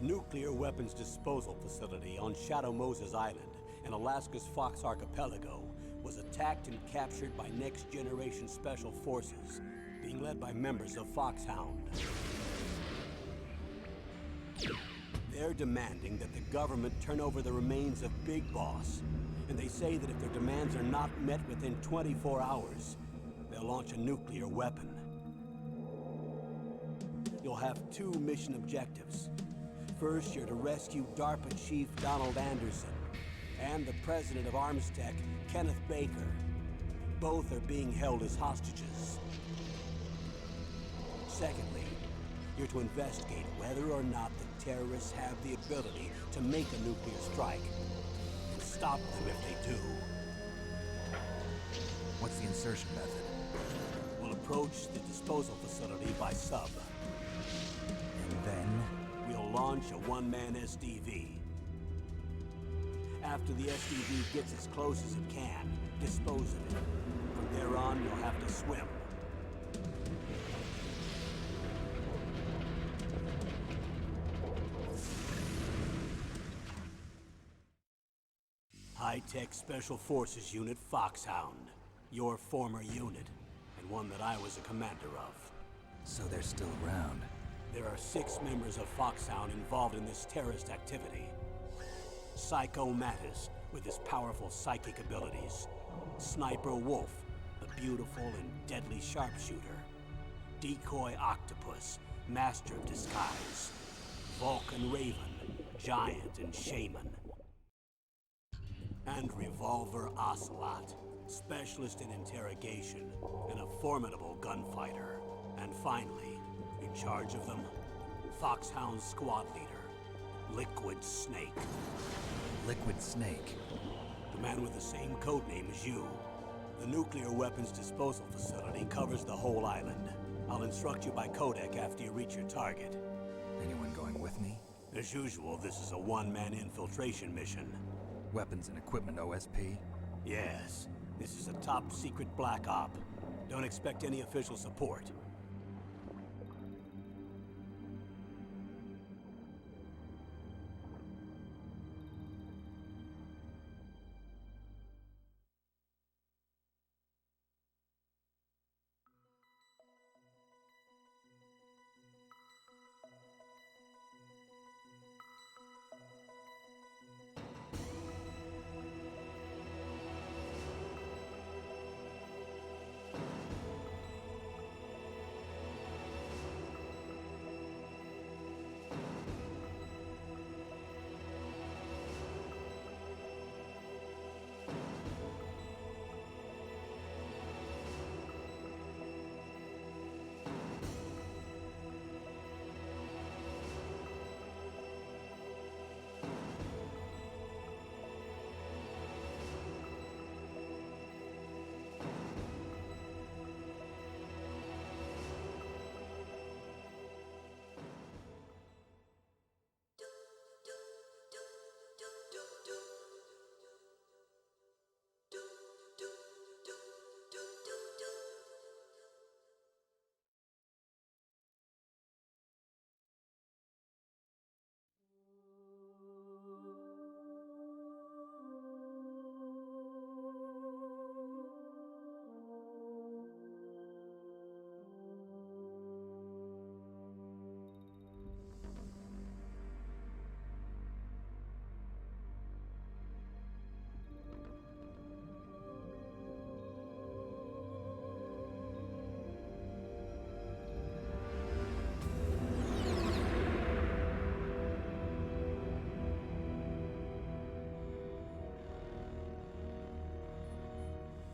The nuclear weapons disposal facility on Shadow Moses Island in Alaska's Fox Archipelago was attacked and captured by Next Generation Special Forces, being led by members of Foxhound. They're demanding that the government turn over the remains of Big Boss, and they say that if their demands are not met within 24 hours, they'll launch a nuclear weapon. You'll have two mission objectives. First, you're to rescue DARPA Chief Donald Anderson and the president of Armstech, Kenneth Baker. Both are being held as hostages. Secondly, you're to investigate whether or not the terrorists have the ability to make a nuclear strike, and stop them if they do. What's the insertion method? We'll approach the disposal facility by sub. And then? We'll launch a one-man SDV. After the SDV gets as close as it can, dispose of it. From there on, you'll have to swim. High-Tech Special Forces Unit Foxhound. Your former unit, and one that I was a commander of. So they're still around. There are 6 members of Foxhound involved in this terrorist activity. Psycho Mattis, with his powerful psychic abilities. Sniper Wolf, the beautiful and deadly sharpshooter. Decoy Octopus, master of disguise. Vulcan Raven, giant and shaman. And Revolver Ocelot, specialist in interrogation and a formidable gunfighter. And finally, in charge of them, Foxhound squad leader, Liquid Snake. Liquid Snake? The man with the same codename as you. The nuclear weapons disposal facility covers the whole island. I'll instruct you by codec after you reach your target. Anyone going with me? As usual, this is a one-man infiltration mission. Weapons and equipment OSP? Yes. This is a top-secret black op. Don't expect any official support.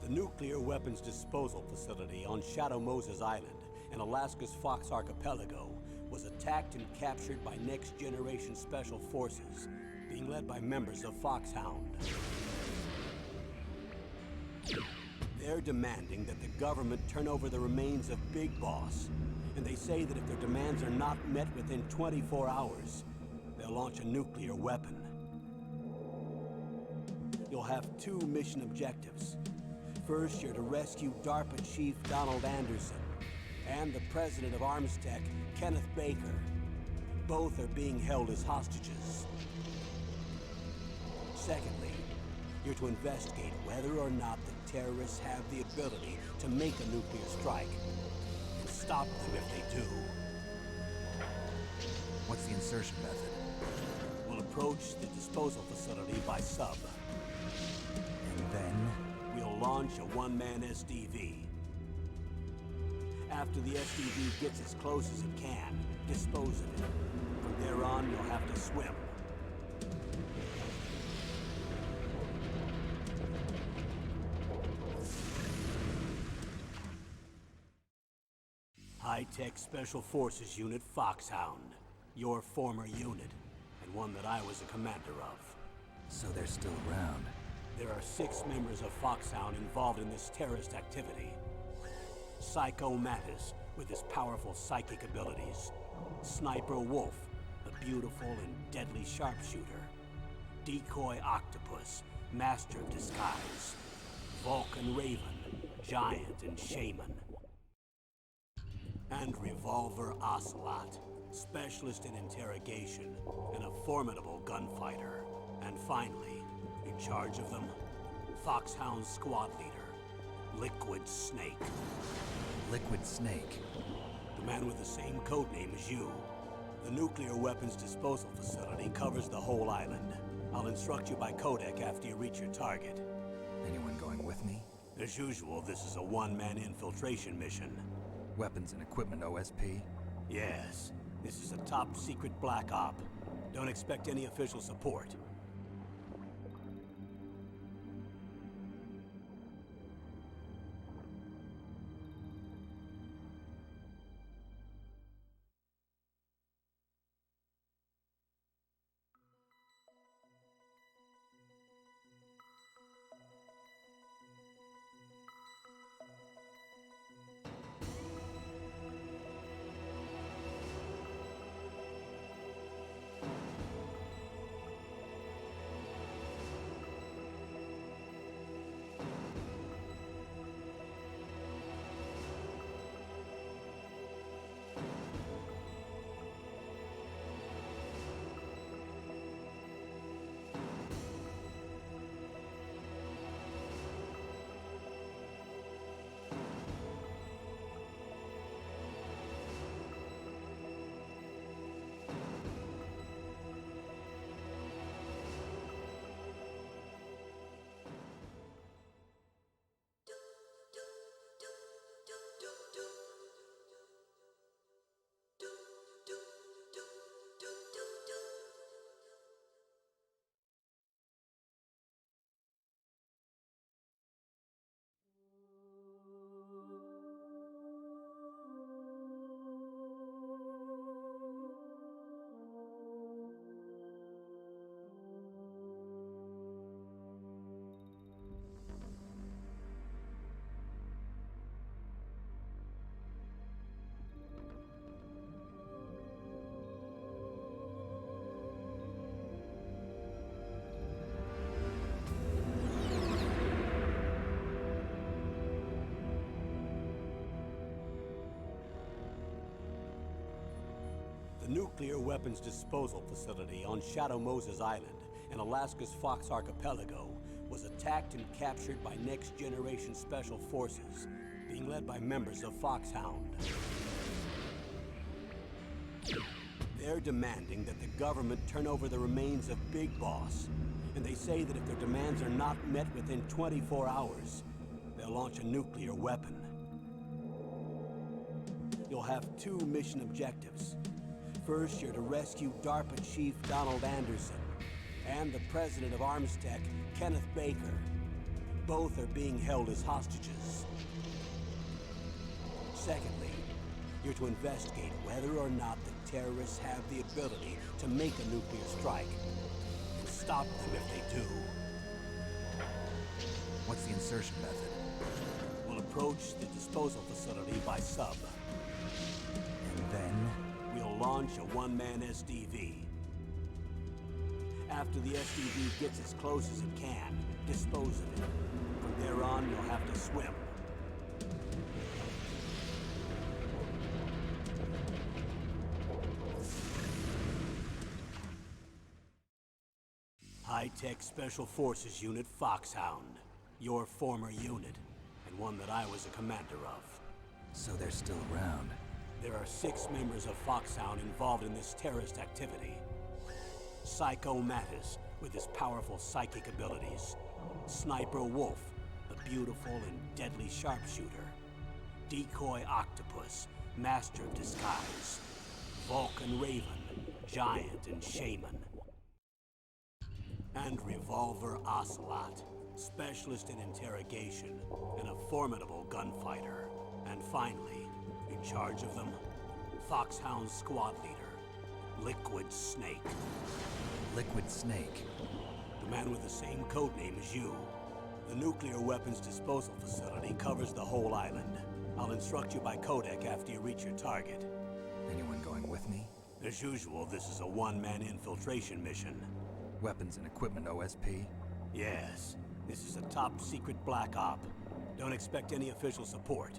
The nuclear weapons disposal facility on Shadow Moses Island in Alaska's Fox Archipelago was attacked and captured by Next Generation Special Forces, being led by members of Foxhound. They're demanding that the government turn over the remains of Big Boss, and they say that if their demands are not met within 24 hours, they'll launch a nuclear weapon. You'll have 2 mission objectives. First, you're to rescue DARPA Chief Donald Anderson and the president of Armstech, Kenneth Baker. Both are being held as hostages. Secondly, you're to investigate whether or not the terrorists have the ability to make a nuclear strike, and stop them if they do. What's the insertion method? We'll approach the disposal facility by sub. And then? We'll launch a one-man SDV. After the SDV gets as close as it can, dispose of it. From there on, you'll have to swim. High-Tech Special Forces Unit Foxhound. Your former unit, and one that I was a commander of. So they're still around. There are 6 members of Foxhound involved in this terrorist activity. Psycho Mantis, with his powerful psychic abilities. Sniper Wolf, the beautiful and deadly sharpshooter. Decoy Octopus, master of disguise. Vulcan Raven, giant and shaman. And Revolver Ocelot, specialist in interrogation and a formidable gunfighter. And finally, in charge of them, Foxhound's squad leader, Liquid Snake. Liquid Snake? The man with the same codename as you. The nuclear weapons disposal facility covers the whole island. I'll instruct you by codec after you reach your target. Anyone going with me? As usual, this is a one-man infiltration mission. Weapons and equipment OSP? Yes. This is a top-secret black op. Don't expect any official support. The nuclear weapons disposal facility on Shadow Moses Island in Alaska's Fox Archipelago was attacked and captured by next-generation special forces, being led by members of Foxhound. They're demanding that the government turn over the remains of Big Boss, and they say that if their demands are not met within 24 hours, they'll launch a nuclear weapon. You'll have 2 mission objectives. First, you're to rescue DARPA Chief Donald Anderson and the president of Armstech, Kenneth Baker. Both are being held as hostages. Secondly, you're to investigate whether or not the terrorists have the ability to make a nuclear strike, and stop them if they do. What's the insertion method? We'll approach the disposal facility by sub. And then? We'll launch a one-man SDV. After the SDV gets as close as it can, dispose of it. From there on, you'll have to swim. High-tech Special Forces Unit Foxhound. Your former unit, and one that I was a commander of. So they're still around. There are 6 members of Foxhound involved in this terrorist activity. Psycho Mantis, with his powerful psychic abilities. Sniper Wolf, the beautiful and deadly sharpshooter. Decoy Octopus, master of disguise. Vulcan Raven, giant and shaman. And Revolver Ocelot, specialist in interrogation and a formidable gunfighter. And finally, in charge of them, Foxhound squad leader, Liquid Snake. Liquid Snake? The man with the same codename as you. The nuclear weapons disposal facility covers the whole island. I'll instruct you by codec after you reach your target. Anyone going with me? As usual, this is a one-man infiltration mission. Weapons and equipment OSP? Yes. This is a top-secret black op. Don't expect any official support.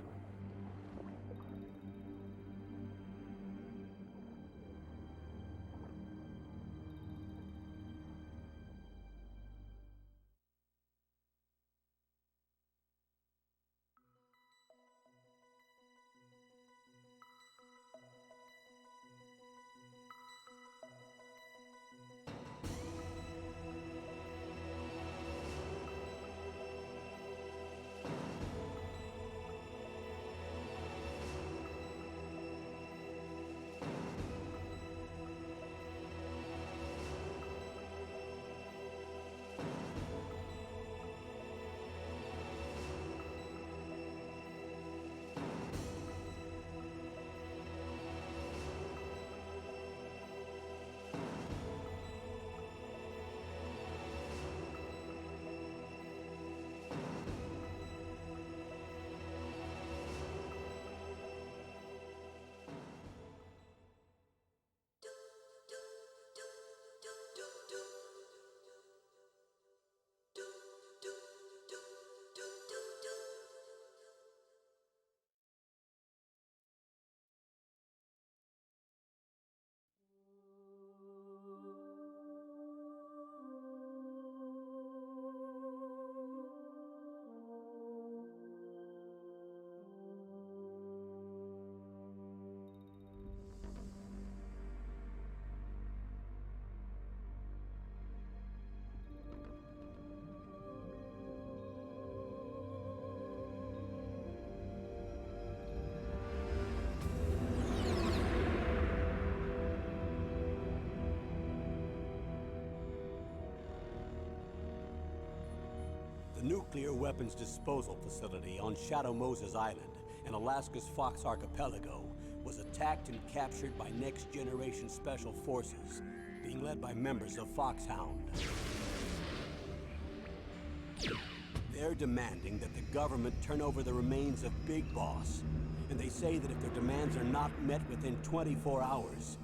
The nuclear weapons disposal facility on Shadow Moses Island in Alaska's Fox Archipelago was attacked and captured by next-generation special forces, being led by members of Foxhound. They're demanding that the government turn over the remains of Big Boss, and they say that if their demands are not met within 24 hours,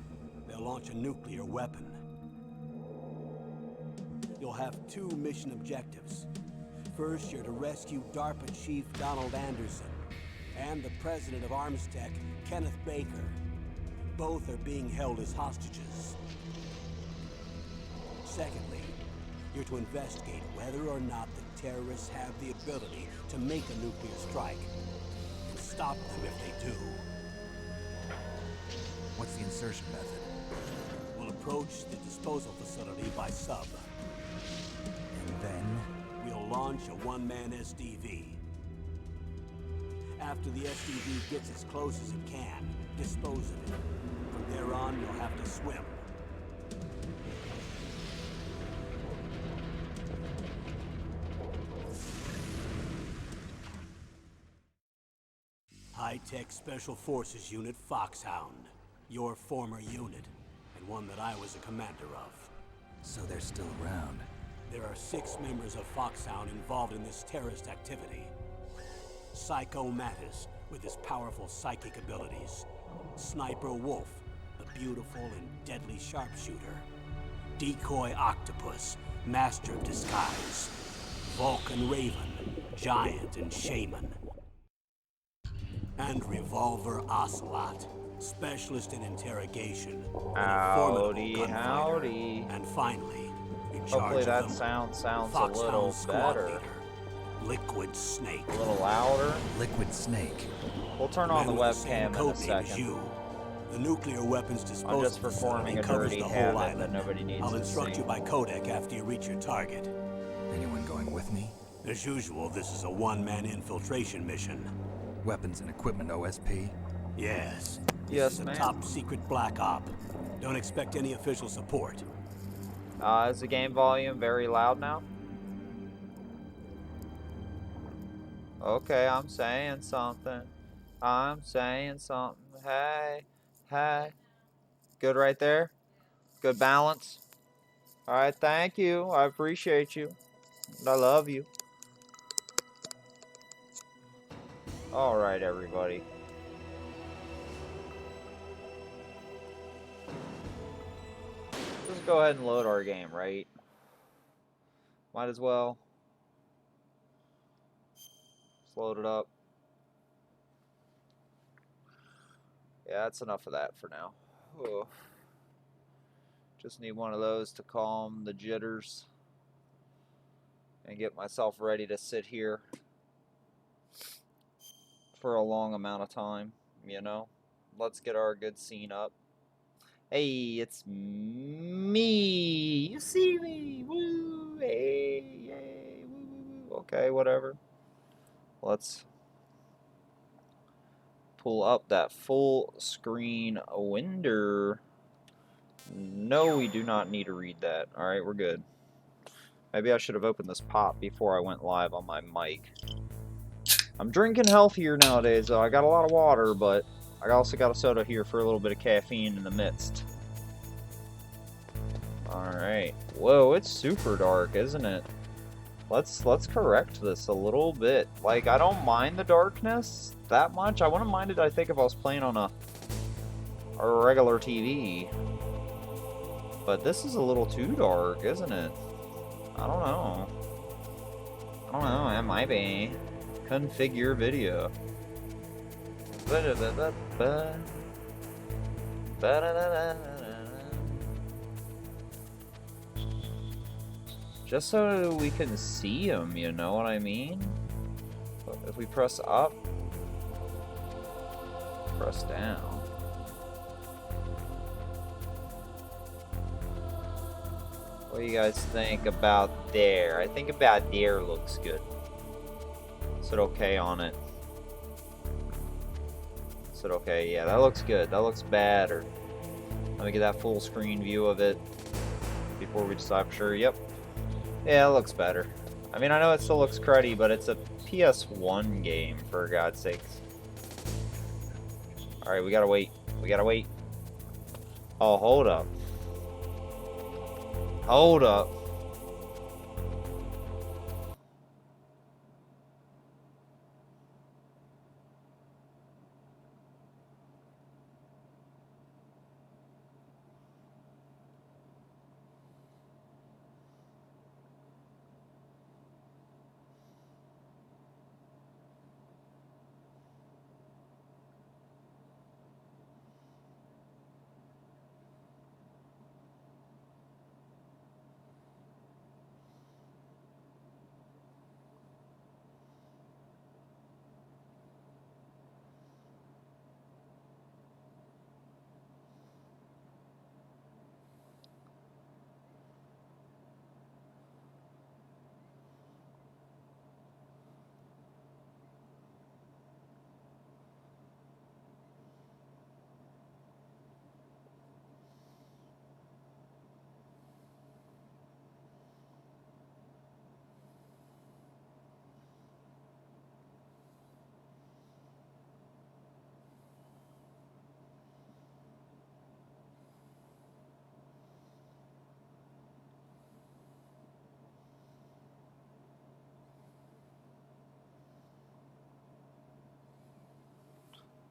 they'll launch a nuclear weapon. You'll have 2 mission objectives. First, you're to rescue DARPA Chief Donald Anderson and the president of Armstech, Kenneth Baker. Both are being held as hostages. Secondly, you're to investigate whether or not the terrorists have the ability to make a nuclear strike, and stop them if they do. What's the insertion method? We'll approach the disposal facility by sub. And then? We'll launch a one-man SDV. After the SDV gets as close as it can, dispose of it. From there on, you'll have to swim. High-tech Special Forces Unit Foxhound. Your former unit, and one that I was a commander of. So they're still around. There are 6 members of Foxhound involved in this terrorist activity. Psycho Mantis, with his powerful psychic abilities. Sniper Wolf, the beautiful and deadly sharpshooter. Decoy Octopus, master of disguise. Vulcan Raven, giant and shaman. And Revolver Ocelot, specialist in interrogation and a formidable gunfighter. And finally, in in charge Hopefully of that them. sounds a Foxhound little squad better. leader, Liquid Snake. A little louder. Liquid Snake. We'll turn on the Man with same webcam in a code name as second. you. The nuclear weapons I'm disposal just performing facility a covers dirty the whole habit island. that nobody needs I'll to instruct see. you by codec after you reach your target. Anyone going with me? As usual, this is a one-man infiltration mission. Weapons and equipment OSP. Yes. Yes, This is a ma'am. top secret black op. Don't expect any official support. Is the game volume very loud now? Okay, I'm saying something. I'm saying something. Hey, hey. Good right there? Good balance? Alright, thank you. I appreciate you. And I love you. Alright, everybody. Just go ahead and load our game, right? Might as well. Just load it up. Yeah, that's enough of that for now. Oof. Just need one of those to calm the jitters and get myself ready to sit here for a long amount of time, you know? Let's get our good scene up. Hey, it's me. You see me. Woo. Hey, yay. Woo, woo, woo. Okay, whatever. Let's pull up that full screen window. No, we do not need to read that. Alright, we're good. Maybe I should have opened this pop before I went live on my mic. I'm drinking healthier nowadays, though. I got a lot of water, but I also got a soda here for a little bit of caffeine in the midst. Alright. Whoa, it's super dark, isn't it? Let's correct this a little bit. Like, I don't mind the darkness that much. I wouldn't mind it, I think, if I was playing on a regular TV. But this is a little too dark, isn't it? I don't know. I don't know, it might be. Configure video. Just so we can see them, you know what I mean? If we press up, press down. What do you guys think about there? I think about there looks good. Is it okay on it? Is it okay? Yeah, that looks good. That looks better. Let me get that full screen view of it before we decide for sure. Yep. Yeah, it looks better. I mean, I know it still looks cruddy, but it's a PS1 game, for God's sakes. Alright, we gotta wait. We gotta wait. Oh, hold up. Hold up.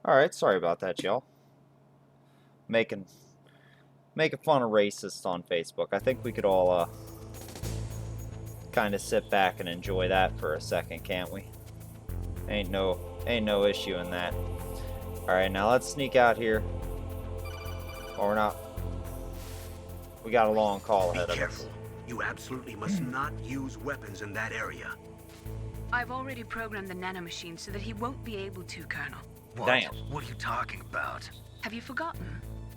Alright, sorry about that, y'all. Making fun of racists on Facebook. I think we could all kind of sit back and enjoy that for a second, can't we? Ain't no issue in that. Alright, now let's sneak out here. Or we're not. We got a long call ahead of us. You absolutely must not use weapons in that area. I've already programmed the nanomachine so that he won't be able to, Colonel. What? Damn. What are you talking about? Have you forgotten?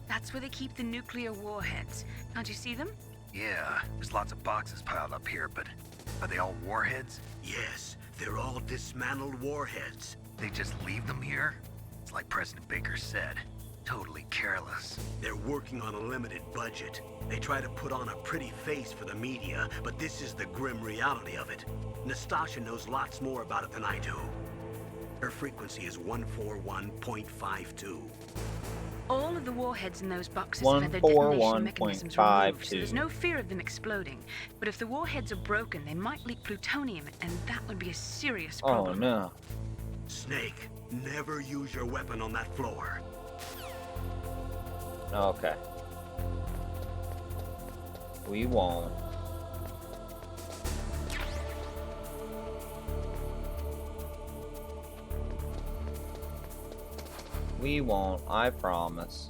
That's where they keep the nuclear warheads. Can't you see them? Yeah, there's lots of boxes piled up here, but are they all warheads? Yes, they're all dismantled warheads. They just leave them here? It's like President Baker said. Totally careless. They're working on a limited budget. They try to put on a pretty face for the media, but this is the grim reality of it. Nastasha knows lots more about it than I do. Her frequency is 141.52. All of the warheads in those boxes have had their detonation mechanisms removed, so there's 141.52. no fear of them exploding. But if the warheads are broken, they might leak plutonium, and that would be a serious Oh problem. no. Snake, never use your weapon on that floor. Okay. We won't. We won't, I promise.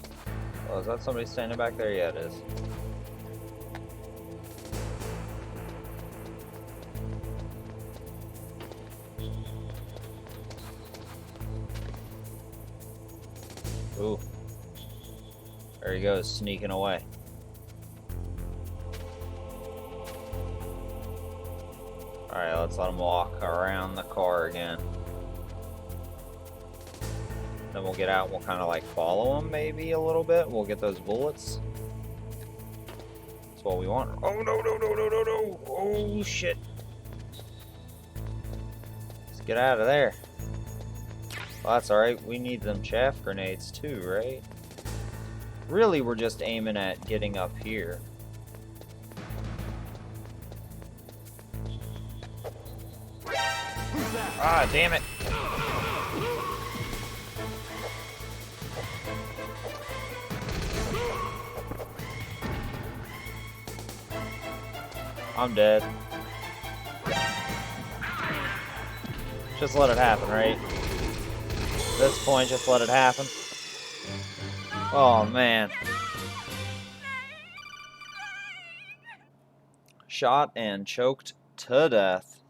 Oh, is that somebody standing back there? Yeah, it is. Ooh. There he goes, sneaking away. Alright, let's let him walk around the car again. Then we'll get out and we'll kind of like follow him maybe a little bit. We'll get those bullets. That's what we want. Oh, no, no, no, no, no, no. Oh, shit. Let's get out of there. Well, that's alright. We need them chaff grenades too, right? Really, we're just aiming at getting up here. Ah, damn it. I'm dead. Just let it happen, right? At this point, just let it happen. Oh, man. Shot and choked to death.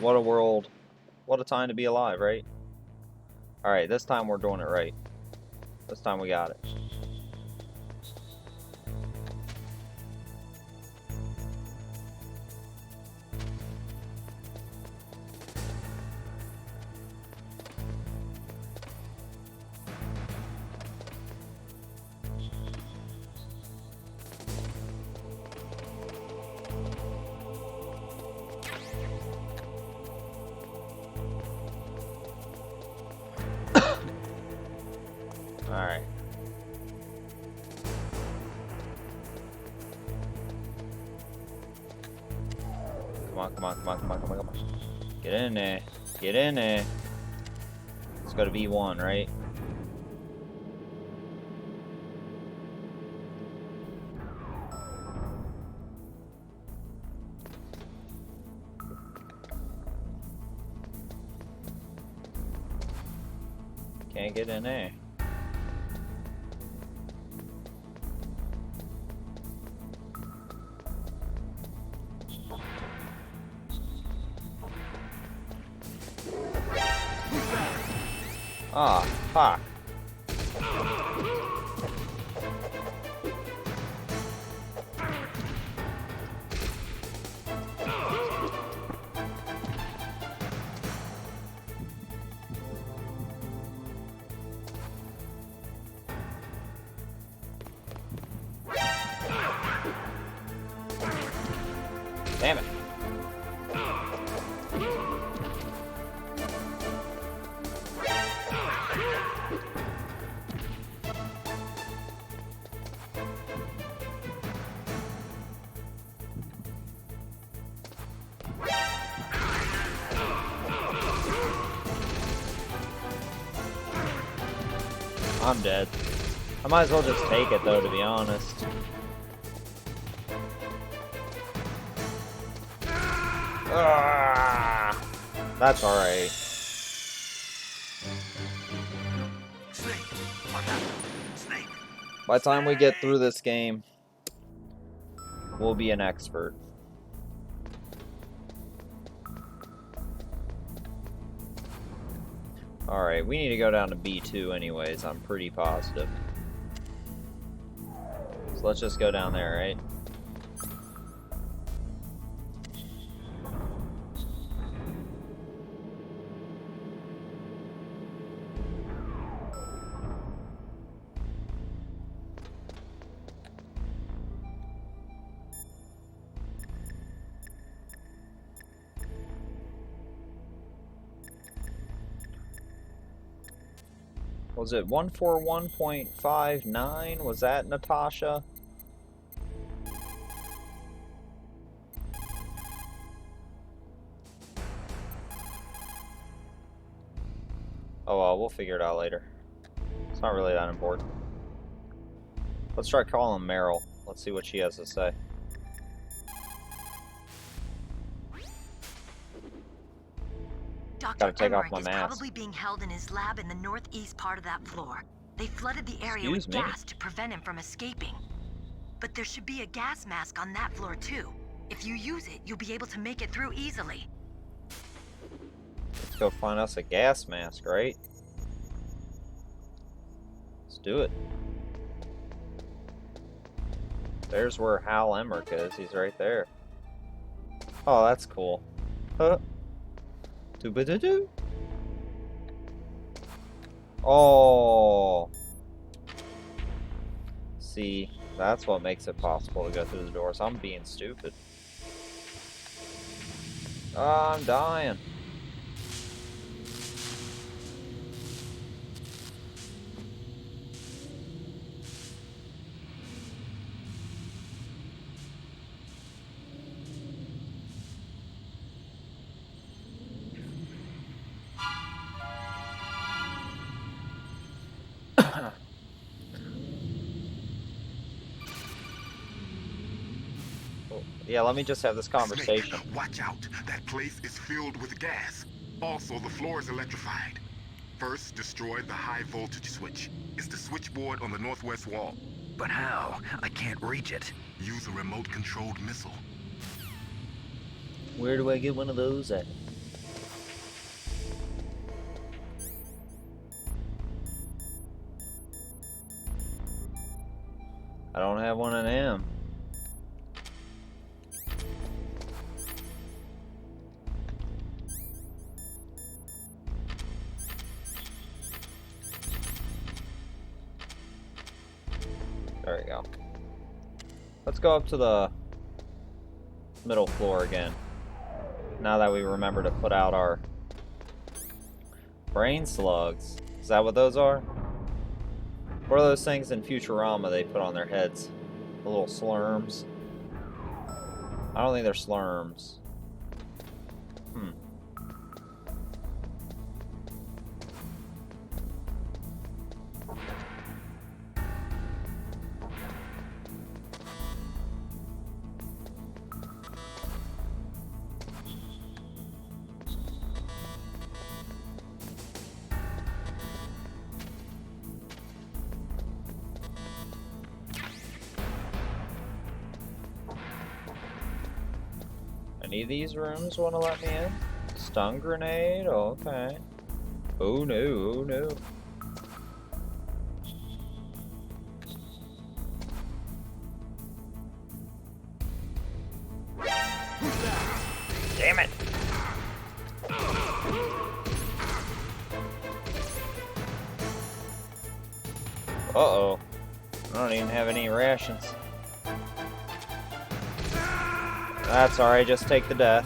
What a world. What a time to be alive, right? Alright, this time we're doing it right. This time we got it. Alright. Come on, come on, come on, come on, come on, come on. Get in there. Get in there. It's gotta be one, right? Can't get in there. Ah, fuck. Damn it. I'm dead. I might as well just take it though, to be honest. Ah, that's alright. Snake, what happened? Snake, By the time we get through this game, we'll be an expert. Alright, we need to go down to B2 anyways, I'm pretty positive. So let's just go down there, right? Was it 141.59? Was that Natasha? Oh well, we'll figure it out later. It's not really that important. Let's try calling Meryl. Let's see what she has to say. Dr. Gotta take off Emmerich my is mask. probably being held in his lab in the northeast part of that floor. They flooded the area Excuse with me? gas to prevent him from escaping. But there should be a gas mask on that floor too. If you use it, you'll be able to make it through easily. Let's go find us a gas mask, right? Let's do it. There's where Hal Emmerich is. He's right there. Oh, that's cool. Huh. Doo-ba-doo-doo. Oh. See, that's what makes it possible to go through the doors. I'm being stupid. Oh, I'm dying. Yeah, let me just have this conversation. Snake, watch out. That place is filled with gas. Also, the floor is electrified. First, destroy the high voltage switch. It's the switchboard on the northwest wall. But how? I can't reach it. Use a remote-controlled missile. Where do I get one of those at? I don't have one of them. There we go. Let's go up to the middle floor again. Now that we remember to put out our brain slugs. Is that what those are? What are those things in Futurama they put on their heads? The little slurms? I don't think they're slurms. Any of these rooms want to let me in? Stun grenade? Okay. Oh no, oh no. Damn it! Uh-oh. I don't even have any rations. That's alright, just take the death.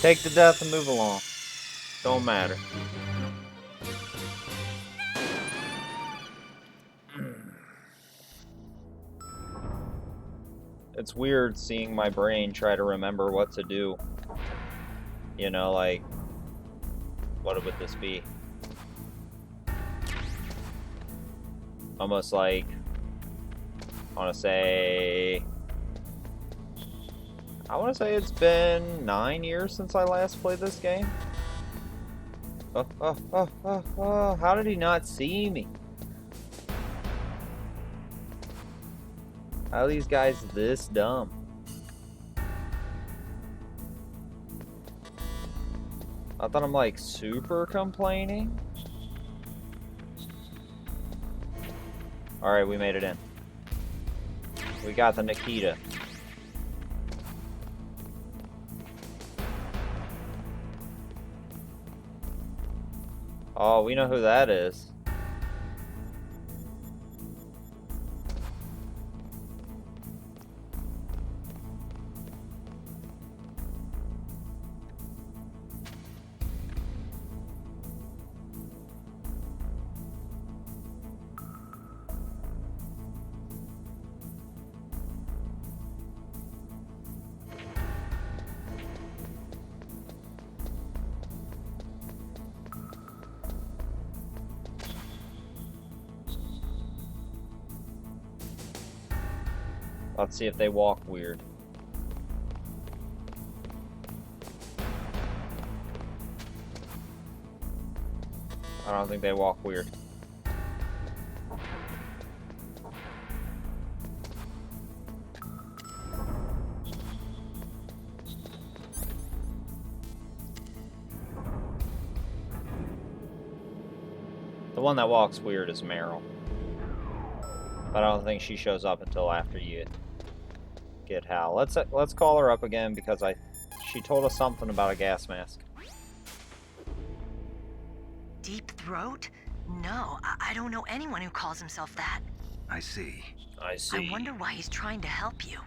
Take the death and move along. Don't matter. It's weird seeing my brain try to remember what to do. You know, like, what would this be? Almost like, I want to say it's been 9 years since I last played this game. How did he not see me? How are these guys this dumb? I thought I'm like super complaining. Alright, we made it in. We got the Nikita. Oh, we know who that is. Let's see if they walk weird. I don't think they walk weird. The one that walks weird is Meryl. But I don't think she shows up until after you get Hal. Let's call her up again because she told us something about a gas mask. Deep Throat? No, I don't know anyone who calls himself that. I see. I see. I wonder why he's trying to help you.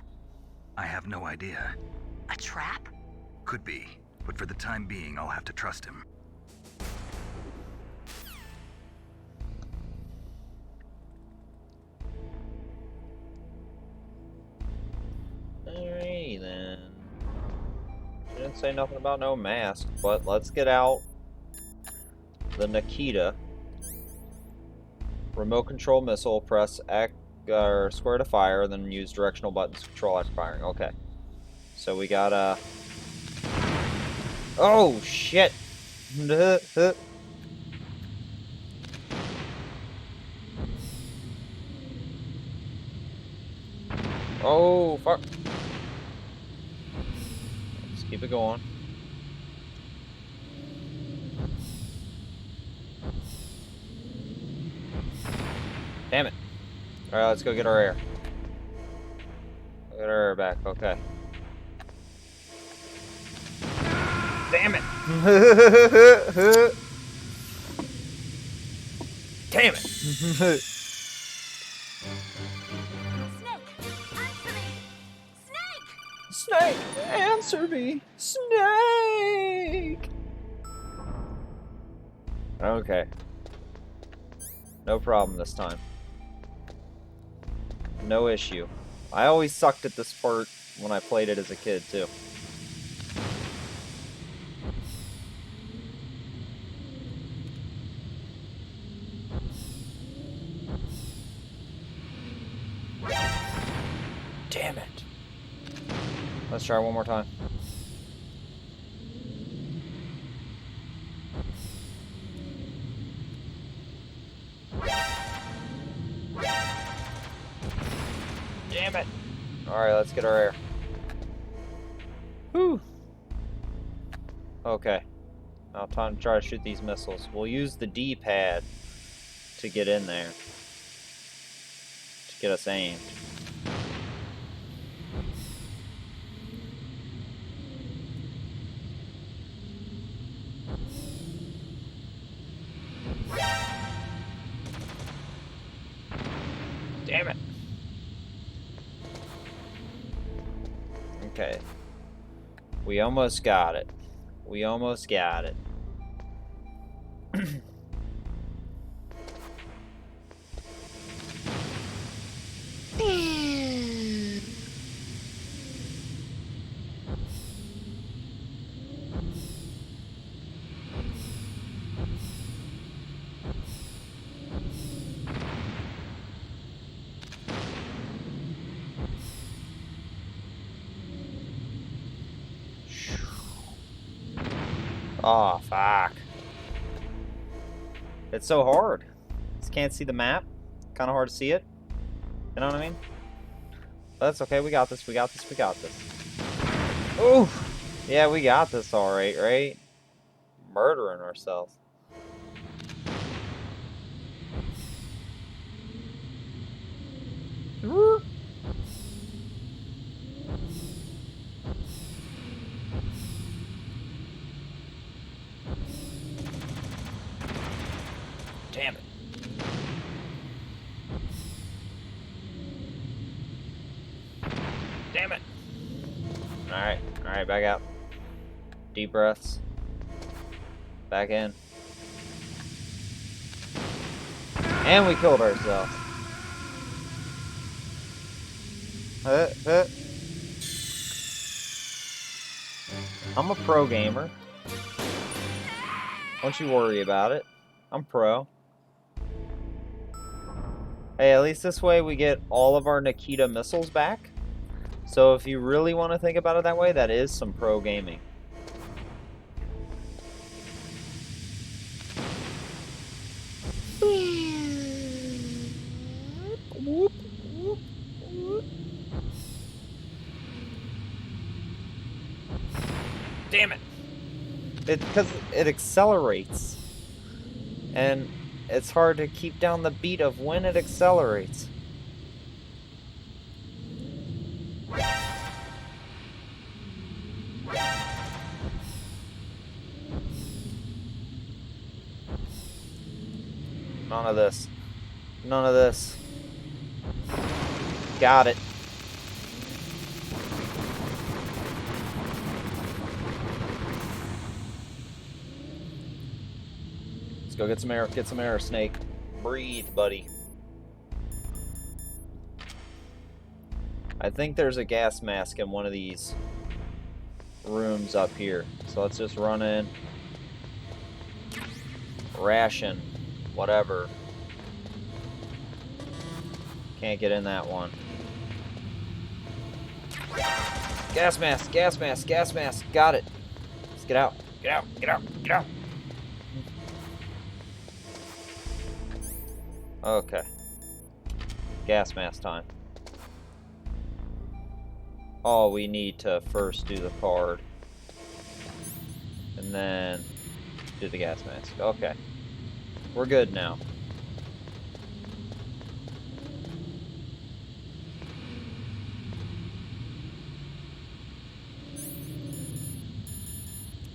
I have no idea. A trap? Could be, but for the time being, I'll have to trust him. Alright then. She didn't say nothing about no mask, but let's get out the Nikita. Remote control missile, press X or square to fire, then use directional buttons to control after firing. Okay. So we got oh shit! Oh fuck! Let's keep it going. Damn it. Alright, let's go get our air. Get our air back, okay. Damn it! Damn it! Snake, answer me! Snake! Okay. No problem this time. No issue. I always sucked at this part when I played it as a kid, too. Damn it. Let's try one more time. Damn it. Alright, let's get our air. Whew. Okay. Now time to try to shoot these missiles. We'll use the D-pad to get in there. To get us aimed. Damn it. Okay. We almost got it. We almost got it. Oh, fuck. It's so hard. Just can't see the map. Kind of hard to see it. You know what I mean? That's okay. We got this. We got this. We got this. Ooh. Yeah, we got this all right, right? Murdering ourselves. Woo. Damn it. Damn it. Alright, back out. Deep breaths. Back in. And we killed ourselves. I'm a pro gamer. Don't you worry about it. I'm pro. Hey, at least this way we get all of our Nikita missiles back. So if you really want to think about it that way, that is some pro gaming. Damn it! Because it accelerates. And it's hard to keep down the beat of when it accelerates. None of this. None of this. Got it. Let's go get some air. Get some air, Snake. Breathe, buddy. I think there's a gas mask in one of these rooms up here. So let's just run in. Ration. Whatever. Can't get in that one. Gas mask, gas mask, gas mask. Got it. Let's get out. Get out, get out, get out. Okay. Gas mask time. Oh, we need to first do the card. And then do the gas mask. Okay. We're good now.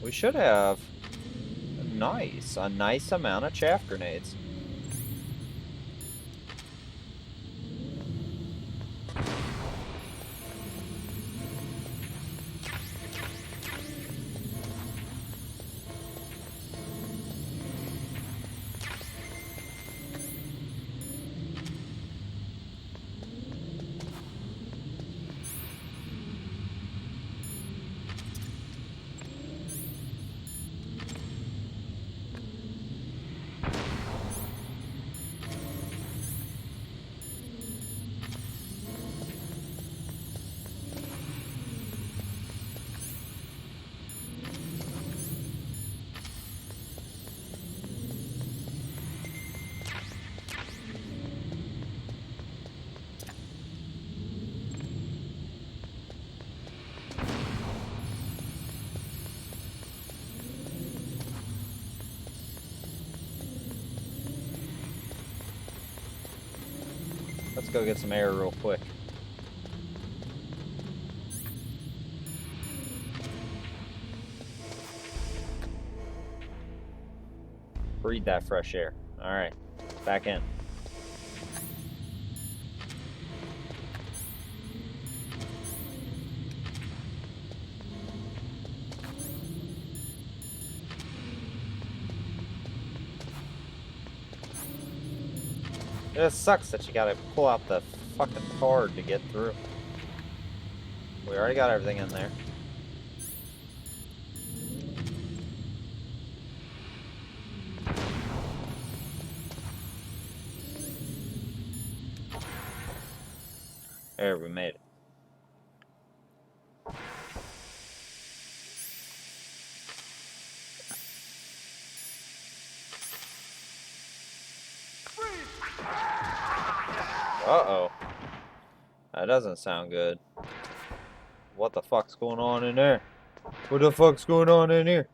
We should have a nice amount of chaff grenades. Let's go get some air real quick. Breathe that fresh air. Alright, back in. It sucks that you gotta pull out the fucking card to get through. We already got everything in there. There, we made it. Uh-oh. That doesn't sound good. What the fuck's going on in there? What the fuck's going on in here?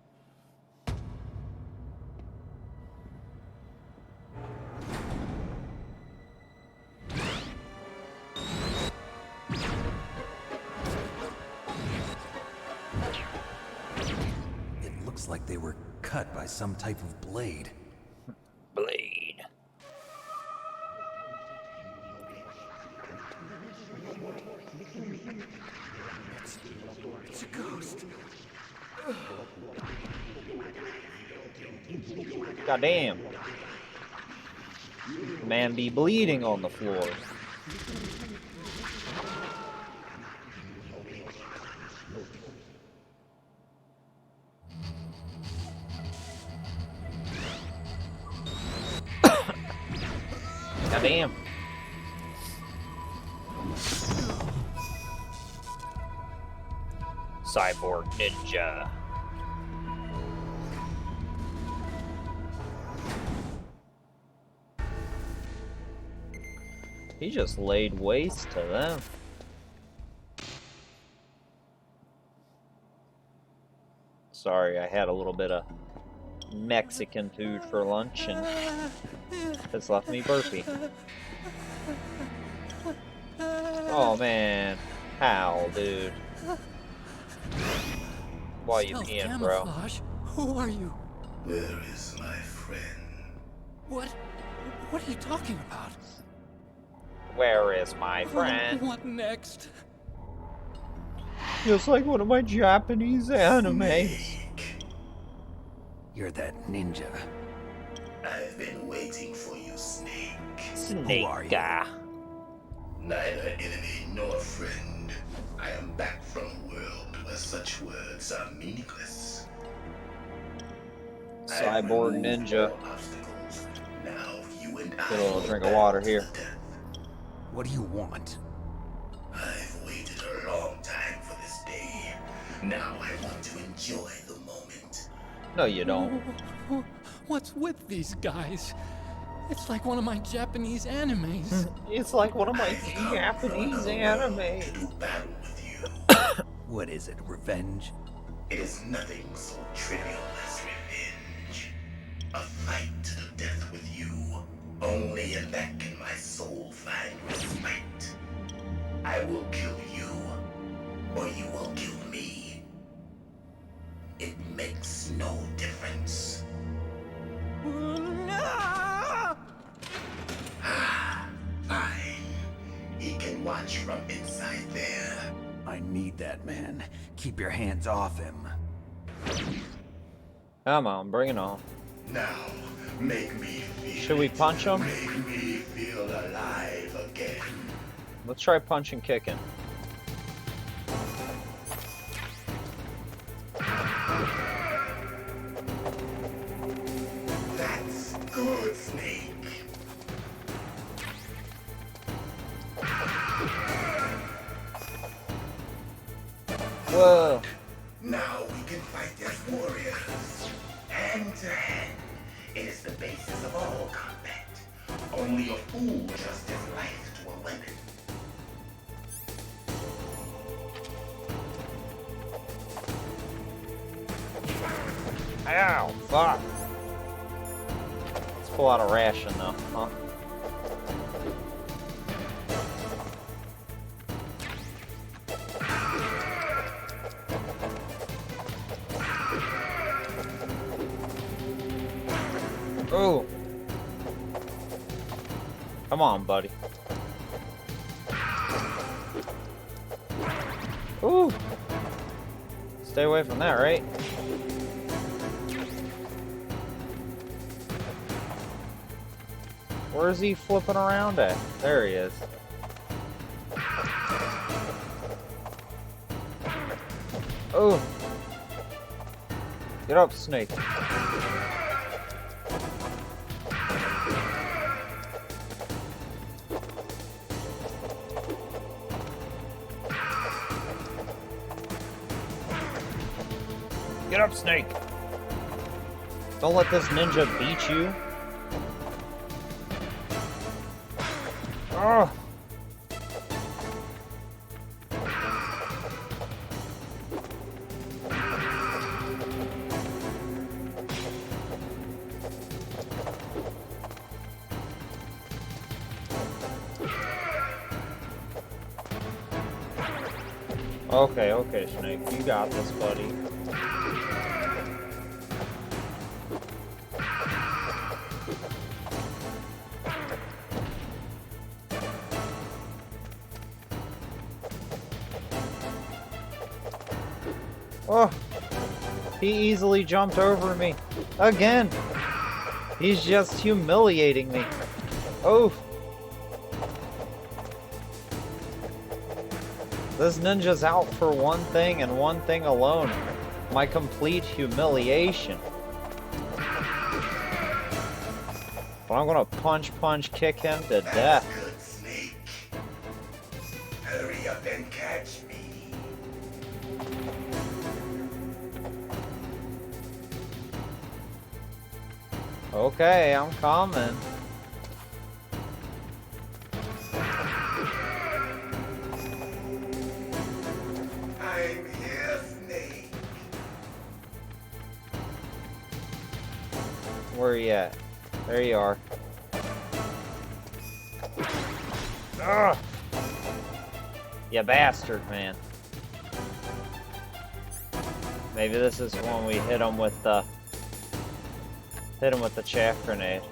It looks like they were cut by some type of blade. Blade. It's a ghost. Goddamn. Man be bleeding on the floor. Goddamn. Cyborg Ninja. He just laid waste to them. Sorry, I had a little bit of Mexican food for lunch and it's left me burpy. Oh man, how, dude? Why you peeing, bro? Camouflage? Who are you? Where is my friend? What are you talking about? Where is my friend? What next? Just like one of my Japanese animes. Snake. You're that ninja. I've been waiting for you, Snake. Snake are you? guy. Neither enemy nor friend. I am back from a world where such words are meaningless. I've Cyborg removed ninja. all obstacles. Now you and Get I a little will drink of water battle here. to death. What do you want? I've waited a long time for this day. Now I want to enjoy the moment. No, you don't. What's with these guys? It's like one of my Japanese animes. It's like one of my I've come from Japanese another world animes. to do battle with you. What is it, revenge? It is nothing so trivial as revenge. A fight to the death with you. Only in that can my soul find respite. I will kill you, or you will kill me. It makes no difference. Ah, fine. He can watch from inside there. I need that man. Keep your hands off him. Come on, bring it on. Now, make me feel. Should we punch him? Make me feel alive again. Let's try punching kicking. That's good, Snake. Whoa. Now we can fight as warriors. Hand to hand. It is the basis of all combat. Only a fool trusts his life to a weapon. Ow, fuck. Let's pull out a ration though, huh? Oh. Come on, buddy. Ooh. Stay away from that, right? Where is he flipping around at? There he is. Oh. Get up, Snake. Get up, Snake. Don't let this ninja beat you. Oh. Okay, okay, Snake. You got this, buddy. Oh! He easily jumped over me. Again! He's just humiliating me. Oh! This ninja's out for one thing and one thing alone. My complete humiliation. But I'm gonna punch, kick him to death. Good, Snake. Hurry up and catch me. Okay, I'm coming. I'm here, Snake. Where are you at? There you are. Ugh! You bastard, man. Maybe this is when we hit him with the chaff grenade.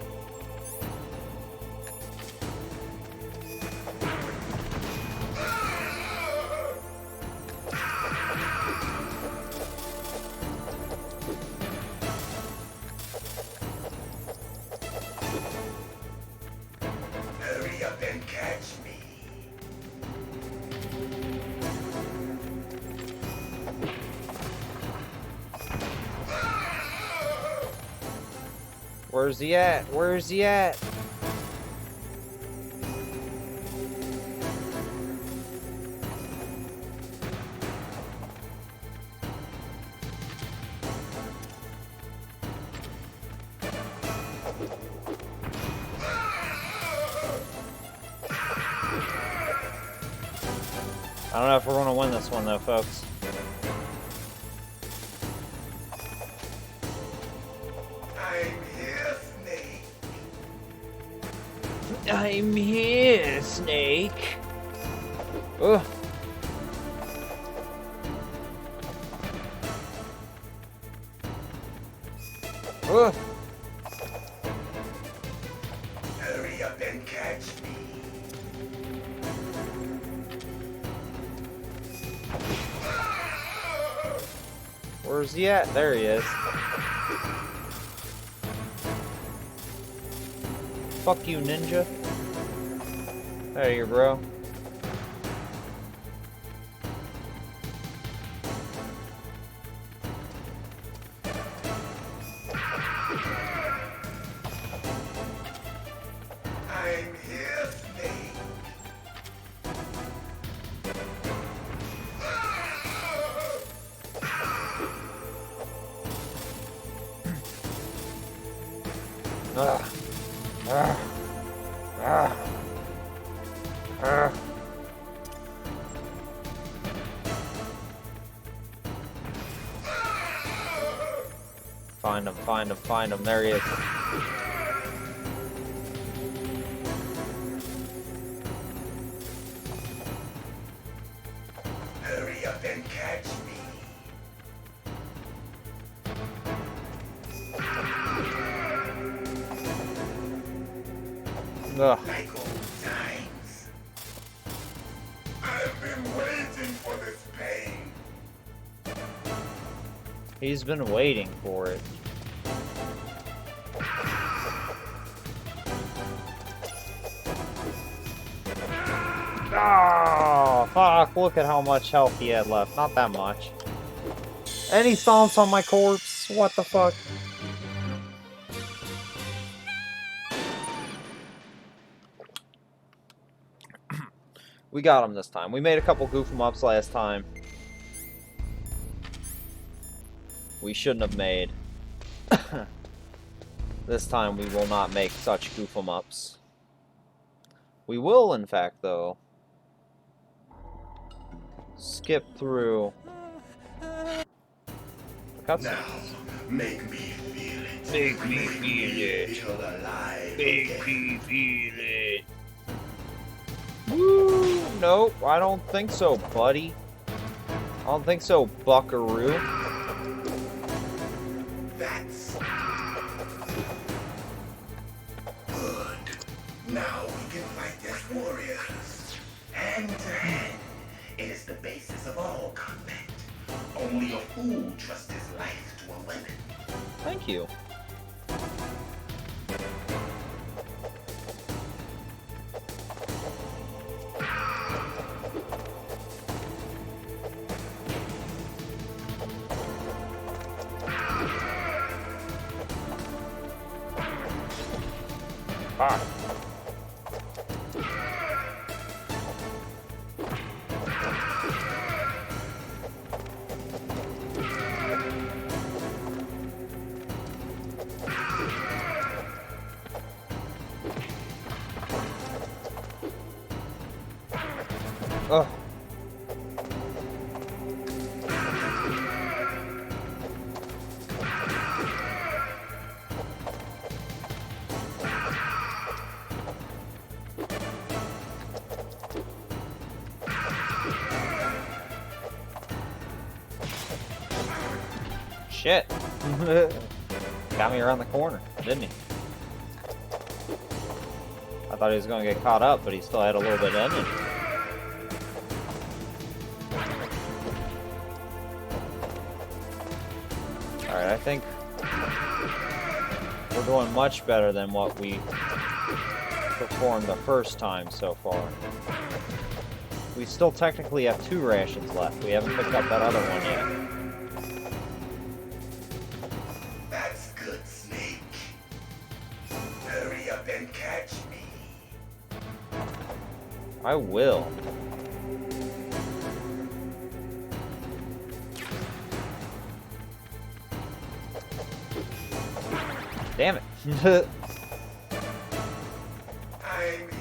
Hurry up and catch me. Where's he at? Where's he at? I don't know if we're going to win this one though, folks. I'm here, Snake. Ugh. Ugh. Hurry up and catch me. Where's he at? There he is. Fuck you, ninja. There you go, bro. I'm here, Snake. Find him, find him, find him. There he is. Hurry up and catch me. Ugh. Like old times. I've been waiting for this pain. He's been waiting for it. Oh, fuck. Look at how much health he had left. Not that much. And he stomps on my corpse. What the fuck? We got him this time. We made a couple goof 'em ups last time. We shouldn't have made. This time we will not make such goof 'em ups. We will, in fact, though, skip through the cutscenes. Now, make me feel it. Make me feel it. Feel alive. Make again. me feel it. Woo! Nope, I don't think so, buddy. don't think so, buckaroo. That's good. Now we can fight as warriors. Hand to hand. It is the basis of all combat. Only a fool trusts his life to a weapon. Thank you. Ah. Ugh. Shit. Got me around the corner, didn't he? I thought he was going to get caught up, but he still had a little bit in him. Alright, I think we're doing much better than what we performed the first time so far. We still technically have 2 rations left. We haven't picked up that other one yet. That's good, Snake. Hurry up and catch me. I will. Damn it. I'm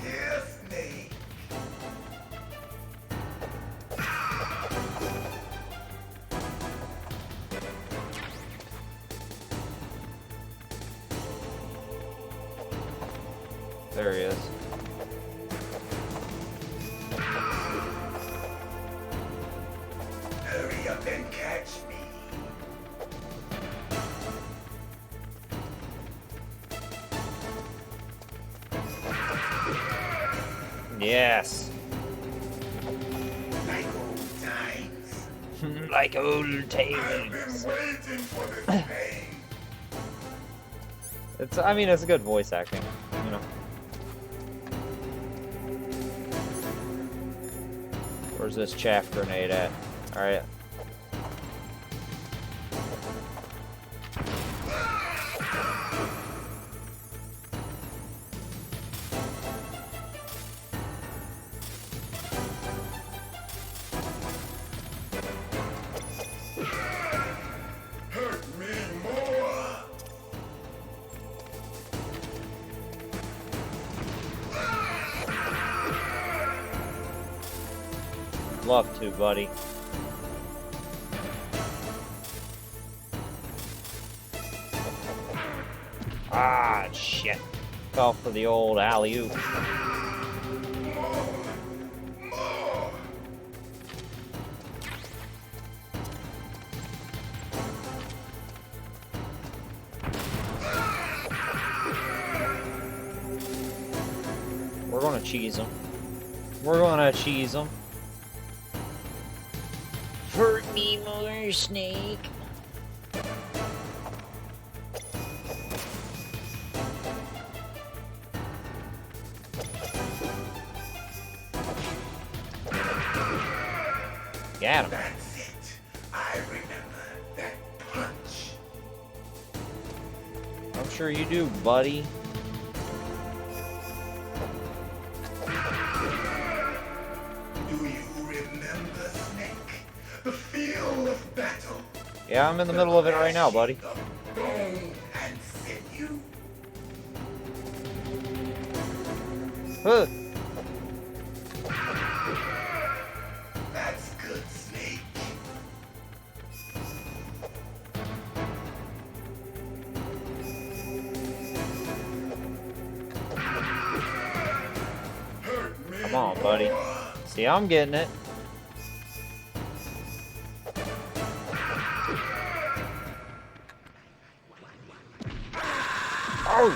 here, Snake. There he is. Hurry up and catch me. Yes. Like old times. Like old I've times. been waiting for this pain. I mean, it's good voice acting, you know. Where's this chaff grenade at? Alright. Hurt me more. Love to, buddy. Ah, shit. Fell for the old alley-oop. More. We're gonna cheese him. We're gonna cheese him. Hurt me more, Snake. Got him. That's it. I remember that punch. I'm sure you do, buddy. Do you remember, Snake? The field of battle. Yeah, I'm in the middle of it right now, buddy. Of bone and sinew. Huh. That's good, Snake. Hurt me Come on, buddy. more. See, I'm getting it. Oh,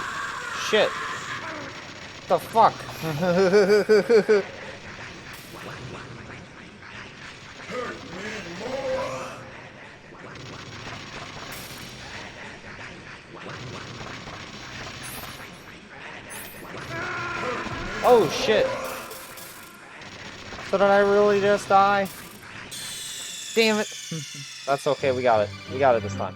shit. What the fuck? Oh, shit. So did I really just die? Damn it. That's okay, we got it. We got it this time.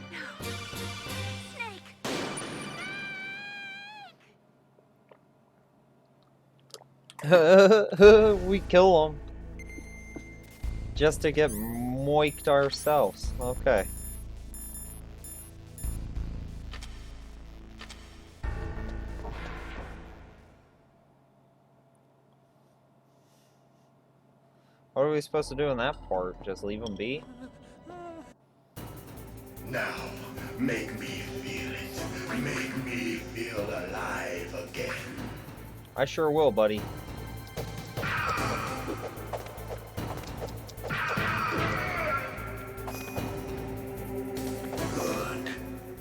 We kill him. Just to get moiked ourselves. Okay. What are we supposed to do in that part? Just leave him be? Now, make me feel it. Make me feel alive again. I sure will, buddy. Good.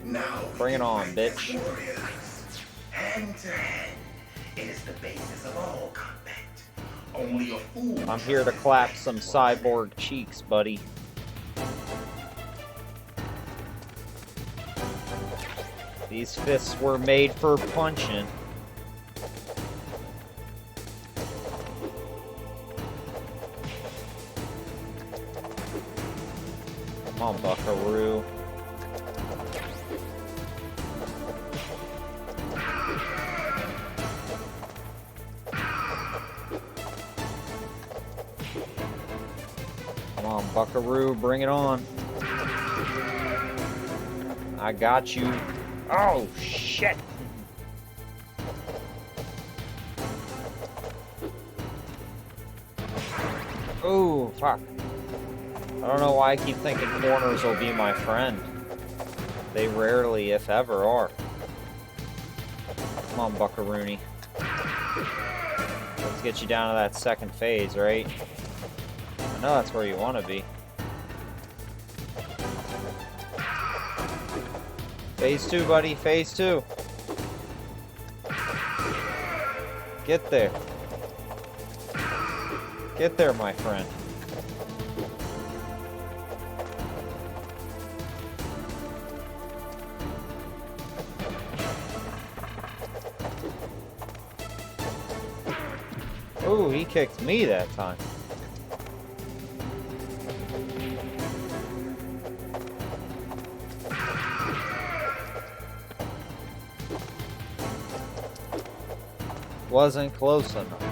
Now Bring it on, fight bitch. the warriors. Hand to hand. It is the basis of all combat. Only a fool. I'm here to clap some cyborg cheeks, buddy. These fists were made for punching. Come on, Buckaroo. Come on, Buckaroo, bring it on. I got you. Oh, shit! Oh, fuck. I don't know why I keep thinking corners will be my friend. They rarely, if ever, are. Come on, Buckaroony. Let's get you down to that second phase, right? I know that's where you want to be. Phase 2, buddy. Phase 2. Get there. Get there, my friend. Ooh, he kicked me that time. Wasn't close enough.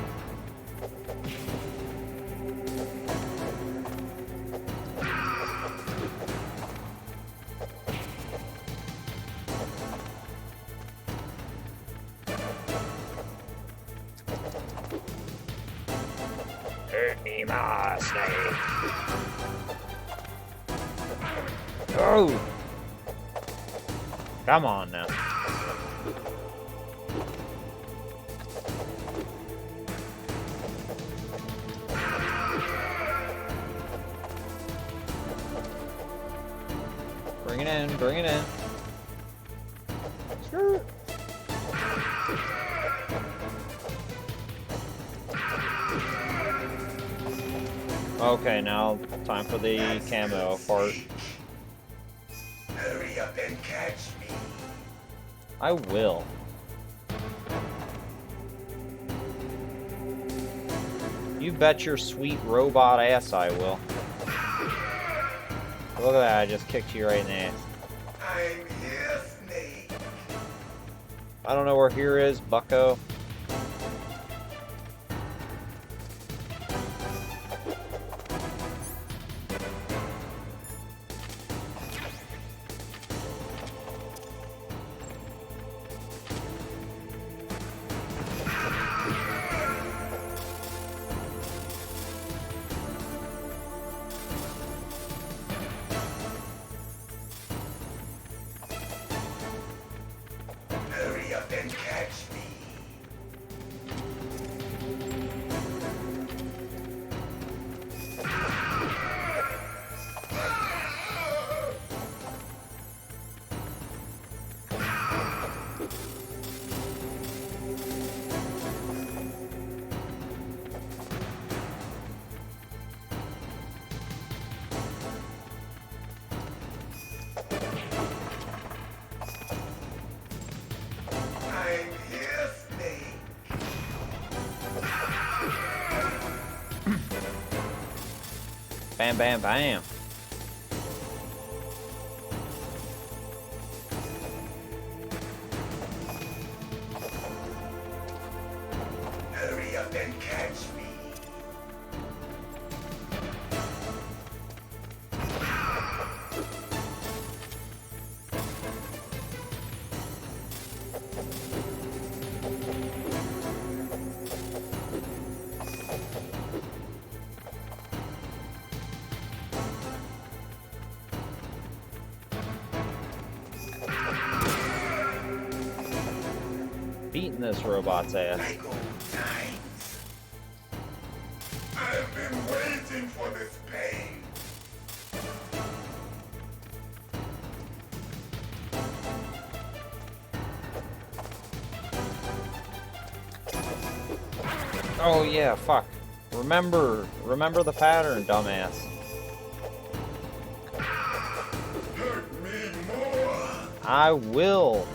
Hurt me, my snake. Oh! Come on now. Bring it in, bring it in. Sure. Okay, now time for the camo part. Hurry up and catch me. I will. You bet your sweet robot ass I will. Look at that, I just kicked you right in the ass. I'm here, Snake. I don't know where here is, bucko. Hurry up and catch me. Bam, bam, bam. Hurry up and catch me. Beating this robot's ass. Like old times. I've been waiting for this pain. Oh yeah, fuck. Remember the pattern, dumbass. Hurt me more. I will.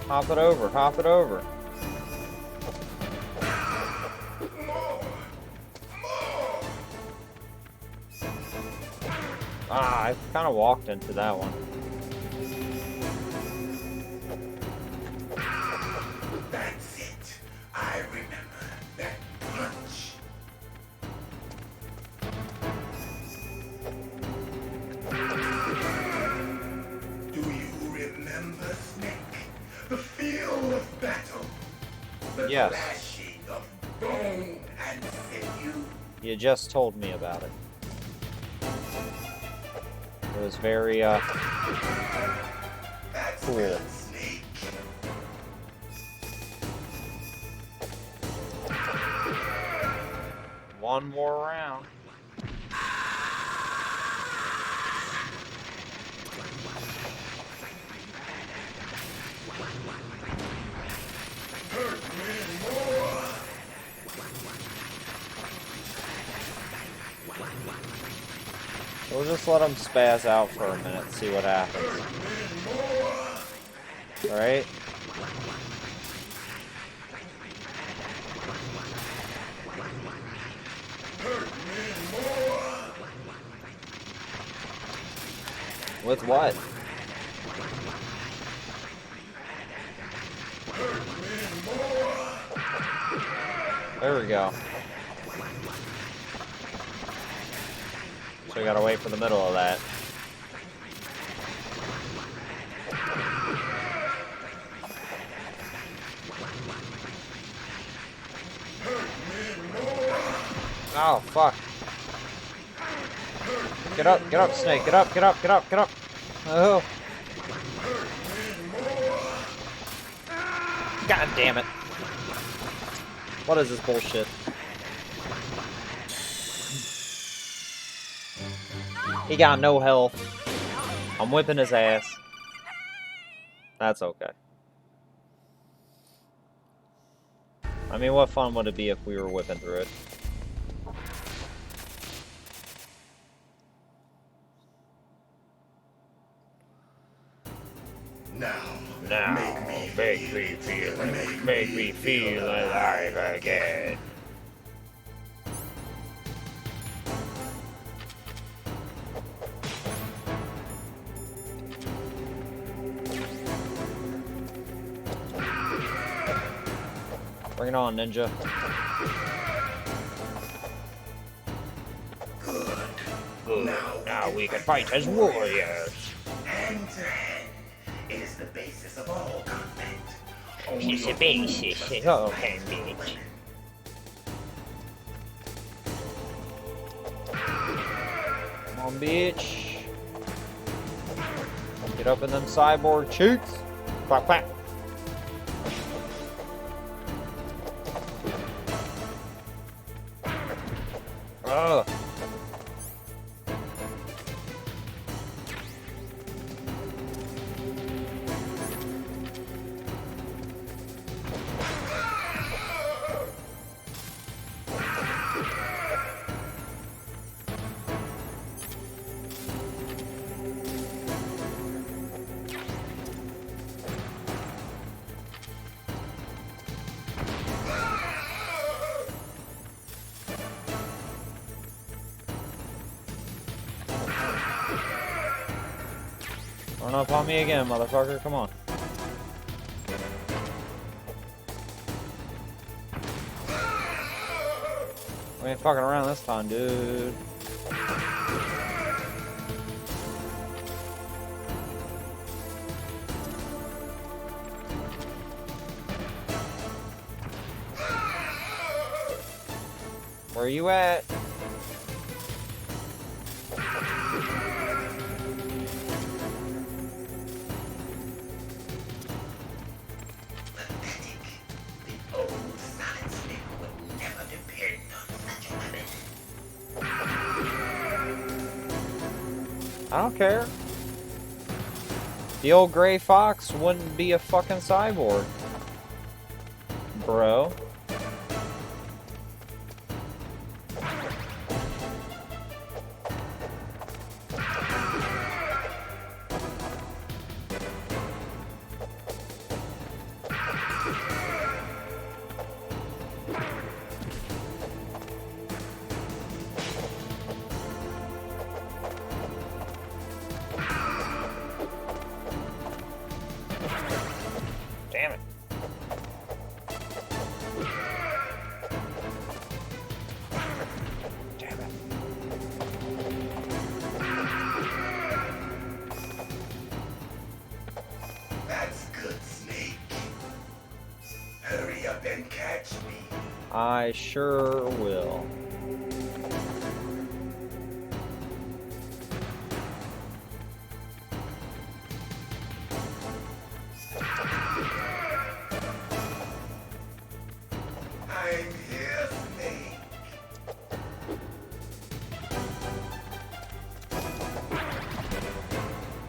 Hop it over, hop it over. More. More. Ah, I kind of walked into that one. That's it. I remember that punch. Do you remember, Snake? The feel of battle. The Yes. clashing of bone and sinew. You just told me about it. It was very, That's cool. good, Snake. One more round. Hurt me more. We'll just let him spaz out for a minute, see what happens. Alright? With what? There we go. So we gotta wait for the middle of that. Oh, fuck. Get up, Snake. Get up, get up, get up, get up. Oh. God damn it. What is this bullshit? He got no health. I'm whipping his ass. That's okay. I mean, what fun would it be if we were whipping through it? Now, make me feel alive again. Bring it on, ninja. Good. Now we can fight as warriors. Hand to hand. It is the basis of all combat. It's the basis of all combat. Come on, bitch. Get up in them cyborg cheeks. Quack, quack. Ugh. Run up on me again, motherfucker. Come on. We ain't fucking around this time, dude. Where you at? Pathetic. The old Solid Snake would never depend on such a weapon. I don't care. The old gray fox wouldn't be a fucking cyborg, bro. Damn it. Damn it. That's good, Snake. Hurry up and catch me. I sure will. I'm here, Snake.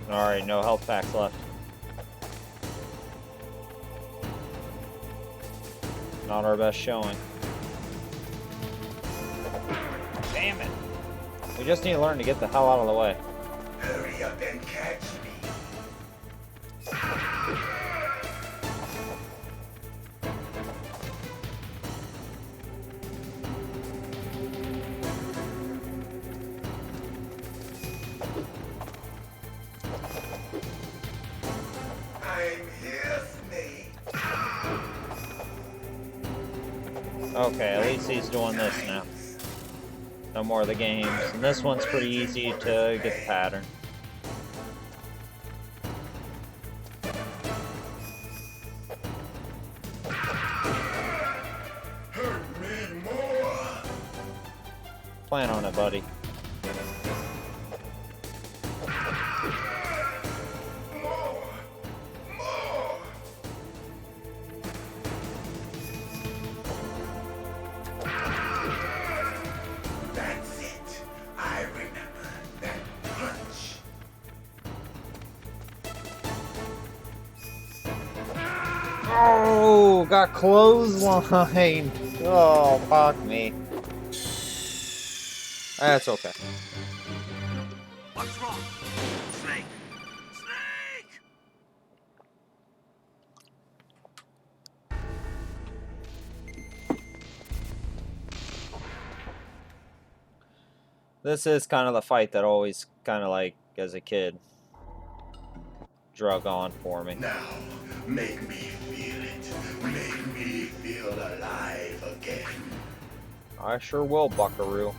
Alright, no health packs left. Not our best showing. Damn it. We just need to learn to get the hell out of the way. Hurry up and catch me. I'm here, Snake. Okay, at least he's doing this now. No more of the games. And this one's pretty easy to get the pattern. Hurt me more. Plan on it, buddy. More. More. That's it. I remember that punch. Oh, got clothesline. Oh, fuck me. That's okay. What's wrong? Snake! Snake! This is kind of the fight that always kind of like, as a kid, drug on for me. Now, make me feel it. Make me feel alive again. I sure will, buckaroo.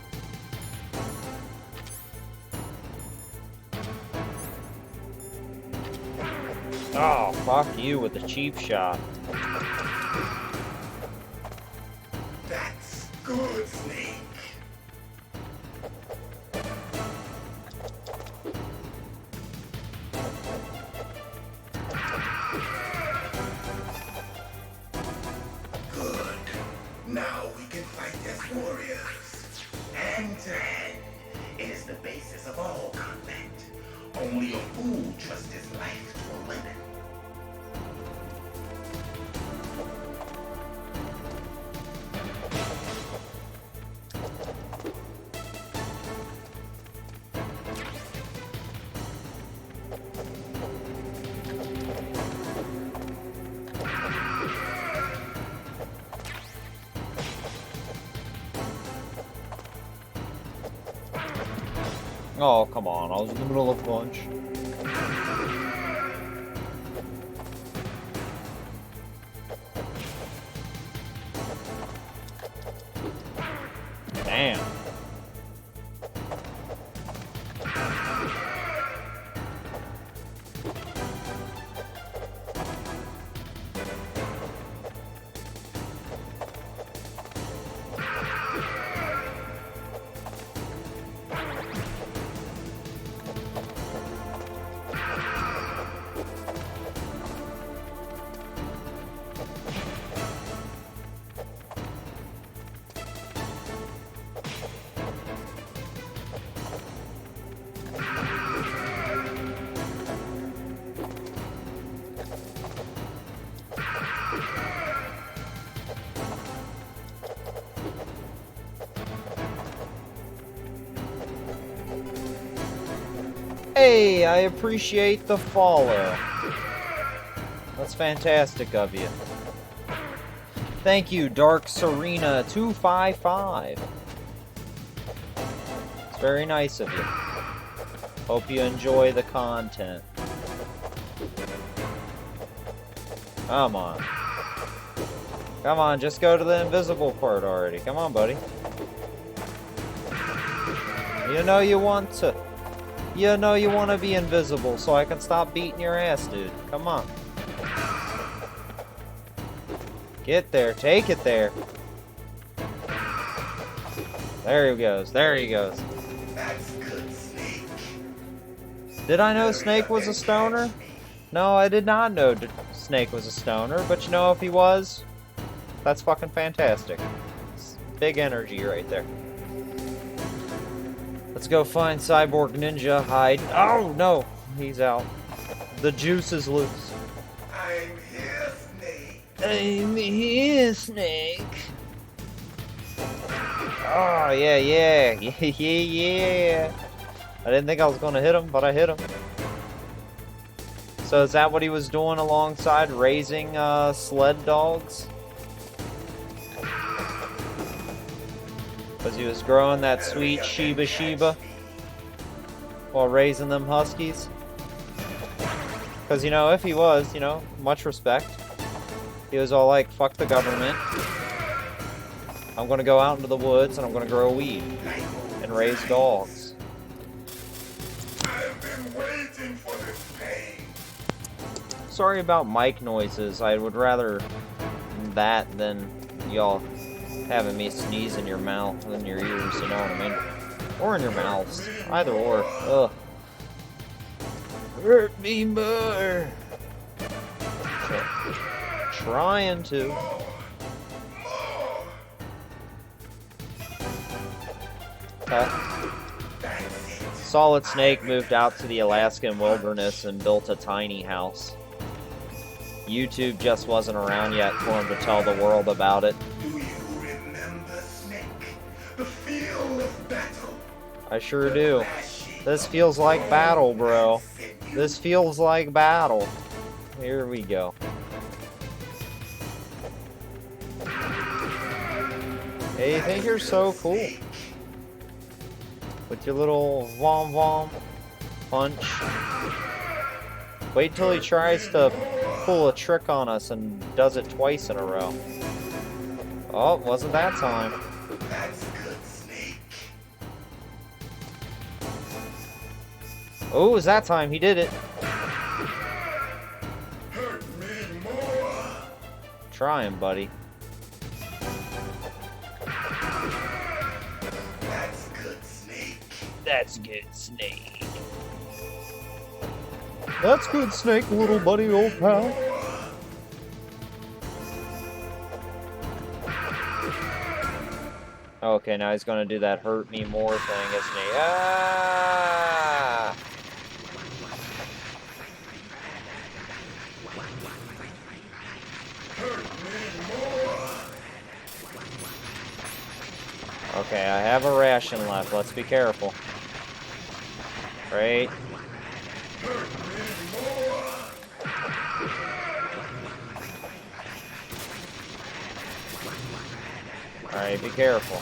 Oh, fuck you with the cheap shot. That's good, Snake. Good. Now we can fight as warriors. Hand to hand. It is the basis of all combat. Only a fool trusts his life to a weapon. Oh, come on. I was in the middle of a punch. Hey, I appreciate the follow. That's fantastic of you. Thank you, Dark Serena 255. It's very nice of you. Hope you enjoy the content. Come on. Come on, just go to the invisible part already. Come on, buddy. You know you want to. You know you want to be invisible so I can stop beating your ass, dude. Come on. Get there. Take it there. There he goes. There he goes. That's good, Snake. Did I know Snake was a stoner? No, I did not know Snake was a stoner, but you know if he was, that's fucking fantastic. It's big energy right there. Let's go find Cyborg Ninja, hide. Oh, no! He's out. The juice is loose. I'm here, Snake. I'm here, Snake. Oh, yeah. Yeah. I didn't think I was gonna hit him, but I hit him. So is that what he was doing alongside raising sled dogs? Because he was growing that sweet Shiba while raising them huskies? Because, you know, if he was, you know, much respect. He was all like, fuck the government. I'm gonna go out into the woods and I'm gonna grow weed and raise dogs. I've been waiting for this pain. Sorry about mic noises. I would rather that than y'all having me sneeze in your mouth than your ears, you know what I mean? Or in your mouths. Either or. Ugh. Hurt me more. Trying to. Solid Snake moved out to the Alaskan wilderness and built a tiny house. YouTube just wasn't around yet for him to tell the world about it. Do you remember, Snake? The feel of battle. I sure do. This feels like battle, bro. This feels like battle. Here we go. Hey, you think you're so cool. With your little vom vom punch. Wait till he tries to pull a trick on us and does it twice in a row. Oh, wasn't that time. That's good, Snake. Oh, it was that time. He did it. Hurt me more. Trying, buddy. That's good, Snake. That's good, Snake. That's good, Snake, little buddy, old pal. Okay, now he's gonna do that hurt me more thing, isn't he? Ah! Okay, I have a ration left. Let's be careful. Right. Alright, be careful.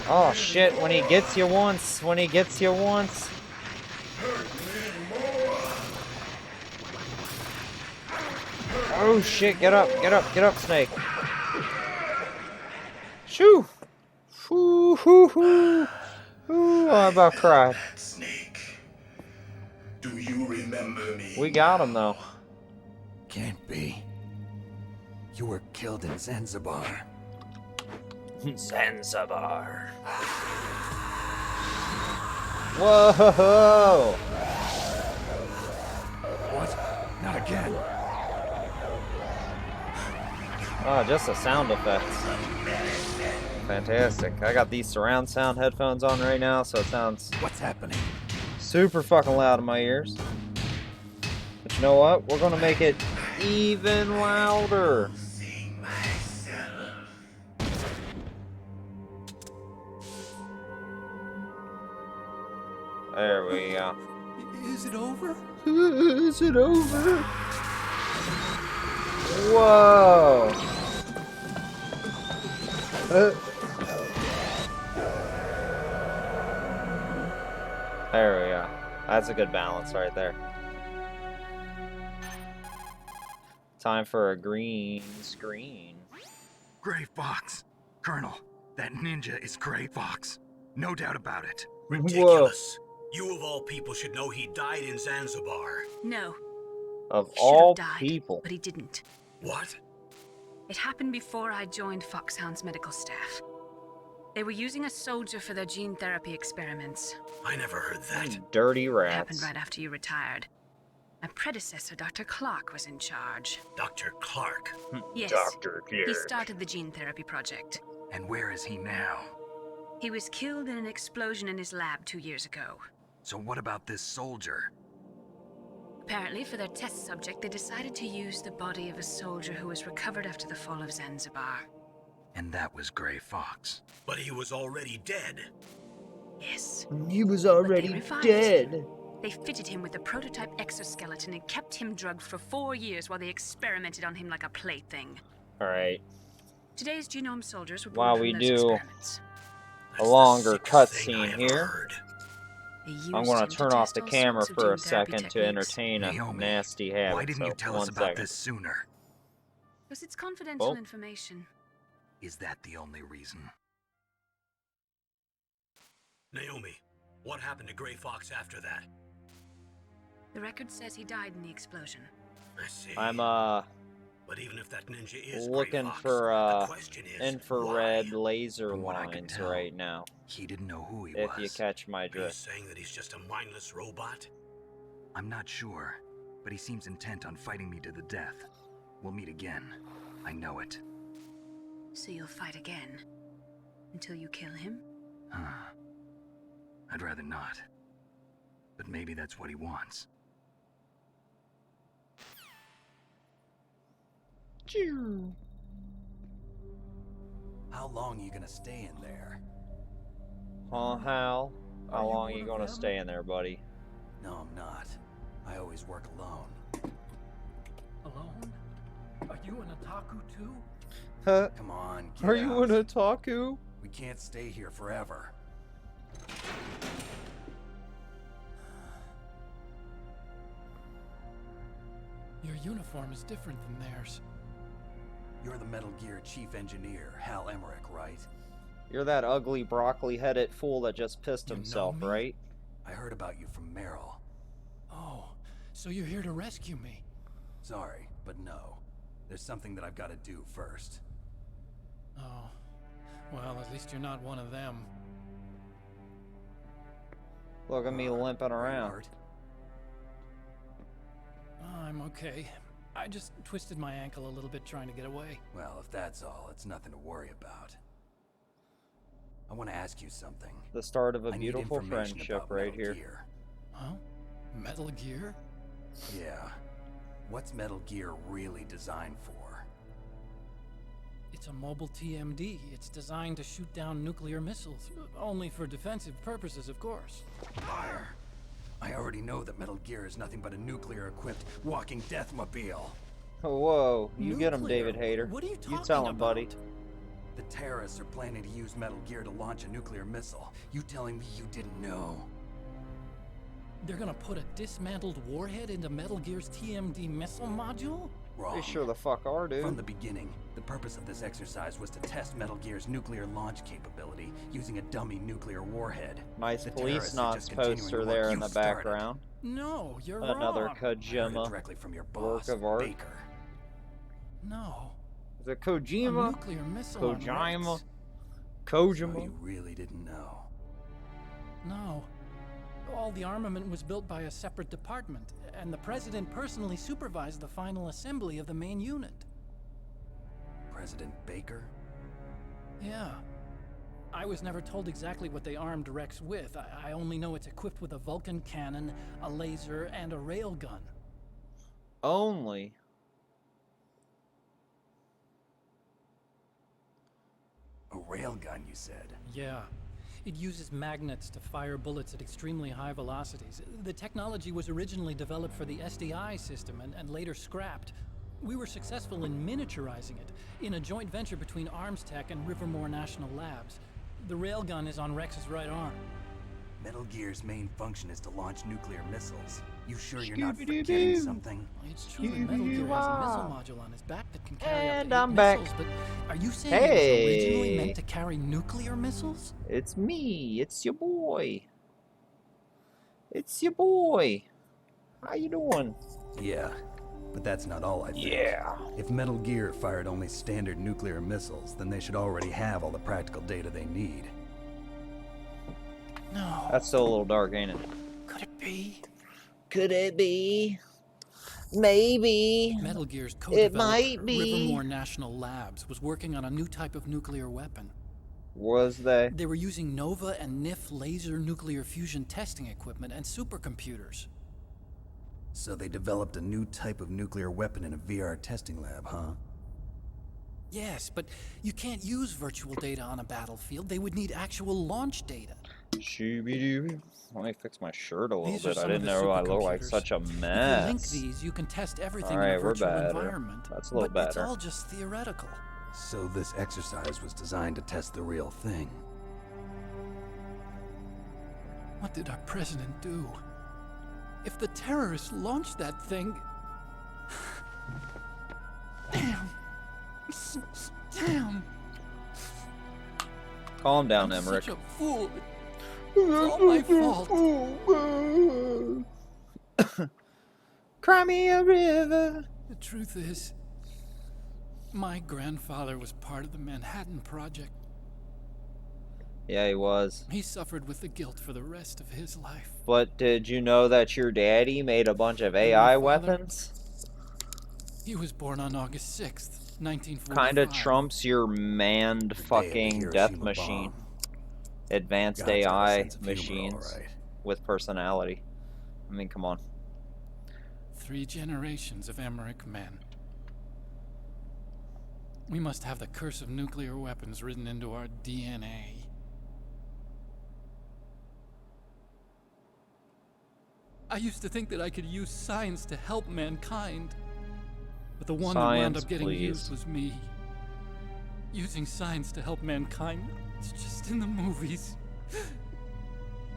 Oh shit, when he gets you once, Oh shit, get up, Snake. Shoo! Hoo, hoo, hoo. Ooh, I about cried. Snake. Do you remember me? We got him though. Can't be. You were killed in Zanzibar. Zanzibar. Whoa! What? Not again. Oh, just the sound effects. Fantastic. I got these surround sound headphones on right now, so it sounds What's happening? super fucking loud in my ears. But you know what? We're gonna make it even louder. Seeing myself. There we go. Is it over? Is it over? Whoa! There we go. That's a good balance right there. Time for a green screen. Gray Fox. Colonel, that ninja is Gray Fox. No doubt about it. Ridiculous. You of all people should know he died in Zanzibar. No, Of he should all have died, people. but he didn't. What? It happened before I joined Foxhound's medical staff. They were using a soldier for their gene therapy experiments. I never heard that. Dirty It happened rats. right after you retired. My predecessor, Dr. Clark, was in charge. Dr. Clark. Yes, Dr. he Clark. started the gene therapy project. And where is he now? He was killed in an explosion in his lab 2 years ago. So what about this soldier? Apparently, for their test subject, they decided to use the body of a soldier who was recovered after the fall of Zanzibar. And that was Gray Fox. But he was already dead. Yes. He was But already they revived dead. him. They fitted him with a prototype exoskeleton and kept him drugged for 4 years while they experimented on him like a plaything. Alright. Today's genome soldiers were born While from we those do experiments. That's a the longer sickest thing I cutscene ever here. heard. They used I'm going him to turn test off the all camera sorts of for a gene therapy second to techniques. entertain a Naomi, nasty habit. why didn't you tell us about this sooner? Because it's confidential Well. information. Is that the only reason? Naomi, what happened to Gray Fox after that? The record says he died in the explosion. I see. I'm But even if that ninja is looking Gray Fox, for the question is, infrared why? laser From what I can lines tell, right now. He didn't know who he If was. you catch my Are you drift. saying that he's just a mindless robot? I'm not sure, but he seems intent on fighting me to the death. We'll meet again. I know it. So you'll fight again? Until you kill him? Huh. I'd rather not. But maybe that's what he wants. How long are you gonna stay in there? Huh, Hal? How Are you long one you of gonna them? stay in there, buddy? No, I'm not. I always work alone. Alone? Are you an otaku too? Huh? Come on, get Are you out. an otaku? We can't stay here forever. Your uniform is different than theirs. You're the Metal Gear chief engineer, Hal Emmerich, right? You're that ugly broccoli-headed fool that just pissed You know himself, me? right? I heard about you from Meryl. Oh, so you're here to rescue me. Sorry, but no. There's something that I've got to do first. Oh, well, at least you're not one of them. Look at me limping Are you around. hurt? I'm okay. I just twisted my ankle a little bit trying to get away. Well, if that's all, it's nothing to worry about. I want to ask you something. The start of a I need beautiful information friendship about right Metal here. Gear. Huh? Metal Gear? Yeah. What's Metal Gear really designed for? It's a mobile TMD. It's designed to shoot down nuclear missiles. Only for defensive purposes, of course. Fire. I already know that Metal Gear is nothing but a nuclear-equipped walking deathmobile. Whoa, you get him, Nuclear? David Hayter. What are you talking tell him, buddy. about? The terrorists are planning to use Metal Gear to launch a nuclear missile. You telling me you didn't know? They're gonna put a dismantled warhead into Metal Gear's TMD missile module? Wrong. They sure the fuck are, dude. From the beginning, the purpose of this exercise was to test Metal Gear's nuclear launch capability using a dummy nuclear warhead. Nice The police terrorists are knots just continuing poster what there in you the started. background. No, you're Another wrong. I heard it Kojima. directly from your boss, work of art. Baker. No. Is it A Kojima? nuclear missile on Kojima? Rex. So Kojima? you really didn't know. No. All the armament was built by a separate department, and the president personally supervised the final assembly of the main unit. President Baker? Yeah. I was never told exactly what they armed Rex with. I only know it's equipped with a Vulcan cannon, a laser, and a railgun. Only. A railgun, you said? Yeah. It uses magnets to fire bullets at extremely high velocities. The technology was originally developed for the SDI system and later scrapped. We were successful in miniaturizing it in a joint venture between Armstech and Rivermore National Labs. The railgun is on Rex's right arm. Metal Gear's main function is to launch nuclear missiles. You sure you're not forgetting something? It's true that Metal Gear has a missile module on his back that can carry up And to 8 I'm back. missiles, but are you saying Hey. it was originally meant to carry nuclear missiles? It's me. It's your boy. It's your boy. How you doing? Yeah, but that's not all I think. Yeah. If Metal Gear fired only standard nuclear missiles, then they should already have all the practical data they need. No. That's still a little dark, ain't it? Could it be? Could it be? Maybe. Metal Gear's It co-developer, might be. Rivermore National Labs, was working on a new type of nuclear weapon. Was they? They were using NOVA and NIF laser nuclear fusion testing equipment and supercomputers. So they developed a new type of nuclear weapon in a VR testing lab, huh? Yes, but you can't use virtual data on a battlefield. They would need actual launch data. Shooby-dooby. Let me fix my shirt a little These are bit. I some of didn't the know I looked like supercomputers. such a If you link mess. these, you can test everything Alright, in a we're virtual better. environment. That's a little but it's better. all just theoretical. So this exercise was designed to test the real thing. What did our president do? If the terrorists launched that thing... Damn. Damn. Calm down, I'm Emmerich. such a fool. It's all my fault. Cry me a river. The truth is, my grandfather was part of the Manhattan Project. Yeah, he was. He suffered with the guilt for the rest of his life. But did you know that your daddy made a bunch of AI weapons? He was born on August 6th, 1945. Kinda trumps your manned The day of the fucking death Hiroshima machine. bomb. Advanced God's got a AI sense of humor, machines all right. with personality. I mean, come on. 3 generations of Emmerich men. We must have the curse of nuclear weapons written into our DNA. I used to think that I could use science to help mankind. But the one that wound Science, up getting please. used was me. Using science to help mankind, it's just in the movies.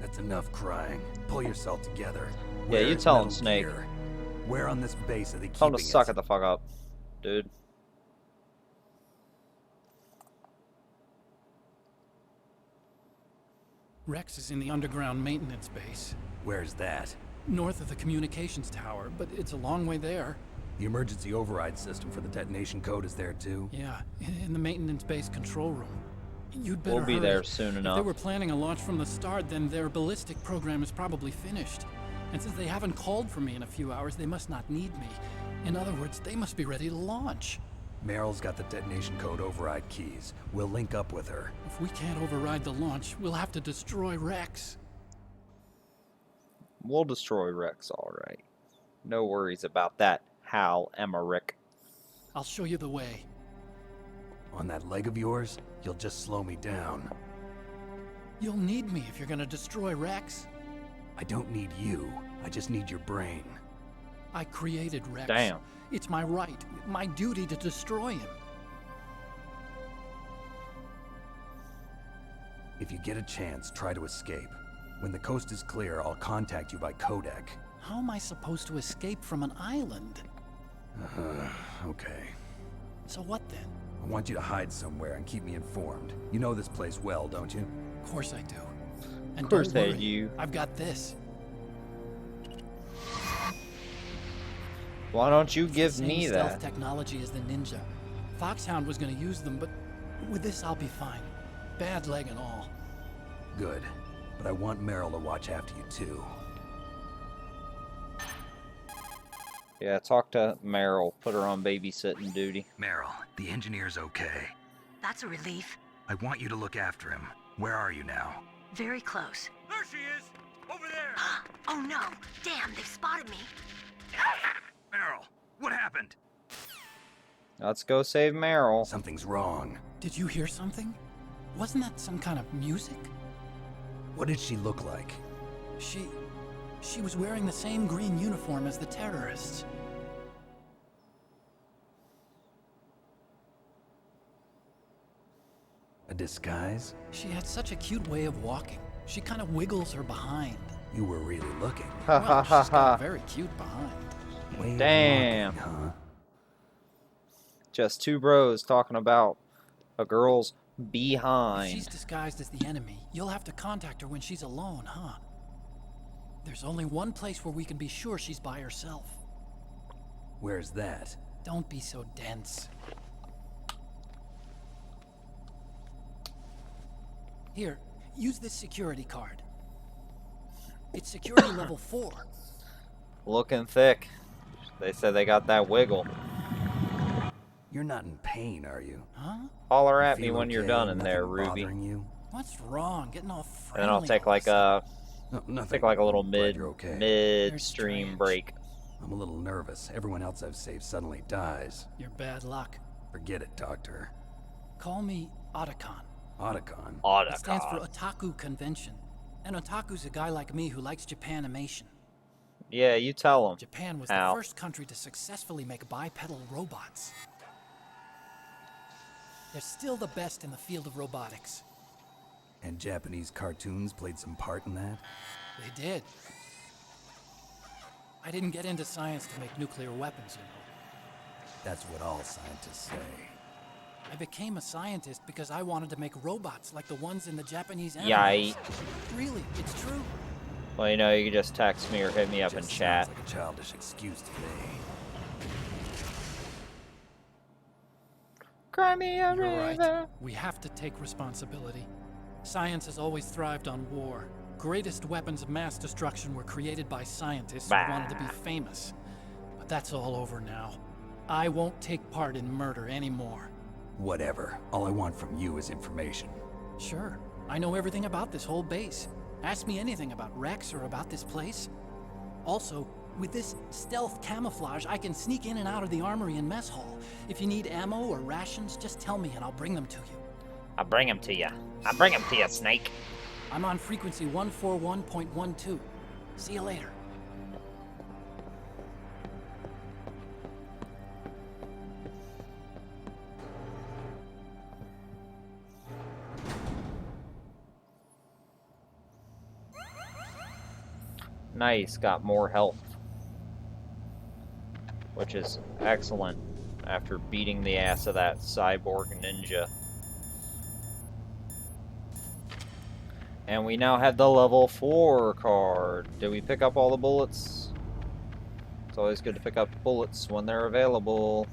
That's enough crying. Pull yourself together. Yeah, Where you is tell him, Metal Snake. Gear? Where on this base are they Tell him keeping to suck it? it the fuck up, dude. Rex is in the underground maintenance base, Where's that? north of the communications tower, but it's a long way there. The emergency override system for the detonation code is there too. Yeah, in the maintenance base control room. You'd better We'll be hurry. there soon If they enough. were planning a launch from the start, then their ballistic program is probably finished. And since they haven't called for me in a few hours, they must not need me. In other words, they must be ready to launch. Meryl's got the detonation code override keys. We'll link up with her. If we can't override the launch, we'll have to destroy Rex. We'll destroy Rex, alright. No worries about that, Hal Emmerich. I'll show you the way. On that leg of yours, you'll just slow me down. You'll need me if you're gonna destroy Rex. I don't need you. I just need your brain. I created Rex. Damn. It's my right, my duty to destroy him. If you get a chance, try to escape. When the coast is clear, I'll contact you by codec. How am I supposed to escape from an island? Okay. So what then? I want you to hide somewhere and keep me informed. You know this place well, don't you? Of course I do. And Of course don't they worry, do. I've got this. Why don't you give Same me stealth that? technology as the Ninja. Foxhound was gonna use them, but with this I'll be fine. Bad leg and all. Good. But I want Meryl to watch after you too. Yeah, talk to Meryl. Put her on babysitting duty. Meryl, the engineer's okay. That's a relief. I want you to look after him. Where are you now? Very close. There she is! Over there! Oh no! Damn, they've spotted me. Meryl, what happened? Let's go save Meryl. Something's wrong. Did you hear something? Wasn't that some kind of music? What did she look like? She was wearing the same green uniform as the terrorists. A disguise? She had such a cute way of walking. She kind of wiggles her behind. You were really looking. Well, she's got a very cute behind. Way of Damn. walking, huh? Just two bros talking about a girl's If behind. she's disguised as the enemy, you'll have to contact her when she's alone, huh? There's only one place where we can be sure she's by herself. Where's that? Don't be so dense. Here, use this security card. It's security level 4. Looking thick. They said they got that wiggle. You're not in pain, are you? Huh? Holler at me Feel when you're okay? done in there, Nothing Ruby. bothering you? What's wrong? Getting all friendly. And then I'll take all like of a a No, nothing. take like a little Glad you're okay. mid-stream strange. break. I'm a little nervous. Everyone else I've saved suddenly dies. sudden. You're bad luck. Forget it, Doctor. Call me Otacon. Otacon. It stands for Otacon. Otaku Convention. And Otaku's a guy like me who likes Japanimation. Yeah, you tell him. Japan was Al. the first country to successfully make bipedal robots. They're still the best in the field of robotics. And Japanese cartoons played some part in that? They did. I didn't get into science to make nuclear weapons, you know. That's what all scientists say. I became a scientist because I wanted to make robots like the ones in the Japanese Yikes. animals. Really, it's true. Well, you know, you can just text me or hit me up in Just chat. sounds like a childish excuse to me. Cry me a You're river. right. We have to take responsibility. Science has always thrived on war. Greatest weapons of mass destruction were created by scientists who wanted to be famous. But that's all over now. I won't take part in murder anymore. Whatever. All I want from you is information. Sure, I know everything about this whole base. Ask me anything about Rex or about this place. Also, with this stealth camouflage, I can sneak in and out of the armory and mess hall. If you need ammo or rations, just tell me and I'll bring them to you. I'll bring him to you. I'll bring him to you, Snake. I'm on frequency 141.12. See you later. Nice, got more health. Which is excellent after beating the ass of that cyborg ninja. And we now have the level 4 card. Did we pick up all the bullets? It's always good to pick up bullets when they're available.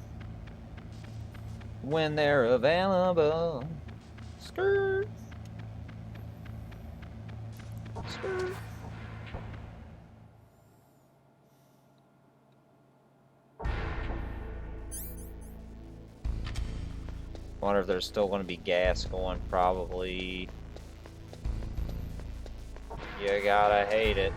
When they're available. Skirt. Skirt. Wonder if there's still going to be gas going. Probably. You gotta hate it.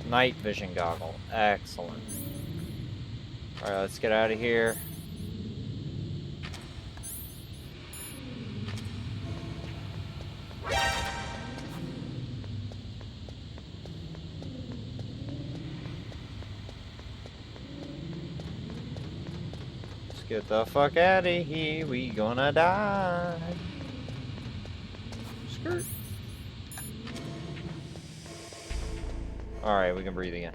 Night vision goggle. Excellent. Alright, let's get out of here. Get the fuck out of here, we gonna die. Skirt. Alright, we can breathe again.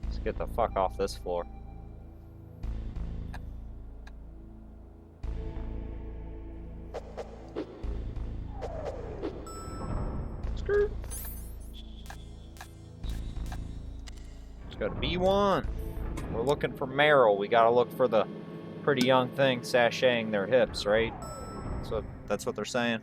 Let's get the fuck off this floor. Skirt. Let's go to B1. We're looking for Meryl. We gotta look for the pretty young thing sashaying their hips, right? So that's what they're saying.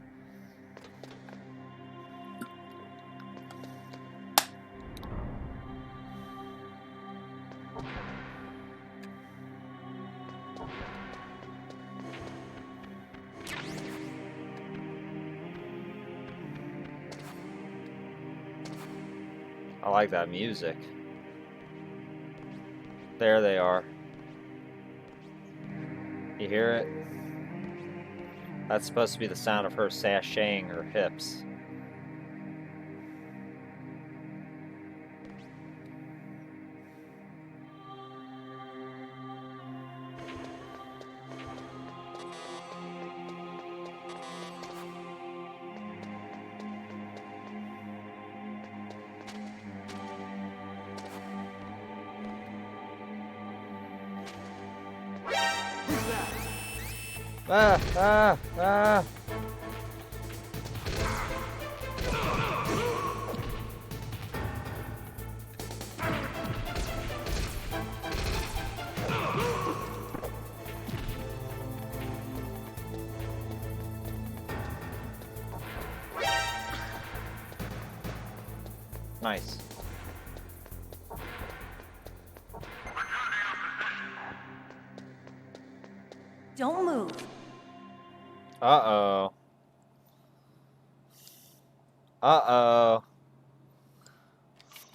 I like that music. There they are. You hear it? That's supposed to be the sound of her sashaying her hips. Ah, ah, ah. Nice. Don't move. Uh-oh. Uh-oh.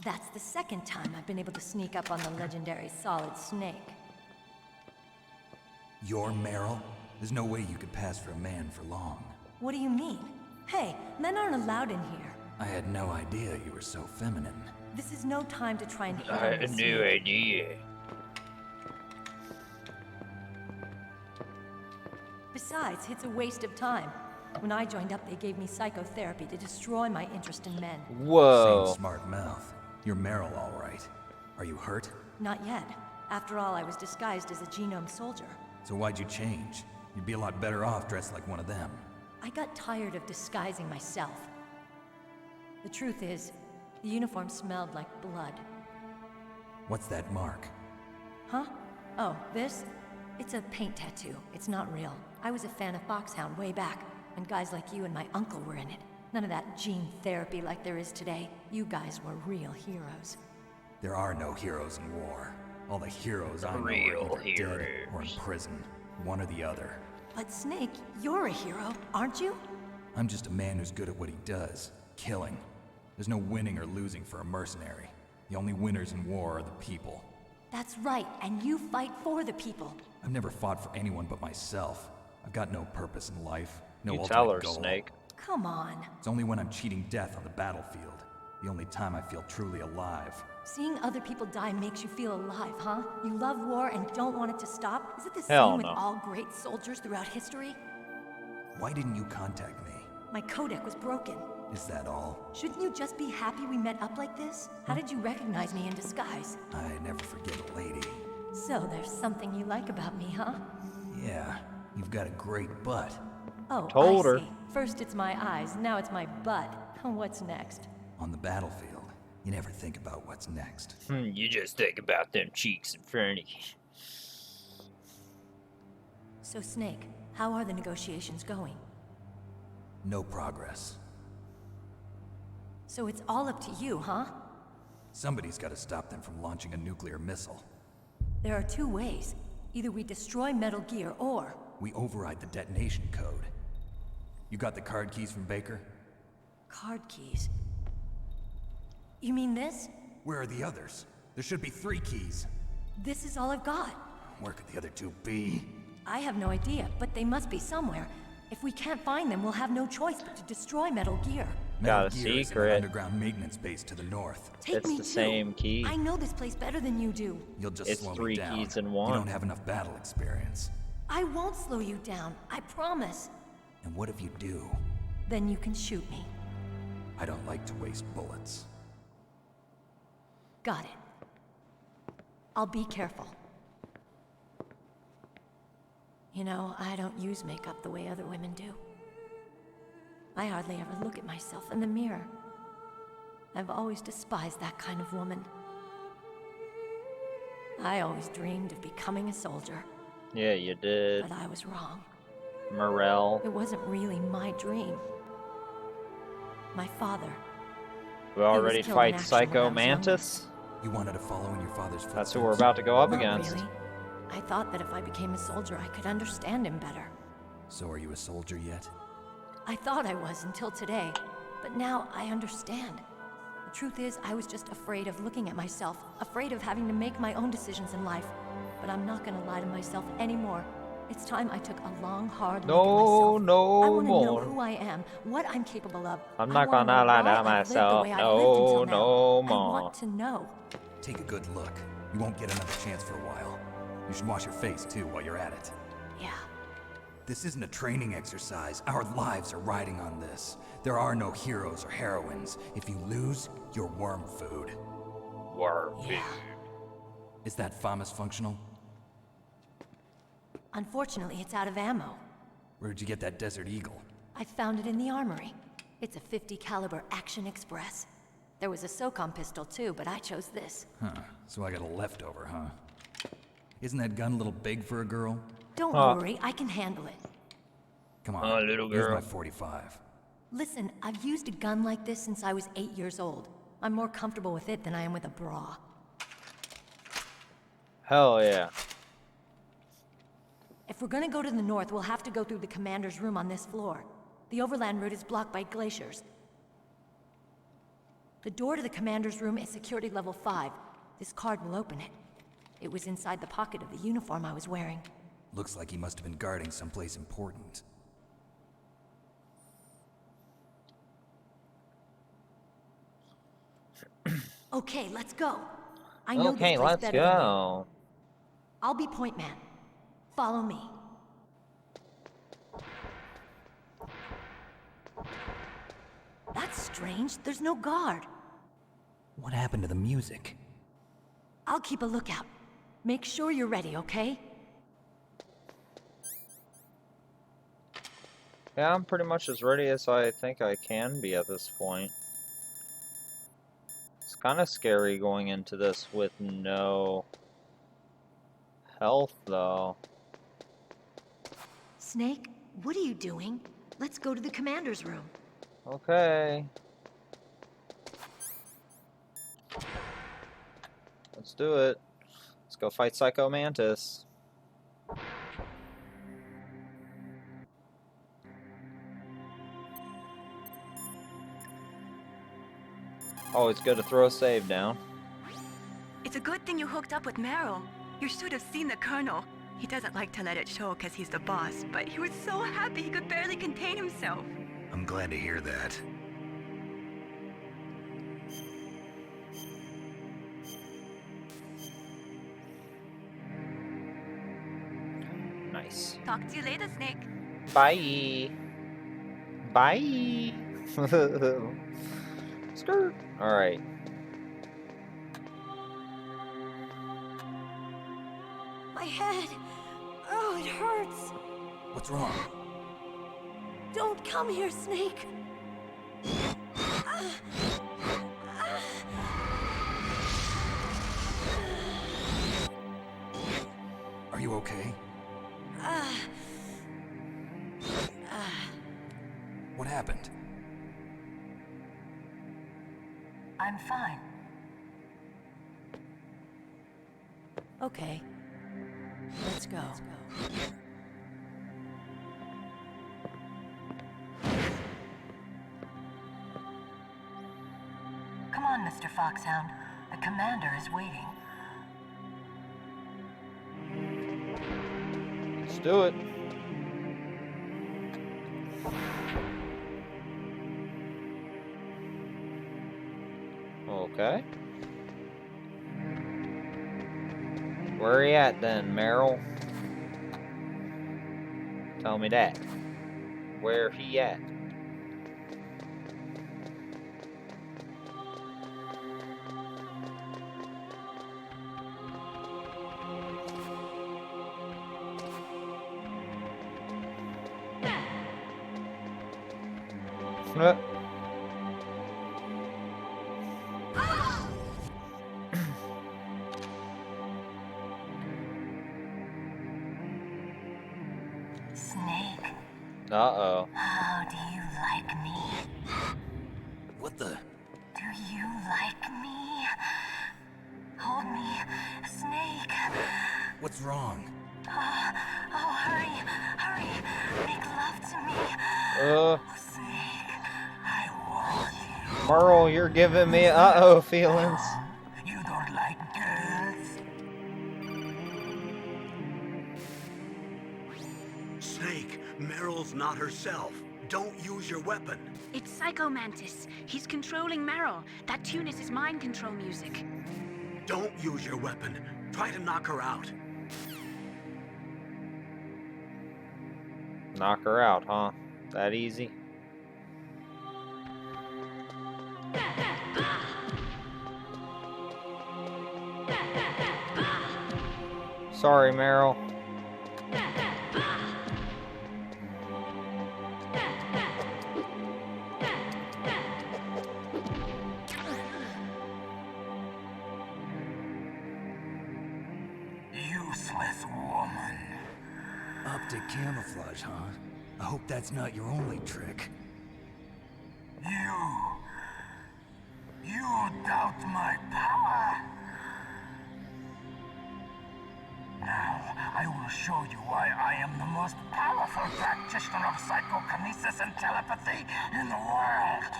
That's the second time I've been able to sneak up on the legendary Solid Snake. You're Meryl? There's no way you could pass for a man for long. What do you mean? Hey, men aren't allowed in here. I had no idea you were so feminine. This is no time to try and hit I on had this no snake. idea. Besides, it's a waste of time. When I joined up, they gave me psychotherapy to destroy my interest in men. Whoa. Same smart mouth. You're Meryl, all right. Are you hurt? Not yet. After all, I was disguised as a genome soldier. So why'd you change? You'd be a lot better off dressed like one of them. I got tired of disguising myself. The truth is, the uniform smelled like blood. What's that mark? Huh? Oh, this? It's a paint tattoo. It's not real. I was a fan of Foxhound way back, and guys like you and my uncle were in it. None of that gene therapy like there is today. You guys were real heroes. There are no heroes in war. All the heroes I know are Real either dead or in heroes. prison. One or the other. But Snake, you're a hero, aren't you? I'm just a man who's good at what he does. Killing. There's no winning or losing for a mercenary. The only winners in war are the people. That's right, and you fight for the people. I've never fought for anyone but myself. I've got no purpose in life. No You ultimate tell her, goal. Snake. Come on. It's only when I'm cheating death on the battlefield. The only time I feel truly alive. Seeing other people die makes you feel alive, huh? You love war and don't want it to stop? Is it the Hell same with no. all great soldiers throughout history? Why didn't you contact me? My codec was broken. Is that all? Shouldn't you just be happy we met up like this? How did you recognize me in disguise? I never forget a lady. So there's something you like about me, huh? Yeah, you've got a great butt. Oh, Told I her. see. First it's my eyes, now it's my butt. What's next? On the battlefield, you never think about what's next. You just think about them cheeks in front of you. So Snake, how are the negotiations going? No progress. So it's all up to you, huh? Somebody's got to stop them from launching a nuclear missile. There are two ways. Either we destroy Metal Gear or... We override the detonation code. You got the card keys from Baker? card keys. You mean this? Where are the others? There should be 3 keys. This is all I've got. Where could the other 2 be? I have no idea, but they must be somewhere. If we can't find them, we'll have no choice but to destroy Metal Gear. Got a Gear is in an secret. underground maintenance base to the north. Take It's me the too. same key. I know this place better than you do. You'll just It's slow me 3 down. keys in You 1. don't have enough battle experience. I won't slow you down. I promise. And what if you do? Then you can shoot me. I don't like to waste bullets. Got it. I'll be careful. You know, I don't use makeup the way other women do. I hardly ever look at myself in the mirror. I've always despised that kind of woman. I always dreamed of becoming a soldier, Yeah, you did. but I was wrong. Morel. It wasn't really my dream. My father. We already killed in fight action Psycho when I was Mantis. You wanted to follow in your father's footsteps? That's who we're about to go up Not against. really. I thought that if I became a soldier, I could understand him better. So are you a soldier yet? I thought I was until today, but now I understand. The truth is, I was just afraid of looking at myself, afraid of having to make my own decisions in life. But I'm not gonna lie to myself anymore. It's time I took a long, hard look at myself. No I want to know more. who I am, what I'm capable of. I'm I not wanna gonna know lie why to I've lived the myself. way I've lived until now. No I more. want to know. Take a good look. You won't get another chance for a while. You should wash your face too while you're at it. Yeah. This isn't a training exercise. Our lives are riding on this. There are no heroes or heroines. If you lose, you're worm food. Yeah. Is that FAMAS functional? Unfortunately, it's out of ammo. Where'd you get that Desert Eagle? I found it in the armory. It's a .50 caliber Action Express. There was a SOCOM pistol too, but I chose this. Huh, so I got a leftover, huh? Isn't that gun a little big for a girl? Don't worry, I can handle it. Come on, Oh, little here's girl. my 45. Listen, I've used a gun like this since I was 8 years old. I'm more comfortable with it than I am with a bra. Hell yeah. If we're gonna go to the north, we'll have to go through the commander's room on this floor. The overland route is blocked by glaciers. The door to the commander's room is security level 5. This card will open it. It was inside the pocket of the uniform I was wearing. Looks like he must have been guarding someplace important. Okay, let's go. I know Okay, this place let's better than you. go. I'll be point man. Follow me. That's strange. There's no guard. What happened to the music? I'll keep a lookout. Make sure you're ready, okay? Yeah, I'm pretty much as ready as I think I can be at this point. It's kind of scary going into this with no health, though. Snake, what are you doing? Let's go to the commander's room. Okay. Let's do it. Let's go fight Psycho Mantis. Always good to throw a save down. It's a good thing you hooked up with Meryl. You should have seen the Colonel. He doesn't like to let it show because he's the boss, but he was so happy he could barely contain himself. I'm glad to hear that. Nice. Talk to you later, Snake. Bye. Bye. Skirt. All right. My head. Oh, it hurts. What's wrong? Don't come here, Snake. Are you okay? What happened? I'm fine. Okay. Let's go. Come on, Mr. Foxhound. The commander is waiting. Let's do it. Okay. Where are you at then, Meryl? Tell me that. Where he at? Snake, Uh-oh. how do you like me? What the? Do you like me? Hold me, Snake. What's wrong? Oh, hurry, hurry. Make love to me. Snake, I want you. Merle, you're giving me uh-oh feelings. You don't like girls? Snake, Meryl's not herself. Don't use your weapon. It's Psycho Mantis. He's controlling Meryl. That tune is his mind control music. Don't use your weapon. Try to knock her out. Knock her out, huh? That easy? Sorry, Meryl. Useless woman. Optic camouflage, huh? I hope that's not your only trick. You doubt my power? Now, I will show you why I am the most powerful practitioner of psychokinesis and telepathy in the world.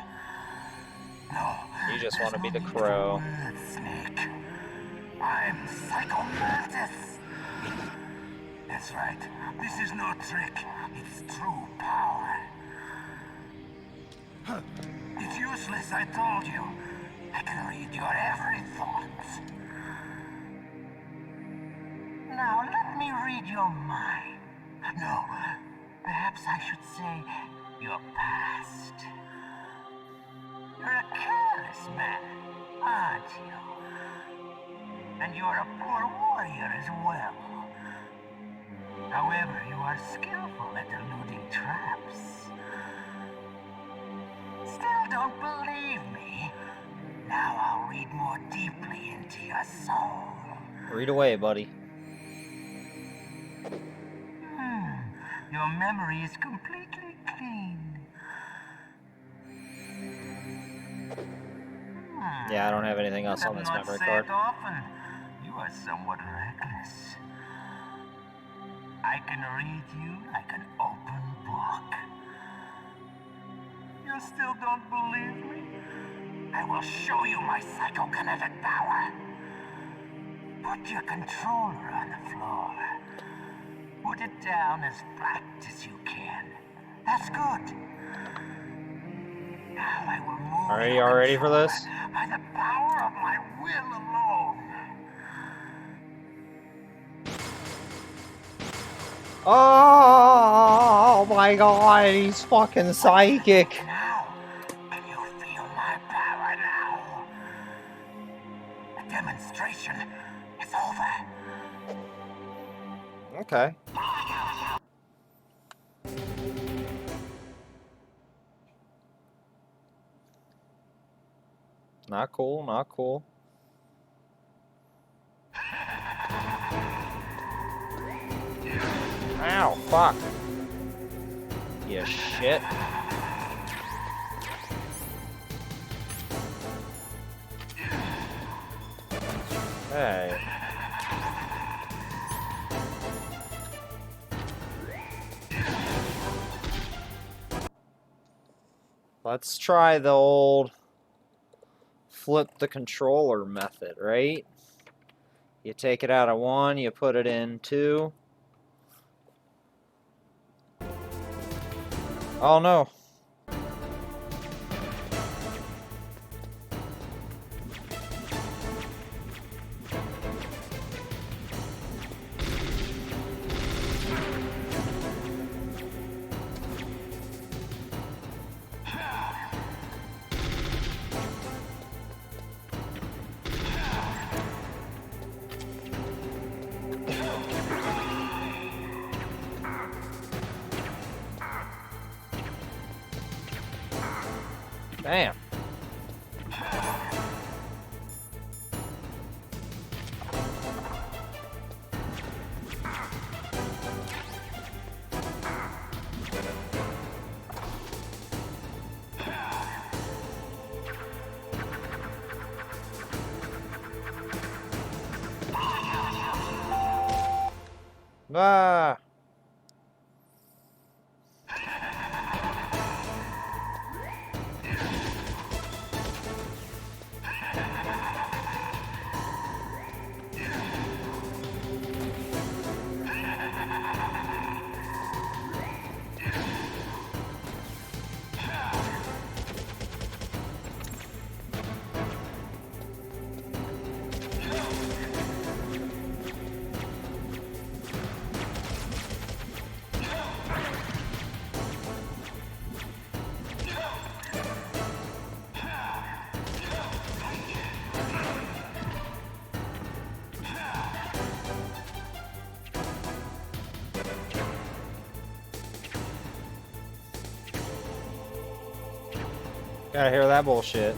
No. You just want to be the there's no crow. need for words, Snake. I'm Psycho Mantis. That's right. This is no trick. It's true power. It's useless, I told you. I can read your every thought. Now, let me read your mind. No, perhaps I should say your past. You're a careless man, aren't you? And you're a poor warrior as well. However, you are skillful at eluding traps. Still don't believe me? Now I'll read more deeply into your soul. Read away, buddy. Your memory is completely clean. Yeah, I don't have anything else on this memory card. Often. You are somewhat reckless. I can read you like an open book. You still don't believe me? I will show you my psychokinetic power. Put your controller on the floor. Put it down as flat as you can. That's good. Now I will move. Are you all ready for this? By the power of my will alone. Oh my god, he's fucking psychic. Now, can you feel my power now? The demonstration is over. Okay. Not cool, not cool. Ow, fuck. You shit. Hey. Let's try the old flip the controller method, right? You take it out of 1, you put it in 2. Oh no. Damn. Ah. Gotta hear that bullshit.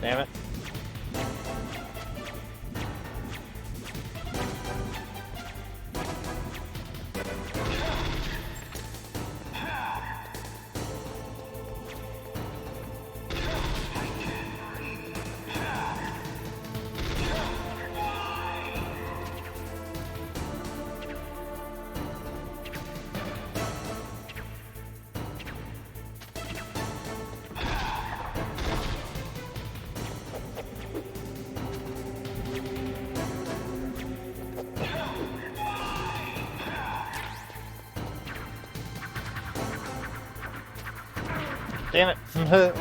Damn it. Damn it.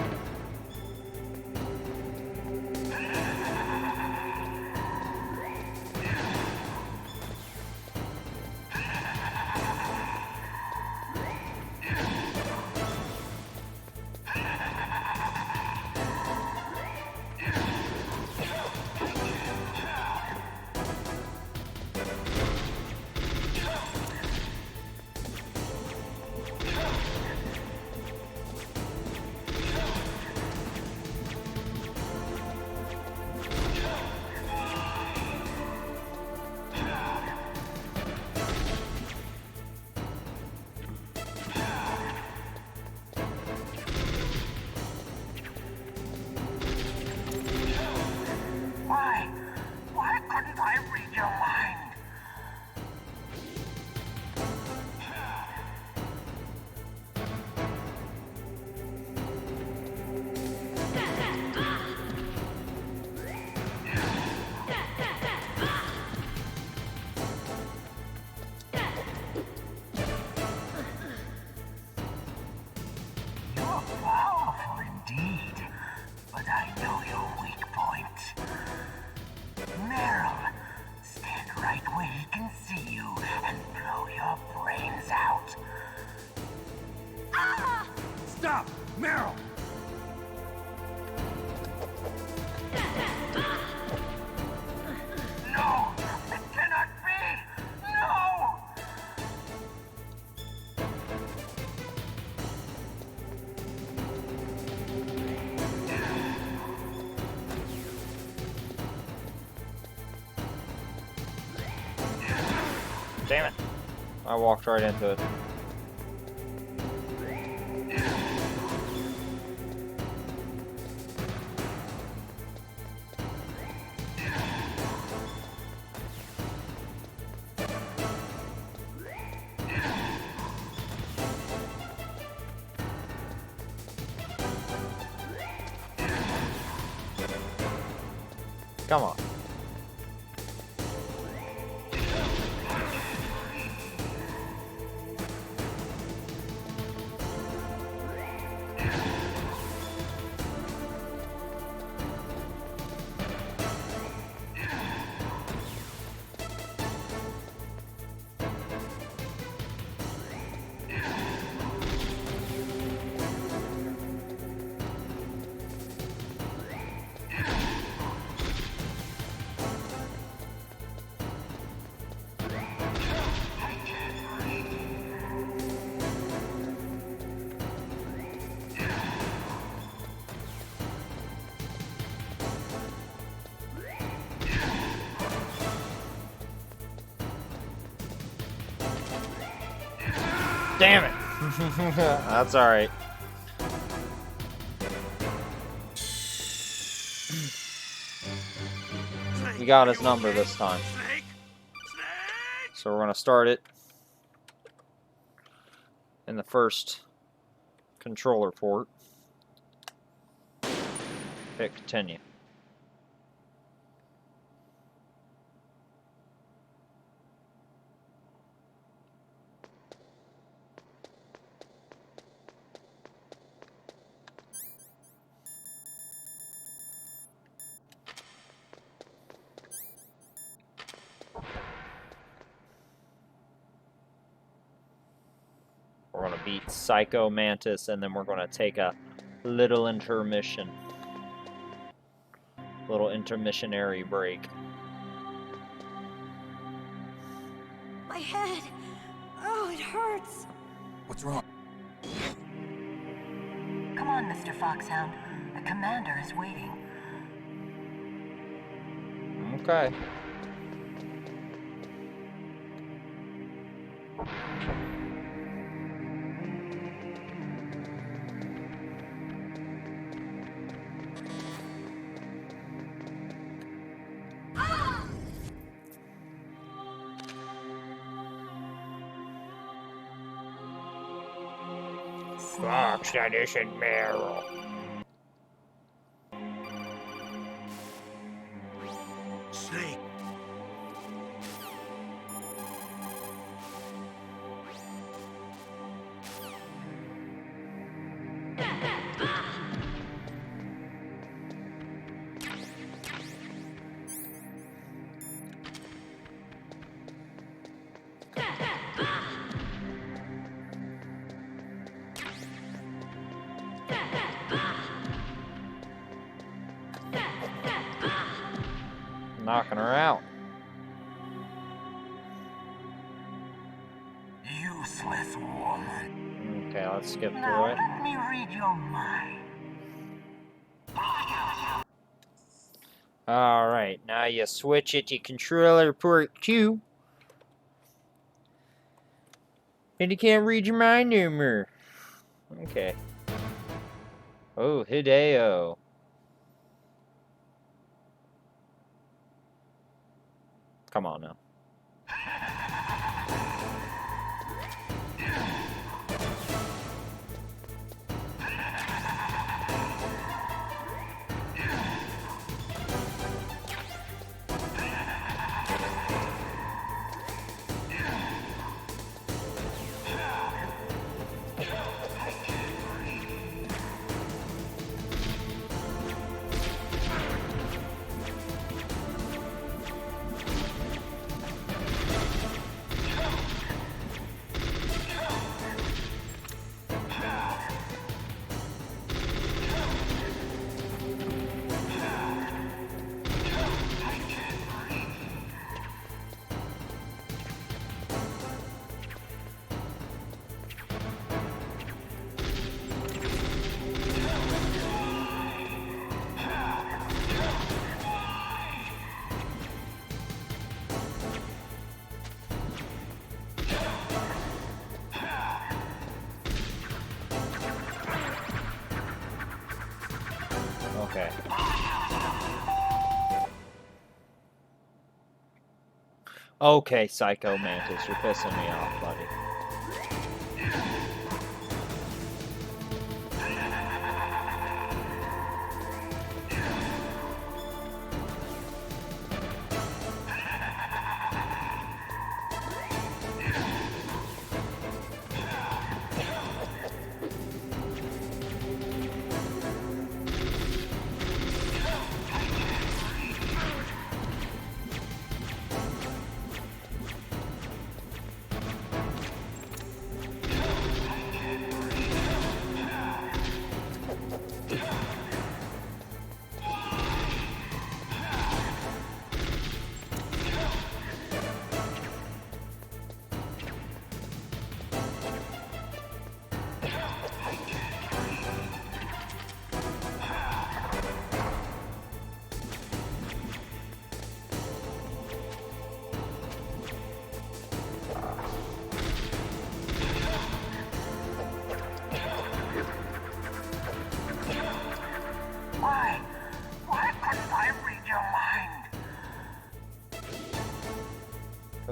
Why couldn't I read your mind? You're powerful indeed, but I know your weak point. Meryl, stand right where he can see you and blow your brains out. Ah! Stop! Meryl! No! It cannot be! No! Damn it. I walked right into it. Come on. Damn it! That's alright. We got his number this time. So we're gonna start it in the first controller port. Hit continue. We're going to beat Psycho Mantis, and then we're going to take a little intermission. Little intermissionary break. My head! Oh, it hurts! What's wrong? Come on, Mr. Foxhound. The commander is waiting. Okay. Fox, that isn't Meryl. Snake. Knocking her out. Useless woman. Okay, let's skip through it. Let me read your mind. Alright, now you switch it to controller port 2. And you can't read your mind no more. Okay. Oh, Hideo. Come on now. Okay. Okay, Psycho Mantis, you're pissing me off, buddy.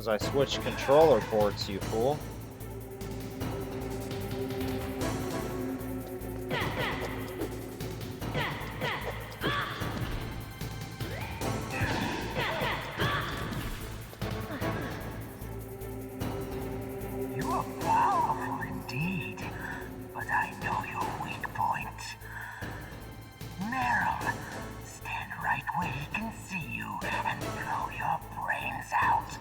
Because I switched controller ports, you fool. You are powerful indeed, but I know your weak point. Meryl, stand right where he can see you and blow your brains out.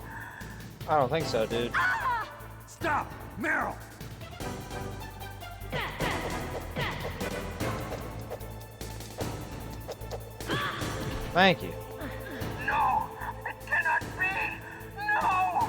I don't think so, dude. Stop! Meryl! Thank you. No! It cannot be! No!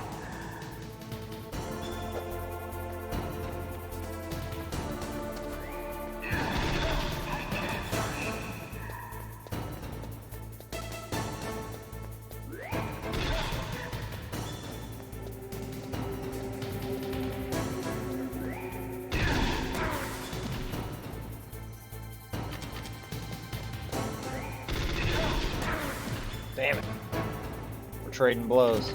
Damn it. We're trading blows.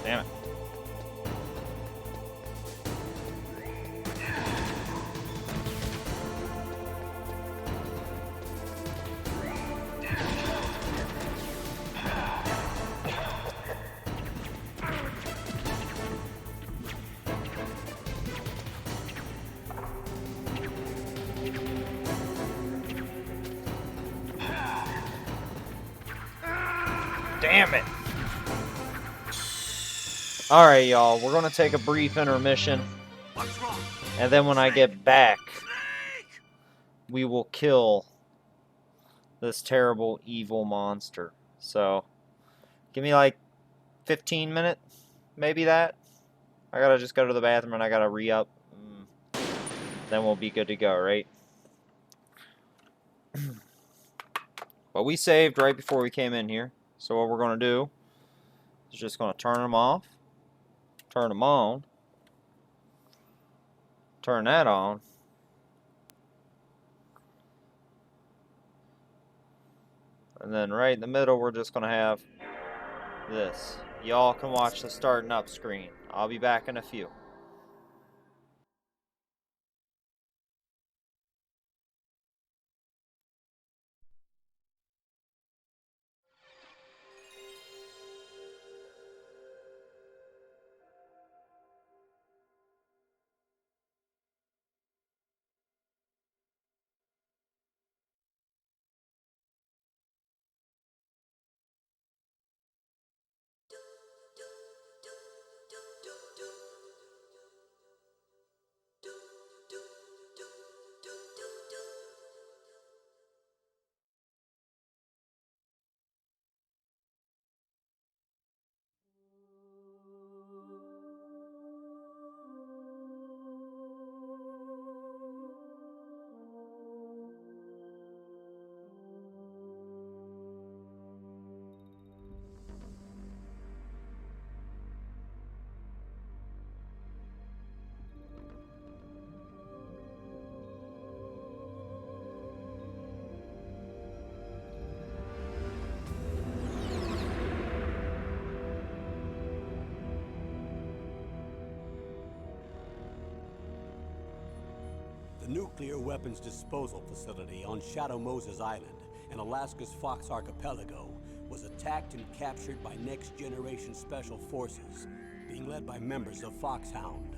Damn it. Damn it. Alright, y'all. We're going to take a brief intermission. What's wrong? And then when I get back, we will kill this terrible, evil monster. So, give me like 15 minutes. Maybe that. I gotta just go to the bathroom and I gotta re-up. Then we'll be good to go, right? But we saved right before we came in here. So what we're going to do is just going to turn them off, turn them on, turn that on, and then right in the middle we're just going to have this. Y'all can watch the starting up screen. I'll be back in a few. The nuclear weapons disposal facility on Shadow Moses Island in Alaska's Fox Archipelago was attacked and captured by Next Generation Special Forces, being led by members of Foxhound.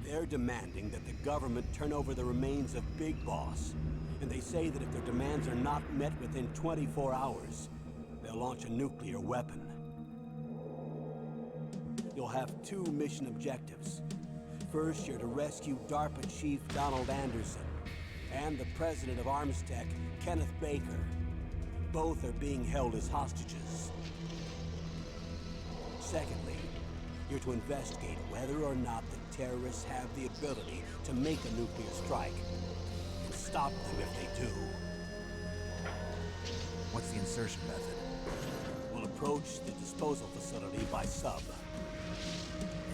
They're demanding that the government turn over the remains of Big Boss, and they say that if their demands are not met within 24 hours, they'll launch a nuclear weapon. You'll have two mission objectives. First, you're to rescue DARPA Chief Donald Anderson and the president of Armstech, Kenneth Baker. Both are being held as hostages. Secondly, you're to investigate whether or not the terrorists have the ability to make a nuclear strike and stop them if they do. What's the insertion method? We'll approach the disposal facility by sub.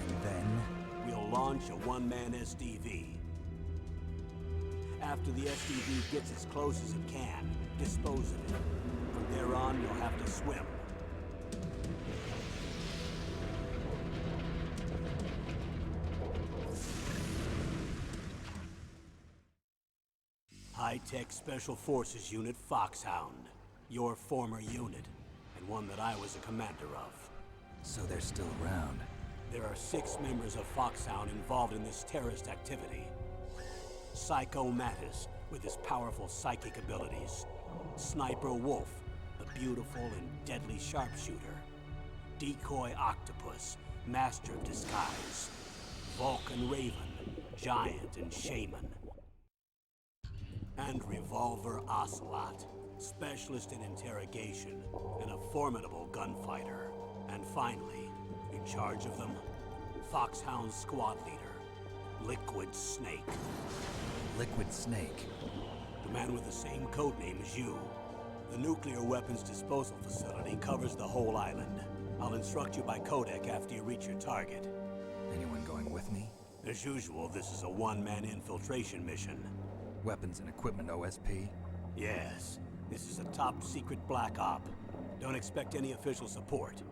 And then? We'll launch a one-man SDV. After the SDV gets as close as it can, dispose of it. From there on, you'll have to swim. High-Tech Special Forces Unit Foxhound. Your former unit, and one that I was a commander of. So they're still around. There are 6 members of Foxhound involved in this terrorist activity. Psycho Mantis, with his powerful psychic abilities. Sniper Wolf, the beautiful and deadly sharpshooter. Decoy Octopus, master of disguise. Vulcan Raven, giant and shaman. And Revolver Ocelot, specialist in interrogation and a formidable gunfighter. And finally, in charge of them, Foxhound squad leader, Liquid Snake. Liquid Snake? The man with the same codename as you. The nuclear weapons disposal facility covers the whole island. I'll instruct you by codec after you reach your target. Anyone going with me? As usual, this is a one-man infiltration mission. Weapons and equipment OSP? Yes. This is a top-secret black op. Don't expect any official support.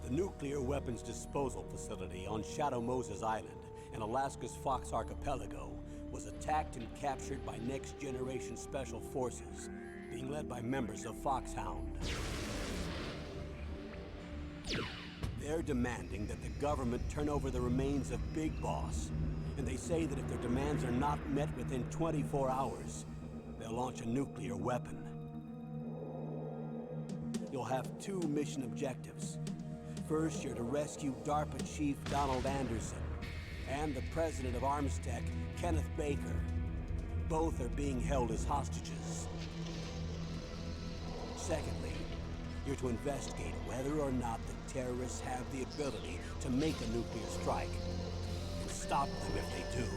The nuclear weapons disposal facility on Shadow Moses Island in Alaska's Fox Archipelago was attacked and captured by next-generation special forces, being led by members of Foxhound. They're demanding that the government turn over the remains of Big Boss, and they say that if their demands are not met within 24 hours, they'll launch a nuclear weapon. You'll have 2 mission objectives. First, you're to rescue DARPA Chief Donald Anderson and the president of Armstech, Kenneth Baker. Both are being held as hostages. Secondly, you're to investigate whether or not the terrorists have the ability to make a nuclear strike and stop them if they do.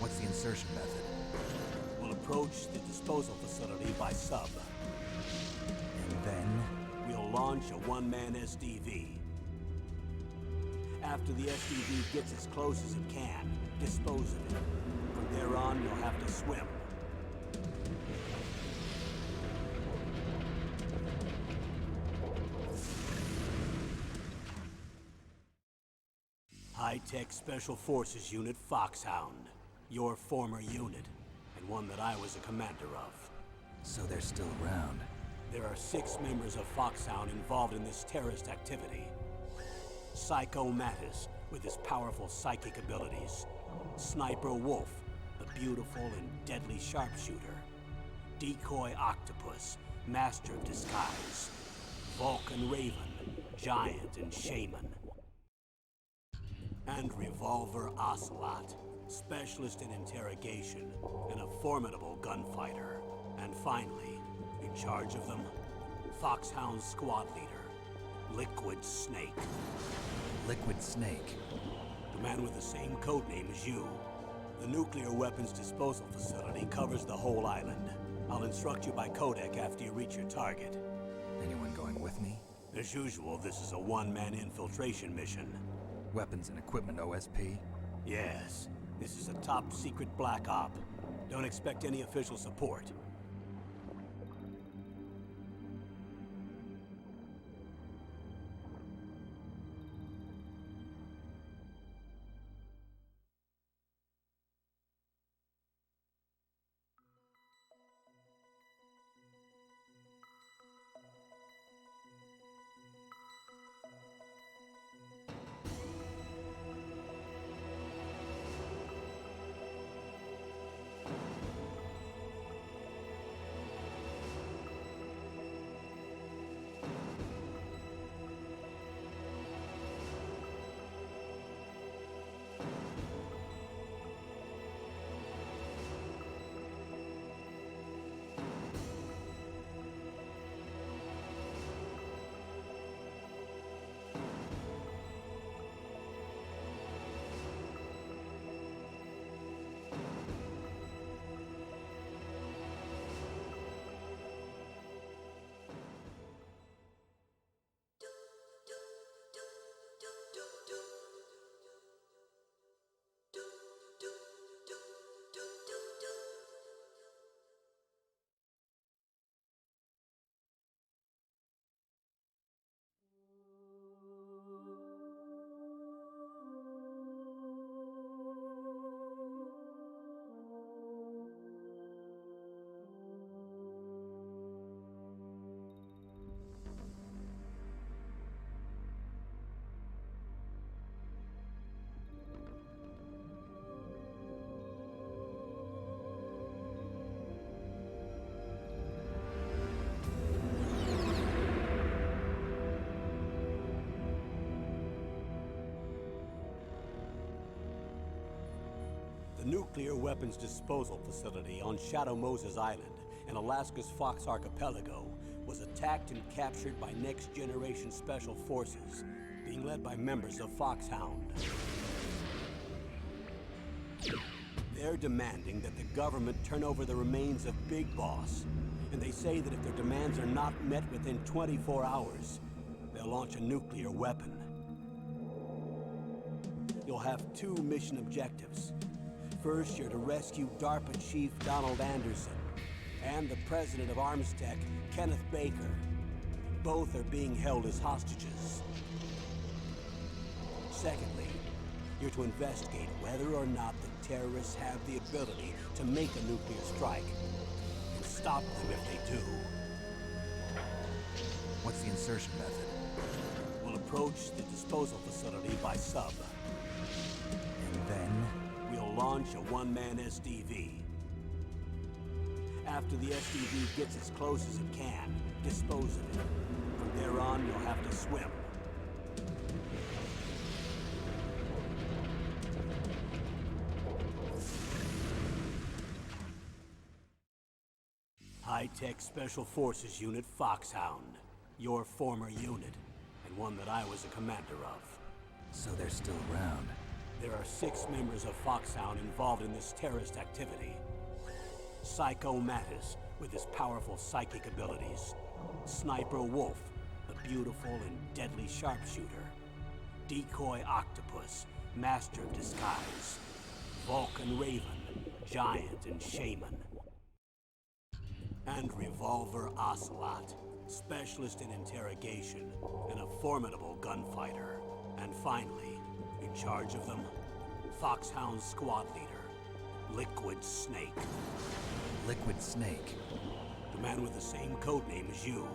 What's the insertion method? We'll approach the disposal facility by sub. And then? We'll launch a one-man SDV. After the SDV gets as close as it can, dispose of it. From there on, you'll have to swim. High-Tech Special Forces Unit Foxhound. Your former unit, and one that I was a commander of. So they're still around. There are 6 members of Foxhound involved in this terrorist activity. Psycho Mantis, with his powerful psychic abilities. Sniper Wolf, the beautiful and deadly sharpshooter. Decoy Octopus, master of disguise. Vulcan Raven, giant and shaman. And Revolver Ocelot, specialist in interrogation and a formidable gunfighter. And finally, in charge of them, Foxhound's squad leader, Liquid Snake. Liquid Snake? The man with the same codename as you. The nuclear weapons disposal facility covers the whole island. I'll instruct you by codec after you reach your target. Anyone going with me? As usual, this is a one-man infiltration mission. Weapons and equipment OSP? Yes. This is a top-secret black op. Don't expect any official support. The nuclear weapons disposal facility on Shadow Moses Island in Alaska's Fox Archipelago was attacked and captured by Next Generation Special Forces, being led by members of Foxhound. They're demanding that the government turn over the remains of Big Boss, and they say that if their demands are not met within 24 hours, they'll launch a nuclear weapon. You'll have 2 mission objectives. First, you're to rescue DARPA Chief Donald Anderson and the president of Armstech, Kenneth Baker. Both are being held as hostages. Secondly, you're to investigate whether or not the terrorists have the ability to make a nuclear strike, and stop them if they do. What's the insertion method? We'll approach the disposal facility by sub. And then? We'll launch a one-man SDV. After the SDV gets as close as it can, dispose of it. From there on, you'll have to swim. High-Tech Special Forces Unit Foxhound. Your former unit, and one that I was a commander of. So they're still around. There are 6 members of Foxhound involved in this terrorist activity. Psycho Mantis, with his powerful psychic abilities. Sniper Wolf, the beautiful and deadly sharpshooter. Decoy Octopus, master of disguise. Vulcan Raven, giant and shaman. And Revolver Ocelot, specialist in interrogation and a formidable gunfighter. And finally, in charge of them, Foxhound's squad leader, Liquid Snake. Liquid Snake. The man with the same codename as you.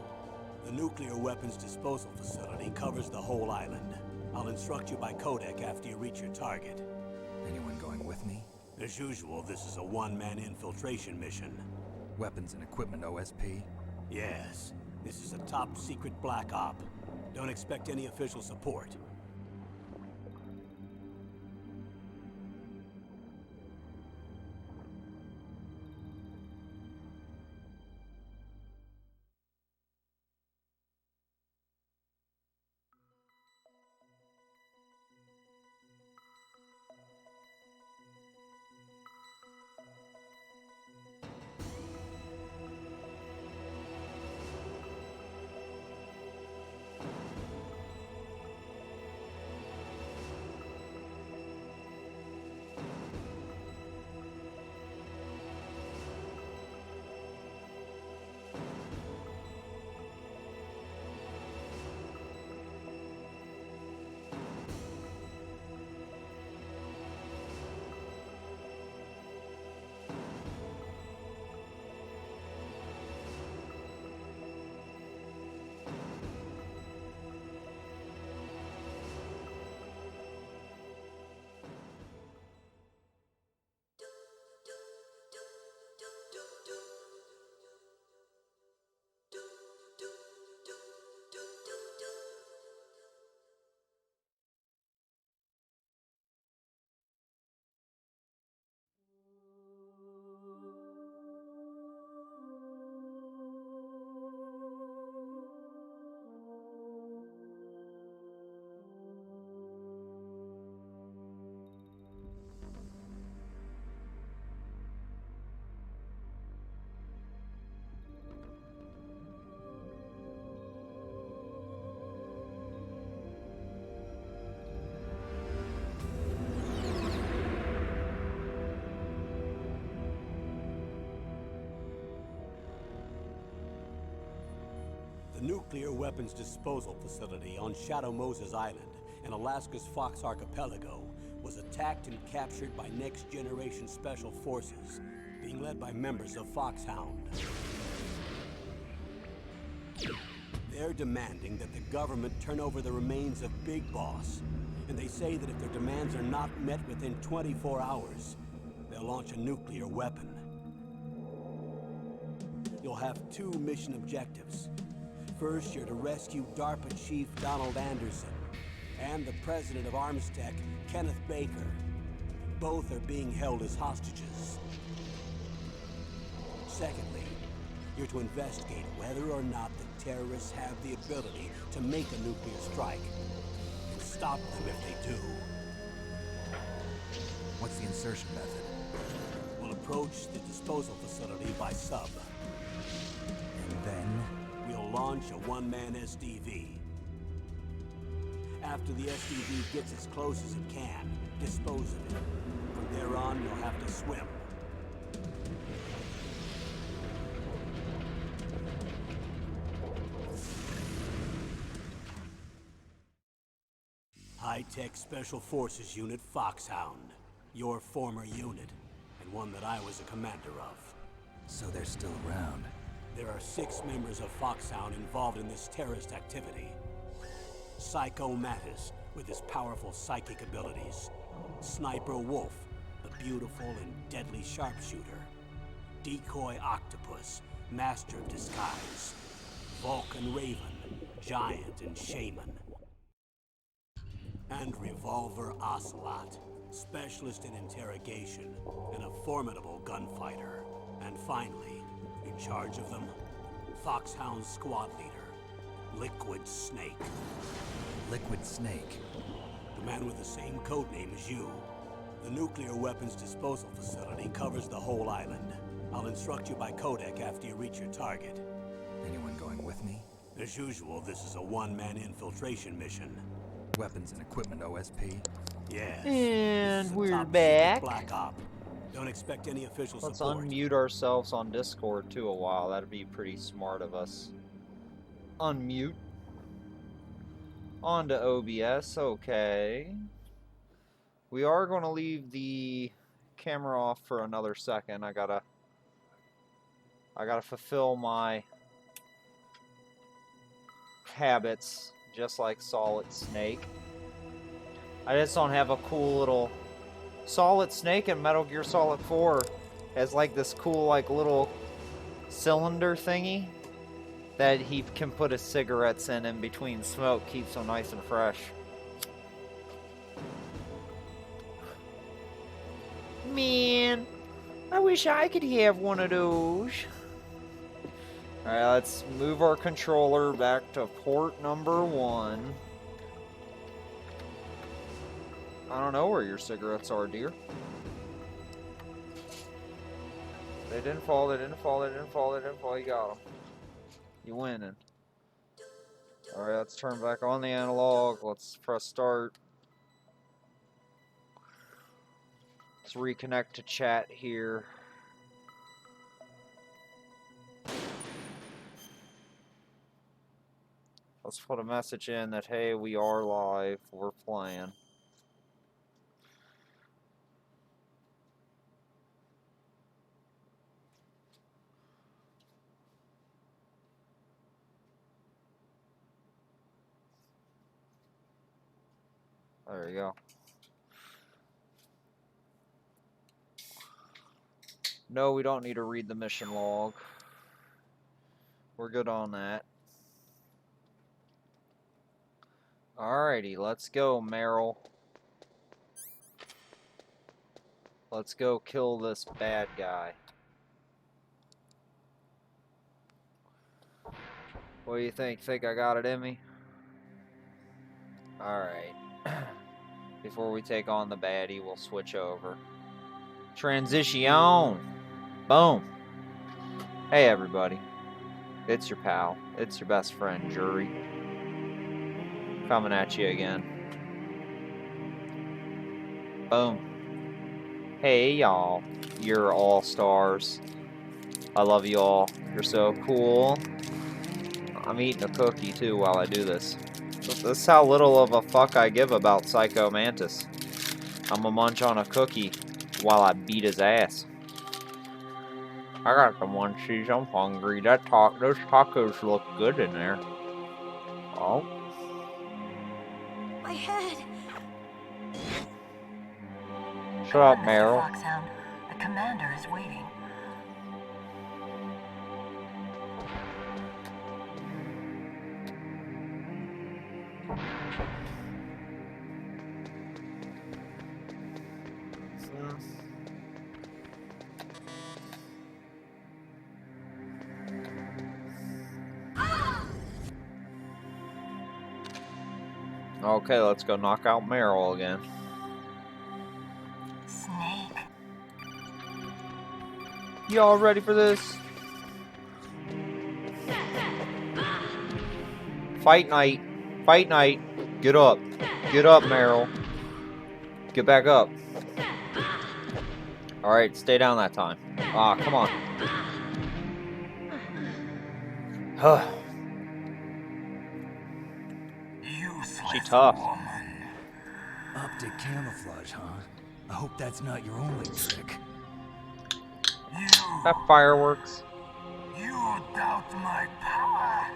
The nuclear weapons disposal facility covers the whole island. I'll instruct you by codec after you reach your target. Anyone going with me? As usual, this is a one-man infiltration mission. Weapons and equipment OSP? Yes, this is a top-secret black op. Don't expect any official support. The nuclear weapons disposal facility on Shadow Moses Island in Alaska's Fox Archipelago was attacked and captured by next-generation special forces, being led by members of Foxhound. They're demanding that the government turn over the remains of Big Boss, and they say that if their demands are not met within 24 hours, they'll launch a nuclear weapon. You'll have two mission objectives. First, you're to rescue DARPA Chief Donald Anderson and the president of Armstech, Kenneth Baker. Both are being held as hostages. Secondly, you're to investigate whether or not the terrorists have the ability to make a nuclear strike, and stop them if they do. What's the insertion method? We'll approach the disposal facility by sub. And then? We'll launch a one-man SDV. After the SDV gets as close as it can, dispose of it. From there on, you'll have to swim. High-Tech Special Forces Unit Foxhound. Your former unit, and one that I was a commander of. So they're still around. There are 6 members of Foxhound involved in this terrorist activity. Psycho Mantis, with his powerful psychic abilities. Sniper Wolf, the beautiful and deadly sharpshooter. Decoy Octopus, master of disguise. Vulcan Raven, giant and shaman. And Revolver Ocelot, specialist in interrogation and a formidable gunfighter. And finally, in charge of them, Foxhound's squad leader, Liquid Snake. Liquid Snake? The man with the same codename as you. The nuclear weapons disposal facility covers the whole island. I'll instruct you by codec after you reach your target. Anyone going with me? As usual, this is a one-man infiltration mission. Weapons and equipment OSP? Yes. And we're back. Black Op. Don't expect any official Let's support. unmute ourselves on Discord too a while. That'd be pretty smart of us. Unmute. On to OBS. Okay. We are going to leave the camera off for another second. I gotta fulfill my habits, just like Solid Snake. I just don't have a cool little Solid Snake in Metal Gear Solid 4 has like this cool like little cylinder thingy that he can put his cigarettes in between smoke, keeps them nice and fresh. Man, I wish I could have one of those. Alright, let's move our controller back to port number 1. I don't know where your cigarettes are, dear. They didn't fall, they didn't fall, they didn't fall, they didn't fall. You got them. You winning. Alright, let's turn back on the analog. Let's press start. Let's reconnect to chat here. Let's put a message in that, hey, we are live, we're playing. There you go. No, we don't need to read the mission log. We're good on that. Alrighty, let's go, Meryl. Let's go kill this bad guy. What do you think? Think I got it in me? Alright. Before we take on the baddie, we'll switch over. Transition! Boom! Hey everybody. It's your pal. It's your best friend, Jury. Coming at you again. Boom. Hey y'all. You're all stars. I love you all. You're so cool. I'm eating a cookie too while I do this. This is how little of a fuck I give about Psycho Mantis. I'm gonna munch on a cookie while I beat his ass. I got the munchies. I'm hungry. Those tacos look good in there. Oh. My head! Shut up, Meryl. Foxhound. The commander is waiting. Okay, let's go knock out Meryl again. Snake. Y'all ready for this? Fight night. Fight night. Get up. Get up, Meryl. Get back up. Alright, stay down that time. Ah, come on. Huh. She tough. Optic camouflage, huh? I hope that's not your only trick. That fireworks. You doubt my power.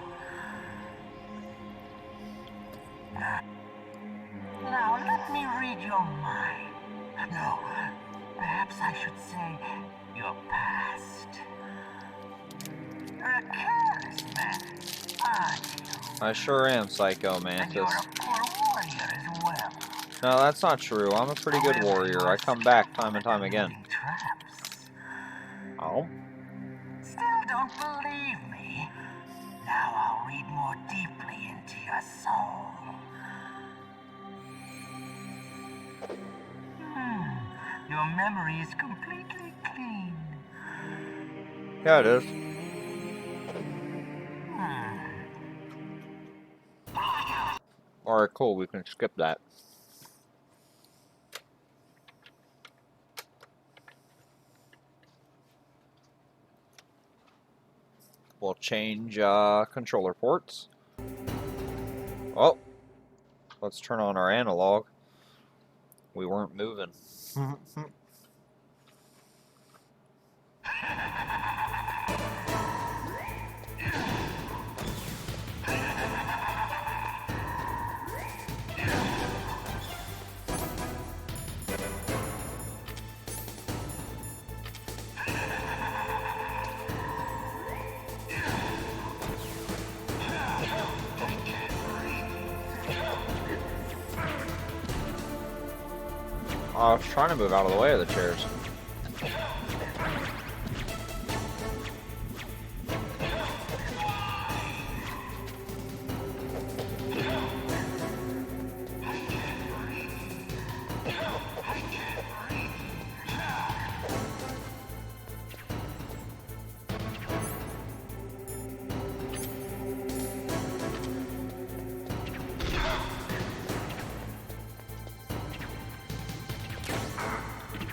Now let me read your mind. No, perhaps I should say your past. You're a careless man, aren't you? I sure am, Psycho And Mantis. you're a poor warrior as well. No, that's not true. I'm a pretty good warrior. I come back time and time again. Traps. Oh? Still don't believe me? Now I'll read more deeply into your soul. Your memory is completely clean. Yeah, it is. Alright, cool. We can skip that. We'll change controller ports. Oh, let's turn on our analog. We weren't moving. I was trying to move out of the way of the chairs.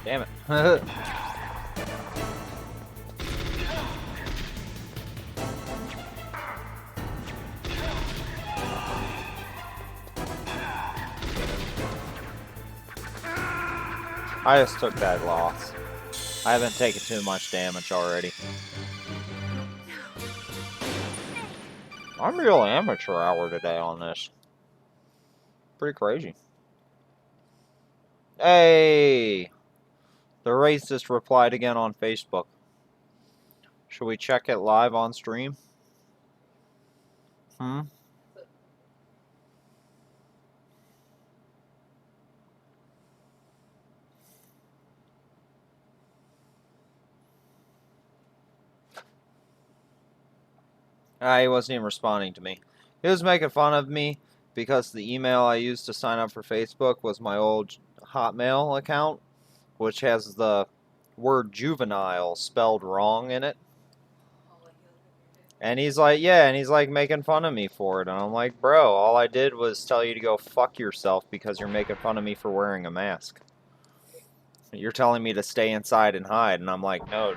Damn it. I just took that loss. I haven't taken too much damage already. I'm real amateur hour today on this. Pretty crazy. Hey! The racist replied again on Facebook. Should we check it live on stream? He wasn't even responding to me. He was making fun of me because the email I used to sign up for Facebook was my old Hotmail account, which has the word juvenile spelled wrong in it. And he's like, yeah, and he's like making fun of me for it. And I'm like, bro, all I did was tell you to go fuck yourself because you're making fun of me for wearing a mask. You're telling me to stay inside and hide. And I'm like, no,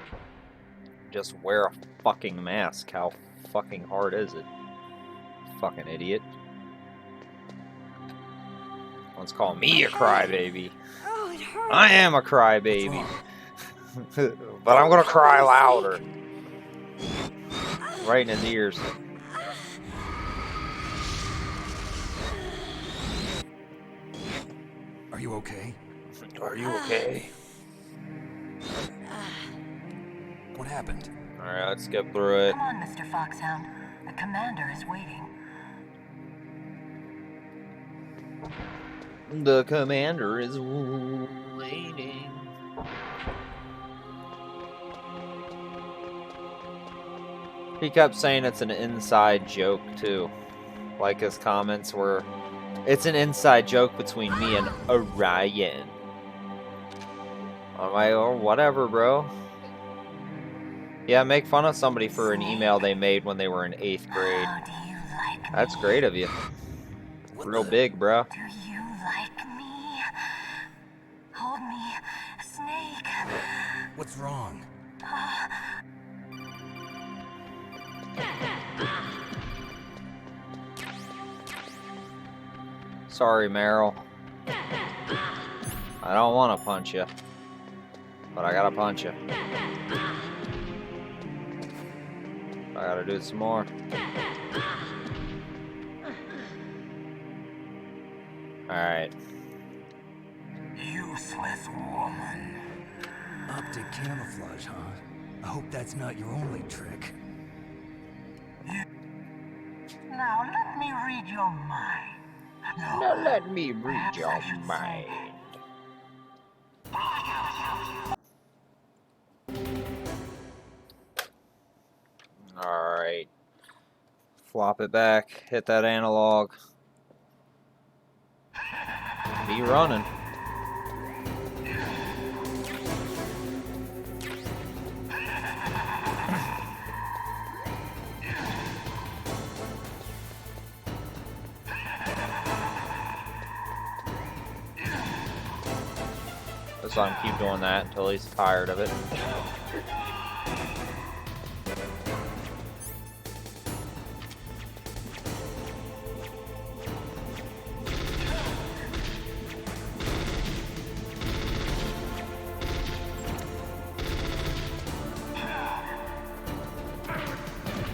just wear a fucking mask. How fucking hard is it? Fucking idiot. One's calling me a crybaby. Oh, it hurts. I am a crybaby. But I'm gonna cry louder. Right in his ears. Are you okay? Are you okay? What happened? Alright, let's get through it. Come on, Mr. Foxhound. The commander is waiting. The commander is waiting. He kept saying it's an inside joke, too. Like his comments were, it's an inside joke between me and Orion. I'm like, oh, whatever, bro. Yeah, make fun of somebody for an email they made when they were in 8th grade. Oh, do you like me? That's great of you. Real big, bro. Do you like me? Hold me, Snake. What's wrong? Sorry, Meryl. I don't want to punch you, but I gotta punch you. I gotta do some more. Alright. Useless woman. Optic camouflage, huh? I hope that's not your only trick. Now let me read your mind. No, Now let me read your mind. Alright. Flop it back. Hit that analog. Be running. Just let him keep doing that until he's tired of it.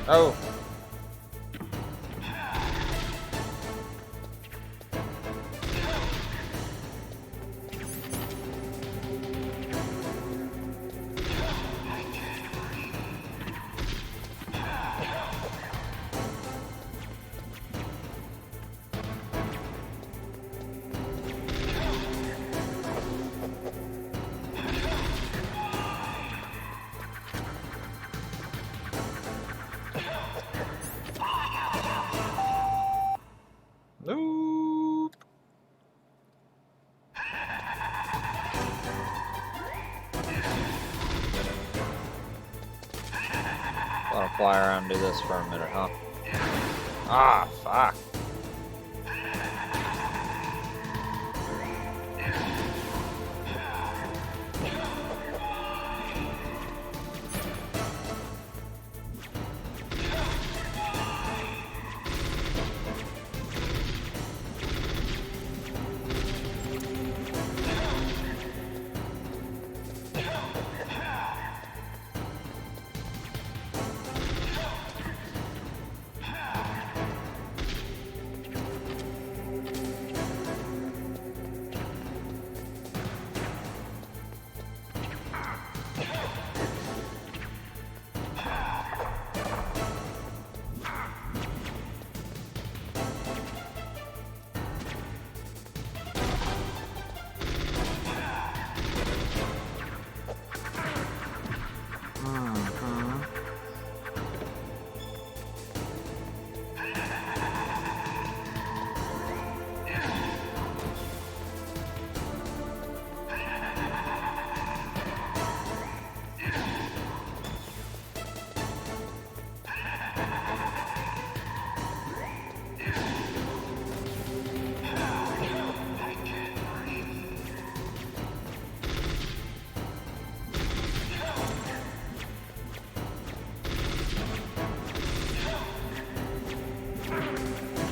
Oh. fly around and do this for a minute, huh? Ah, fuck.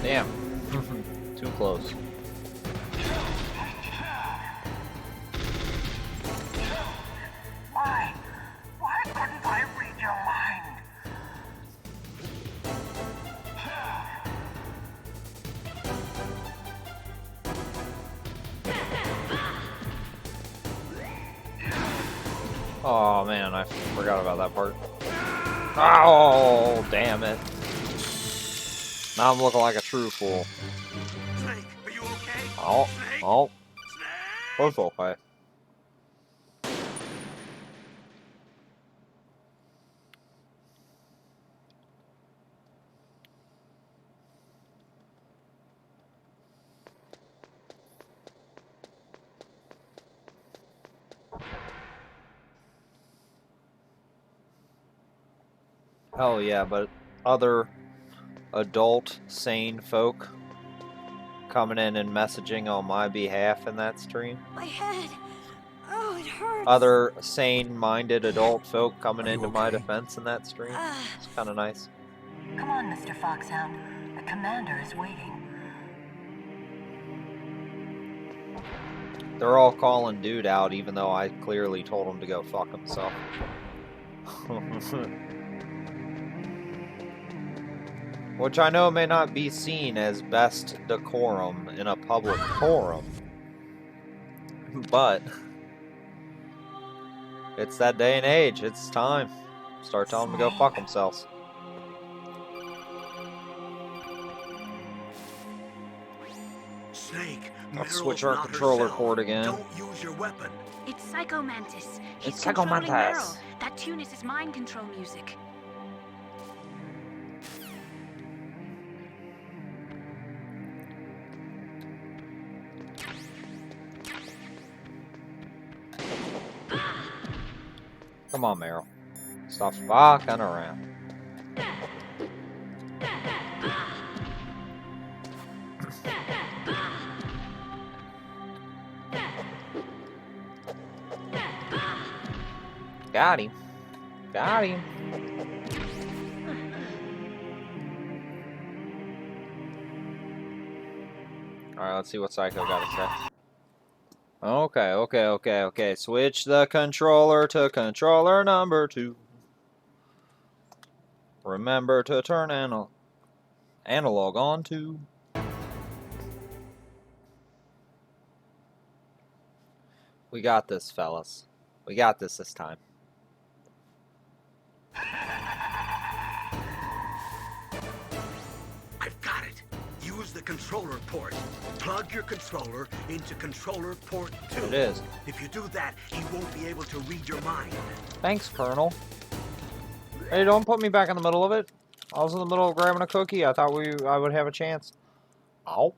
Damn. Too close. Why? Why couldn't I read your mind? Oh man, I forgot about that part. Oh, damn it. Now I'm looking like a true fool. Snake, are you okay? Oh, Snake? oh. Snake? It's okay. Oh yeah, but other adult, sane folk coming in and messaging on my behalf in that stream. My head. Oh, it hurts. Other sane-minded adult folk coming into my okay? defense in that stream. It's kind of nice. Come on, Mr. Foxhound. The commander is waiting. They're all calling dude out, even though I clearly told him to go fuck himself. Which I know may not be seen as best decorum in a public forum. But it's that day and age. It's time. Start telling them to go fuck themselves. Snake, Let's Meryl's switch our not controller herself. cord again. Don't use your weapon. It's Psycho Mantis. He's It's Psycho controlling Mantis. Meryl. That tune is his mind control music. Come on, Meryl. Stop fucking around. Got him. Got him. Alright, let's see what Psycho got to say. Okay. Switch the controller to controller number 2. Remember to turn analog on too. We got this, fellas. We got this time. I've got it. Use the controller port. Plug your controller into controller port 2. It is. If you do that, he won't be able to read your mind. Thanks, Colonel. Hey, don't put me back in the middle of it. I was in the middle of grabbing a cookie. I thought I would have a chance. Ow.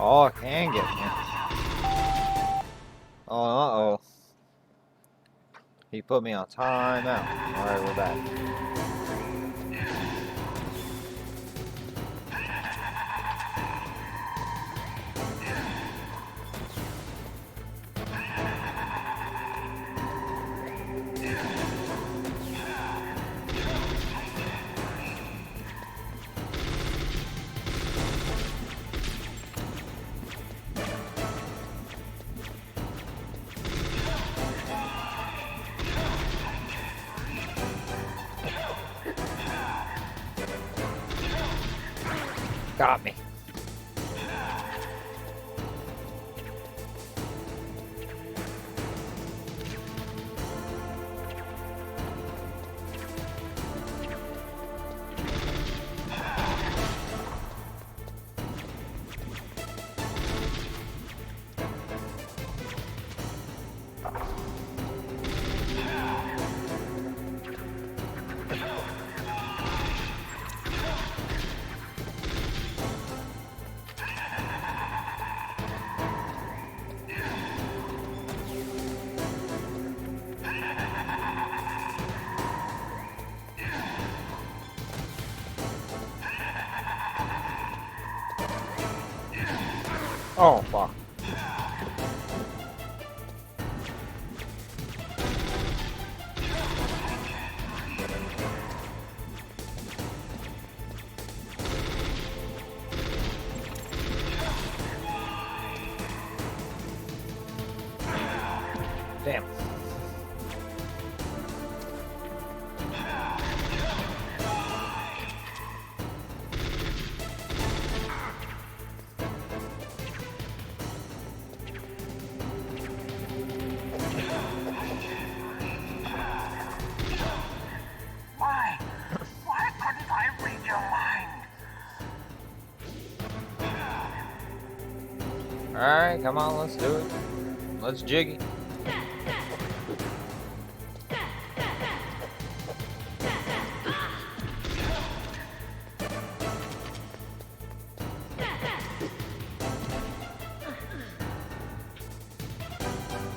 Oh, I can get me. Oh, uh-oh. He put me on timeout. Alright, we're back. Got me. Oh, fuck. Damn. Why couldn't I read your mind? Alright, come on, let's do it. Let's jiggy.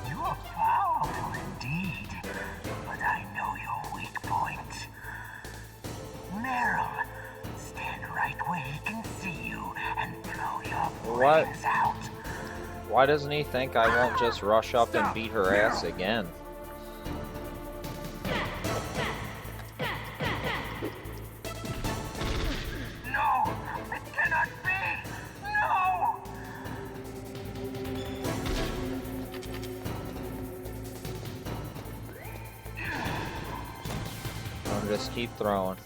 You are powerful indeed, but I know your weak point. Meryl, stand right where he can see you and blow your brains out. Why doesn't he think I won't just rush up and beat her ass again? No, it cannot be. No. I'll just keep throwing.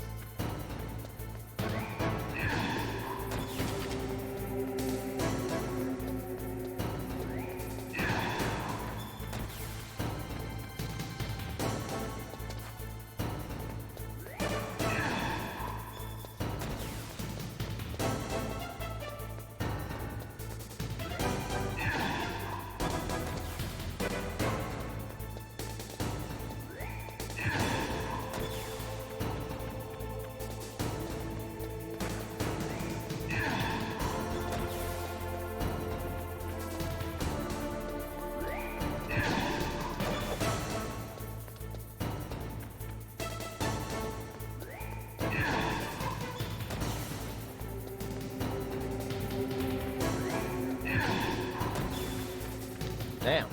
Damn.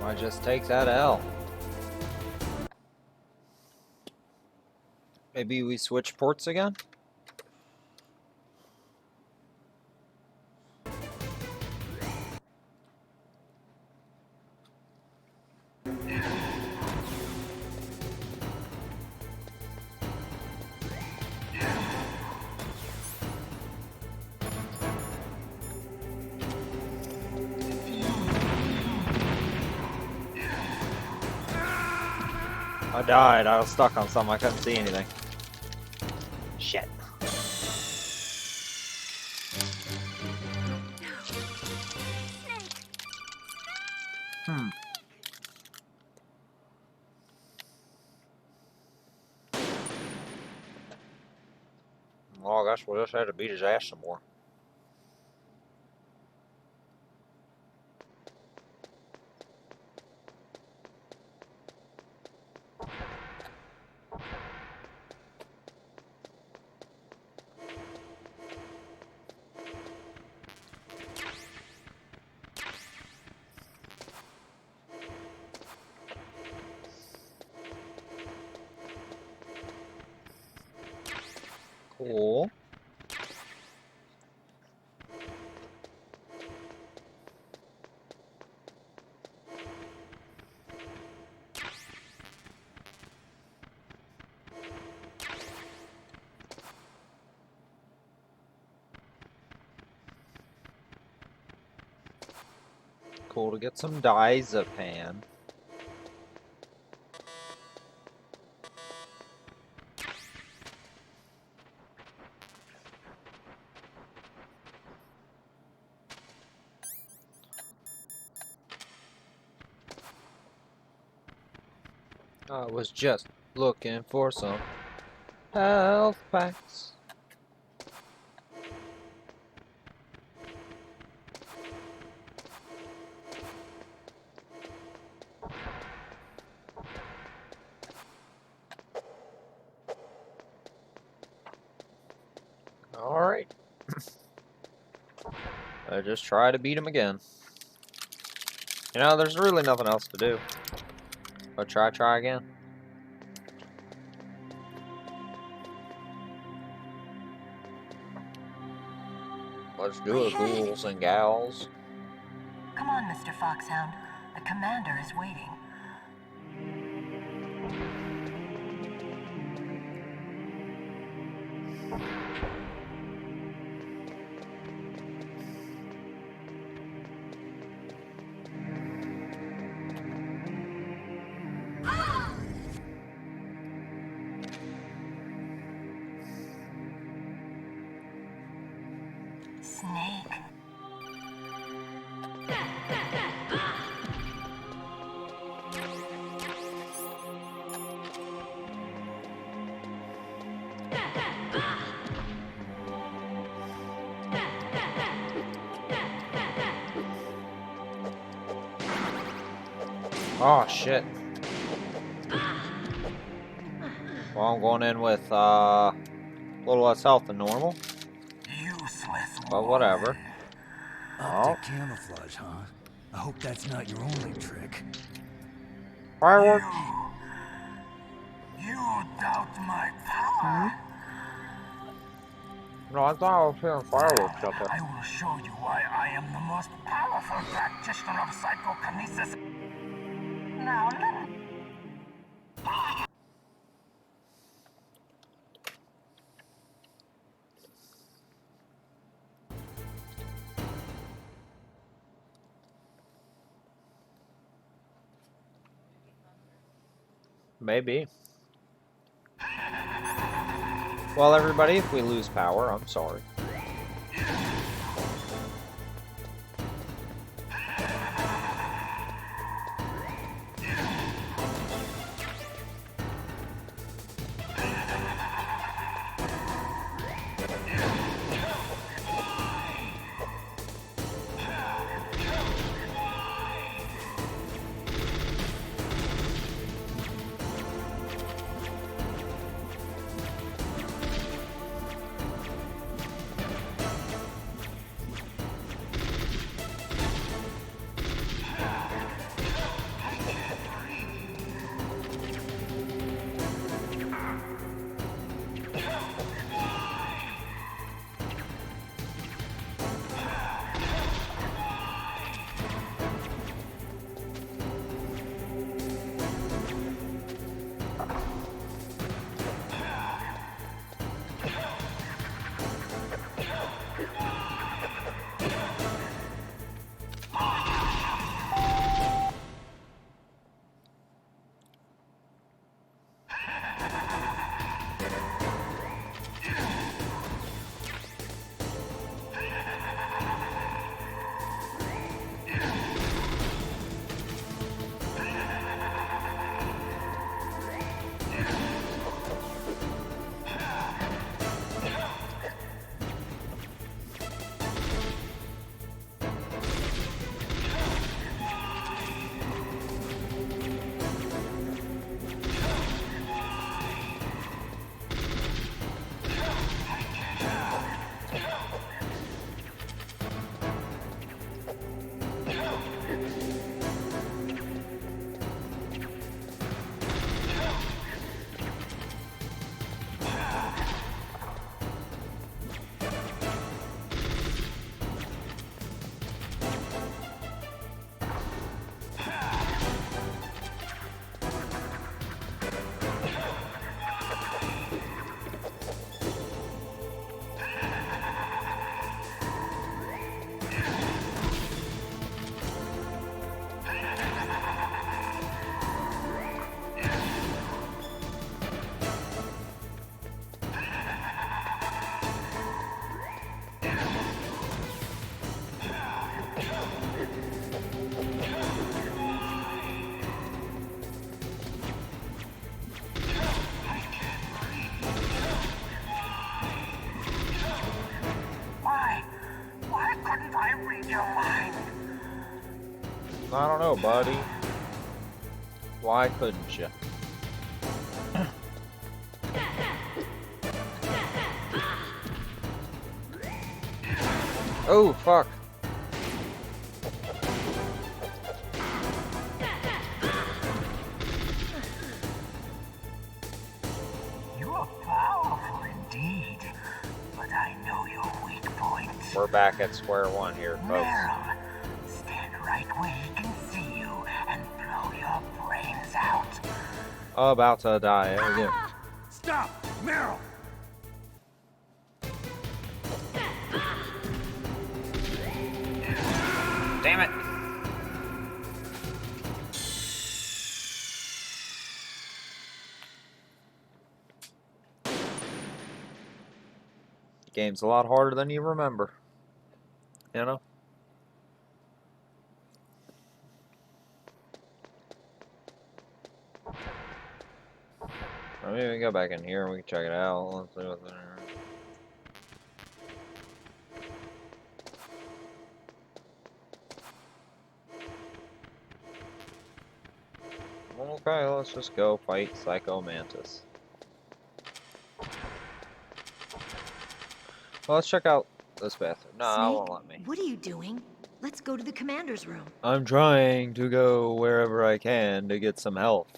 I just take that L. Maybe we switch ports again? I died. I was stuck on something. I couldn't see anything. Shit. Well, I guess we'll just have to beat his ass some more. Cool. Cool to get some diazepam. I was just looking for some health packs. Alright. I just try to beat him again. You know, there's really nothing else to do. But try again. Let's do it, ghouls and gals. Come on, Mr. Foxhound. The commander is waiting. Snake. Oh shit. Well, I'm going in with a little less health than normal. Useless. But whatever. Optic camouflage, huh? I hope that's not your only trick. Firework. You doubt my power? No, I thought I was hearing fireworks out there. I will show you why I am the most powerful practitioner of psychokinesis. Now let me... Maybe. Well, everybody, if we lose power, I'm sorry. couldn't I read your mind? I don't know, buddy. Why couldn't you? Oh, fuck. You are powerful indeed, but I know your weak point. We're back at square one here, folks. Meryl, stand right where he can see you and blow your brains out. About to die again. Stop! Meryl! Damn it! Game's a lot harder than you remember. You know? I mean, we can go back in here and we can check it out. Let's see what's in here. Okay, let's just go fight Psycho Mantis. Well, let's check out this bathroom. No, it won't let me. What are you doing? Let's go to the commander's room. I'm trying to go wherever I can to get some health.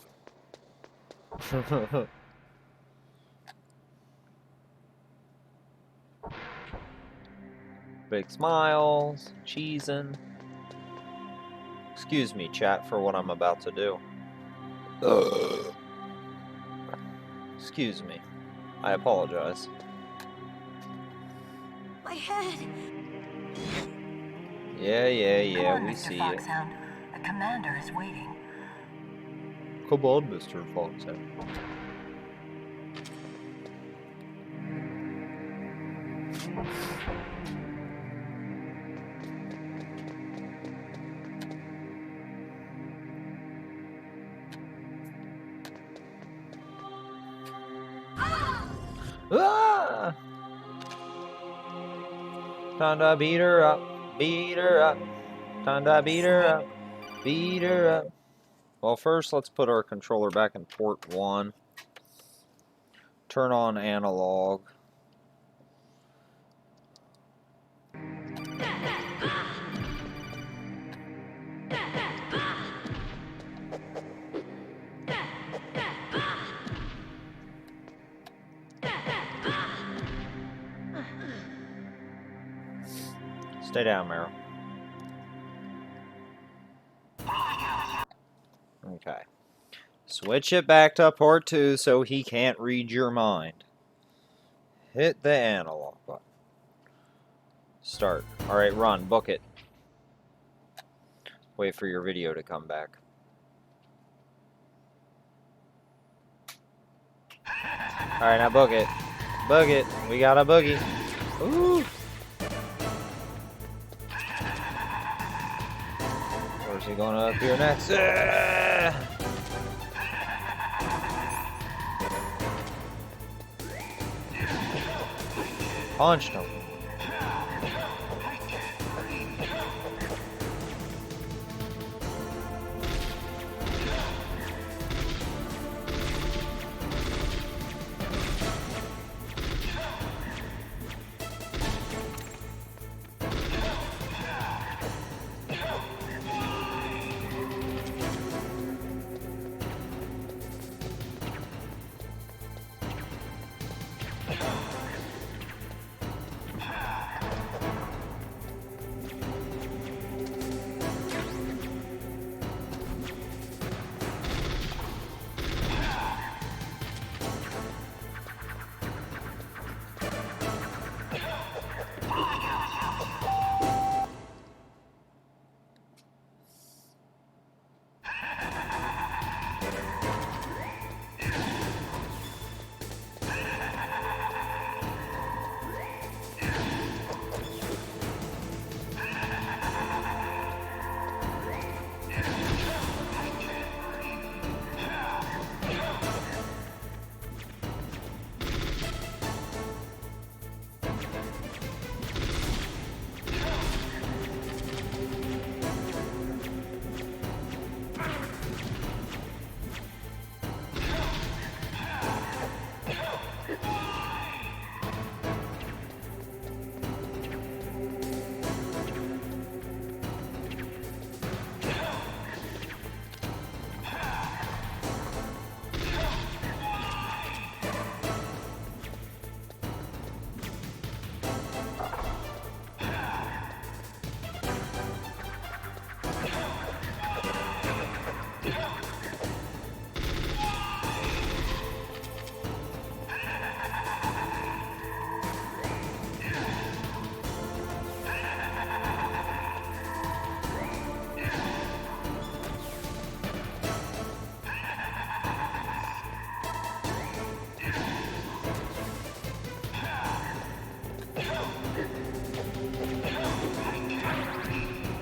Big smiles, cheesing. Excuse me, chat, for what I'm about to do. Excuse me. I apologize. My head! Yeah, Come on, we Mr. see you. Foxhound. The commander is waiting. Come on, Mr. Foxhound. Ah! Time to beat her up, beat her up. Time to beat her up, beat her up. Well, first let's put our controller back in port 1. Turn on analog. Stay down, Meryl. Okay. Switch it back to port 2 so he can't read your mind. Hit the analog button. Start. Alright, run. Book it. Wait for your video to come back. Alright, now book it. Book it. We got a boogie. Ooh. Where's he gonna appear next? Punched him.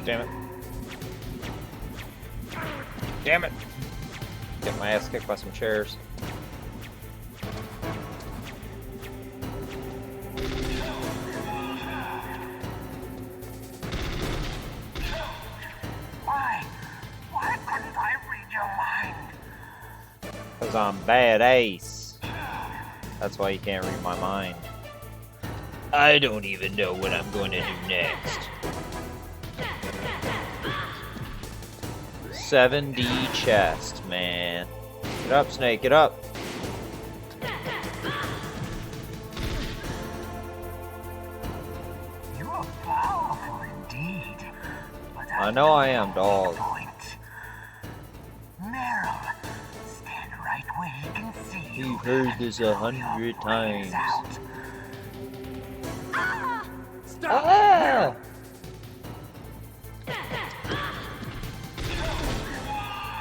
Damn it. Damn it! Get my ass kicked by some chairs. Why couldn't I read your mind? Because I'm badass. That's why you can't read my mind. I don't even know what I'm going to do next. 7D chest, man. Get up, Snake, get up. You are powerful indeed. But I know I am, dog. Meryl, stand right where he can see you. You've heard this 100 times. Stop! Ah!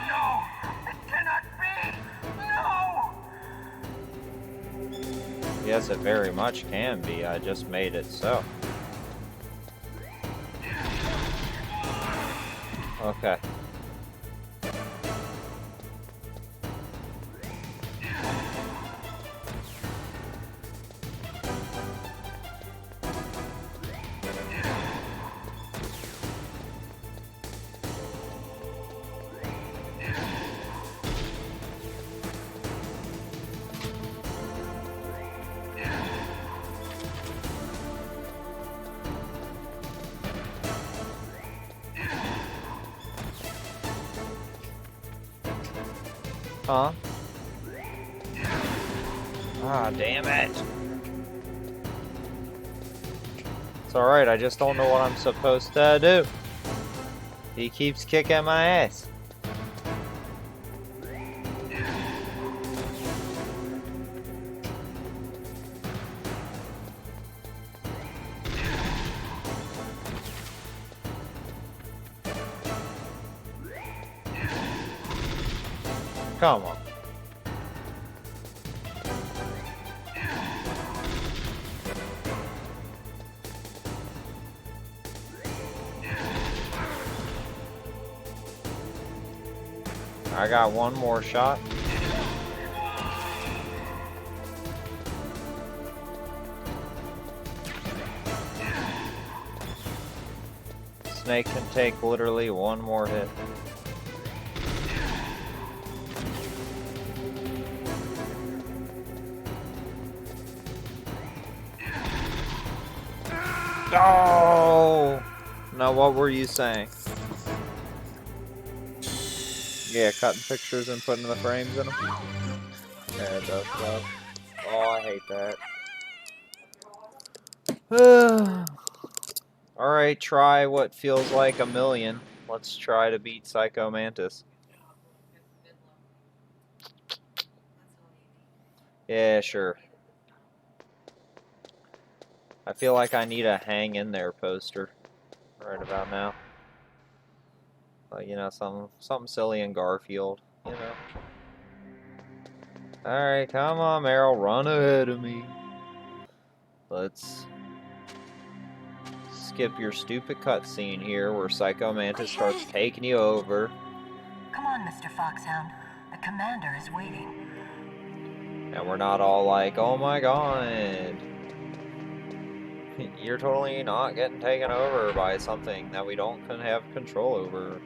No! It cannot be! No! Yes, it very much can be. I just made it so. Okay. Huh? Ah, damn it. It's alright, I just don't know what I'm supposed to do. He keeps kicking my ass. Come on. I got one more shot. Snake can take literally one more hit. Oh! Now what were you saying? Yeah, cutting pictures and putting the frames in them? Yeah, it does that. Oh, I hate that. Alright, try what feels like a million. Let's try to beat Psycho Mantis. Yeah, sure. I feel like I need a hang in there poster right about now. Like, you know, something silly in Garfield, you know. Alright, come on, Meryl, run ahead of me. Let's skip your stupid cutscene here where Psycho Mantis starts taking you over. Come on, Mr. Foxhound. The commander is waiting. And we're not all like, oh my god. You're totally not getting taken over by something that we don't have control over.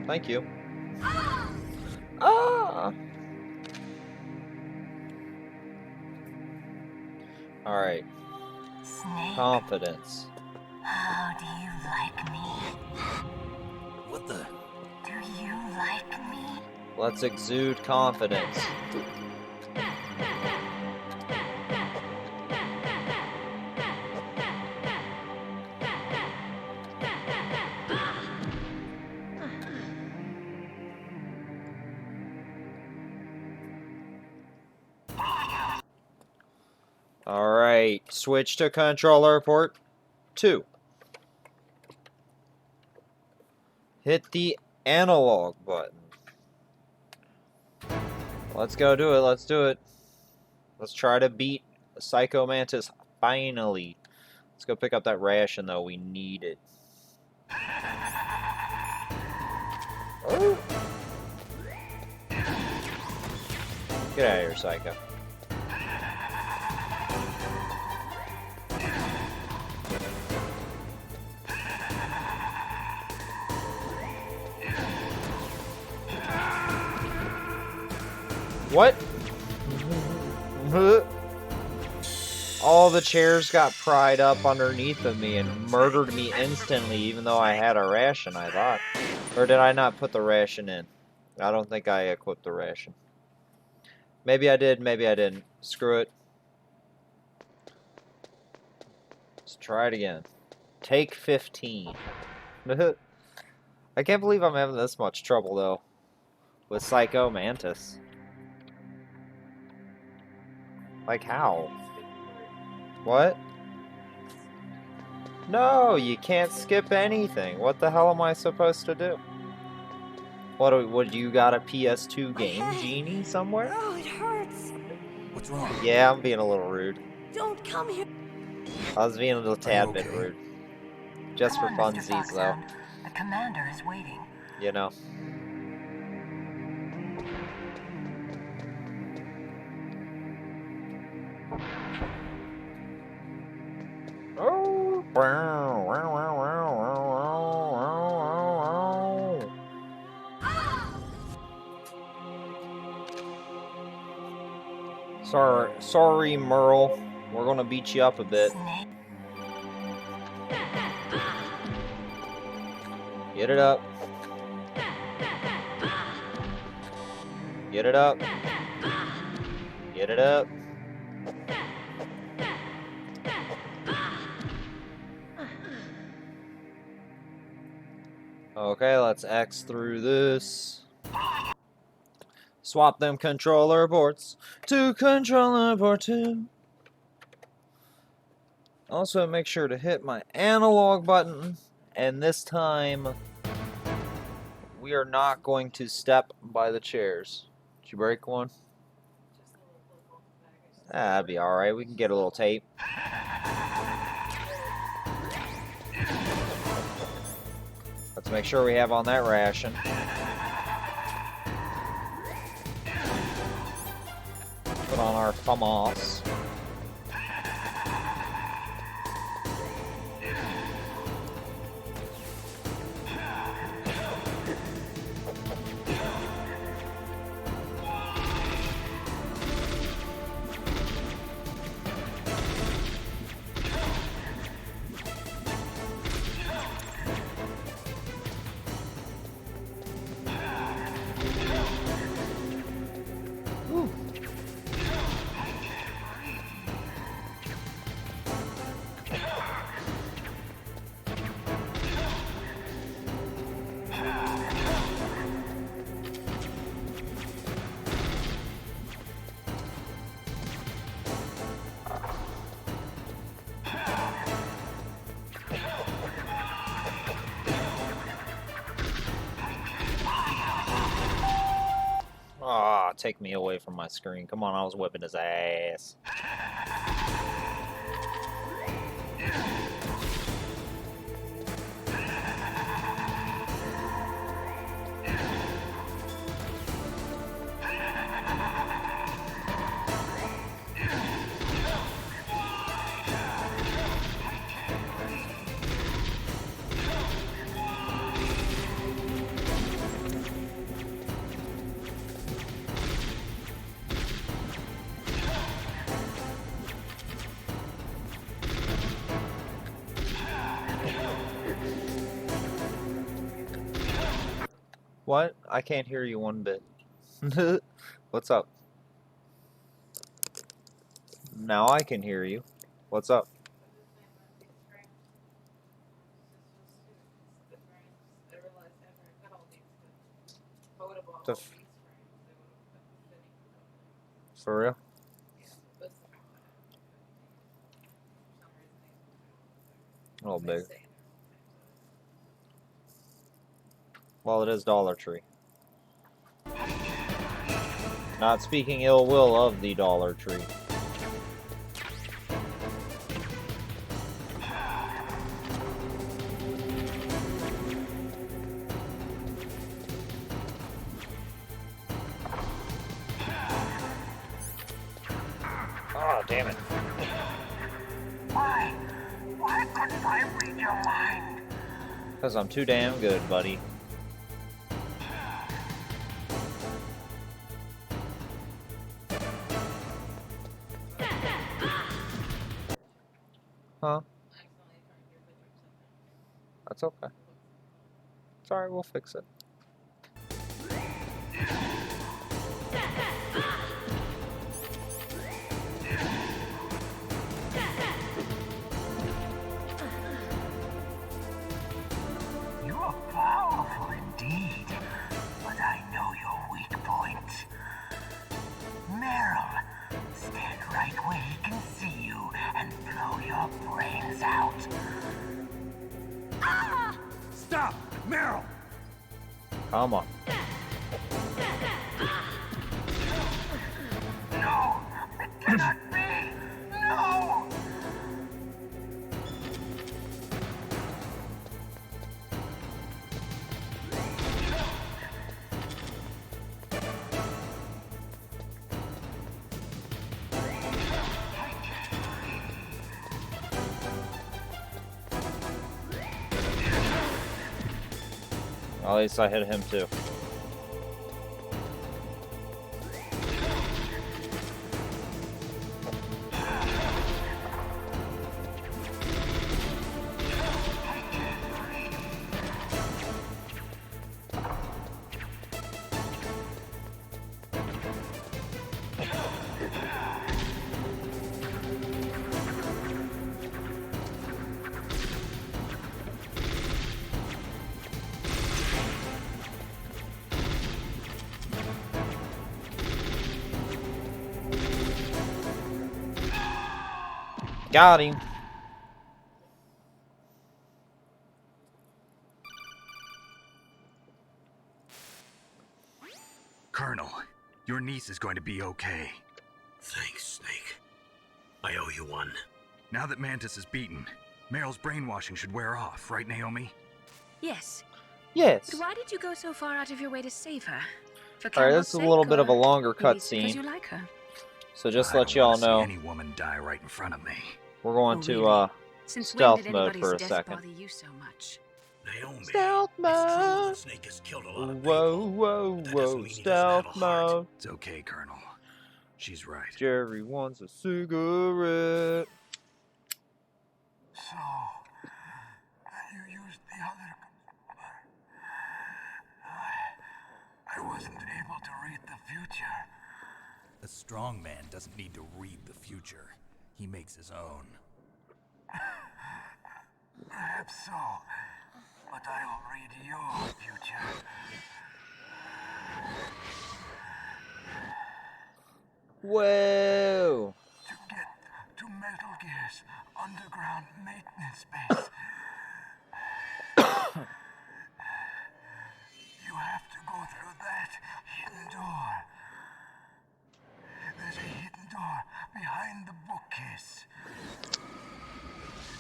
Thank you. Ah! Alright. Snake, Confidence. how do you like me? What the? Do you like me? Let's exude confidence. Alright, switch to controller port 2. Hit the analog button. Let's go do it, let's do it. Let's try to beat Psycho Mantis Finally. Let's go pick up that ration, though. We need it. Oh. Get out of here, Psycho. What? All the chairs got pried up underneath of me and murdered me instantly, even though I had a ration, I thought. Or did I not put the ration in? I don't think I equipped the ration. Maybe I did, maybe I didn't. Screw it. Let's try it again. Take 15. I can't believe I'm having this much trouble, though, with Psycho Mantis. Like, how? What? No, you can't skip anything. What the hell am I supposed to do? What, you got a PS2 game genie somewhere? Oh, it hurts. What's wrong? Yeah, I'm being a little rude. Don't come here. I was being a little tad bit rude. Just for Come on, Mr. funsies, though. Foxhound. The commander is waiting. You know. Oh. Sorry, Merle. We're gonna beat you up a bit. Get it up. Get it up. Get it up. Okay, let's X through this. Swap them controller ports to controller port 2. Also, make sure to hit my analog button. And this time, we are not going to step by the chairs. Did you break one? That'd be alright. We can get a little tape. Let's make sure we have on that ration. Put on our FAMAS. Ah, take me away from my screen. Come on, I was whipping his ass. What? I can't hear you one bit. What's up? Now I can hear you. What's up? For real? A little big. Well, it is Dollar Tree. Not speaking ill will of the Dollar Tree. I read your mind? Because I'm too damn good, buddy. Huh? That's okay. It's alright, we'll fix it. You are powerful indeed, but I know your weak point. Meryl, stand right where he can see you and blow your brains out. Stop! Meryl! Come on. No! It cannot be! No! At least I hit him too. Got him. Colonel, your niece is going to be okay. Thanks, Snake. I owe you one. Now that Mantis is beaten, Meryl's brainwashing should wear off, right, Naomi? Yes. Yes. But why did you go so far out of your way to save her? For Alright, Campbell's this is a little sake, bit of a or longer maybe it's because cutscene. you like her? So just I let don't y'all wanna see know, any woman die right in front of me. we're going Oh, to really? Since stealth when did mode anybody's for a death second. bother you so much? Naomi, Stealth it's true mode. that Snake has killed a lot of Whoa, people. whoa, That doesn't whoa, mean he doesn't have stealth a heart. mode. It's okay, Colonel. She's right. Jerry wants a cigarette. So, you used the other... I wasn't able to read the future. A strong man doesn't need to read the future. He makes his own. Perhaps so, but I will read your future. Whoa. To get to Metal Gear's underground maintenance base, you have to go through that hidden door. There's a hidden door behind the bookcase.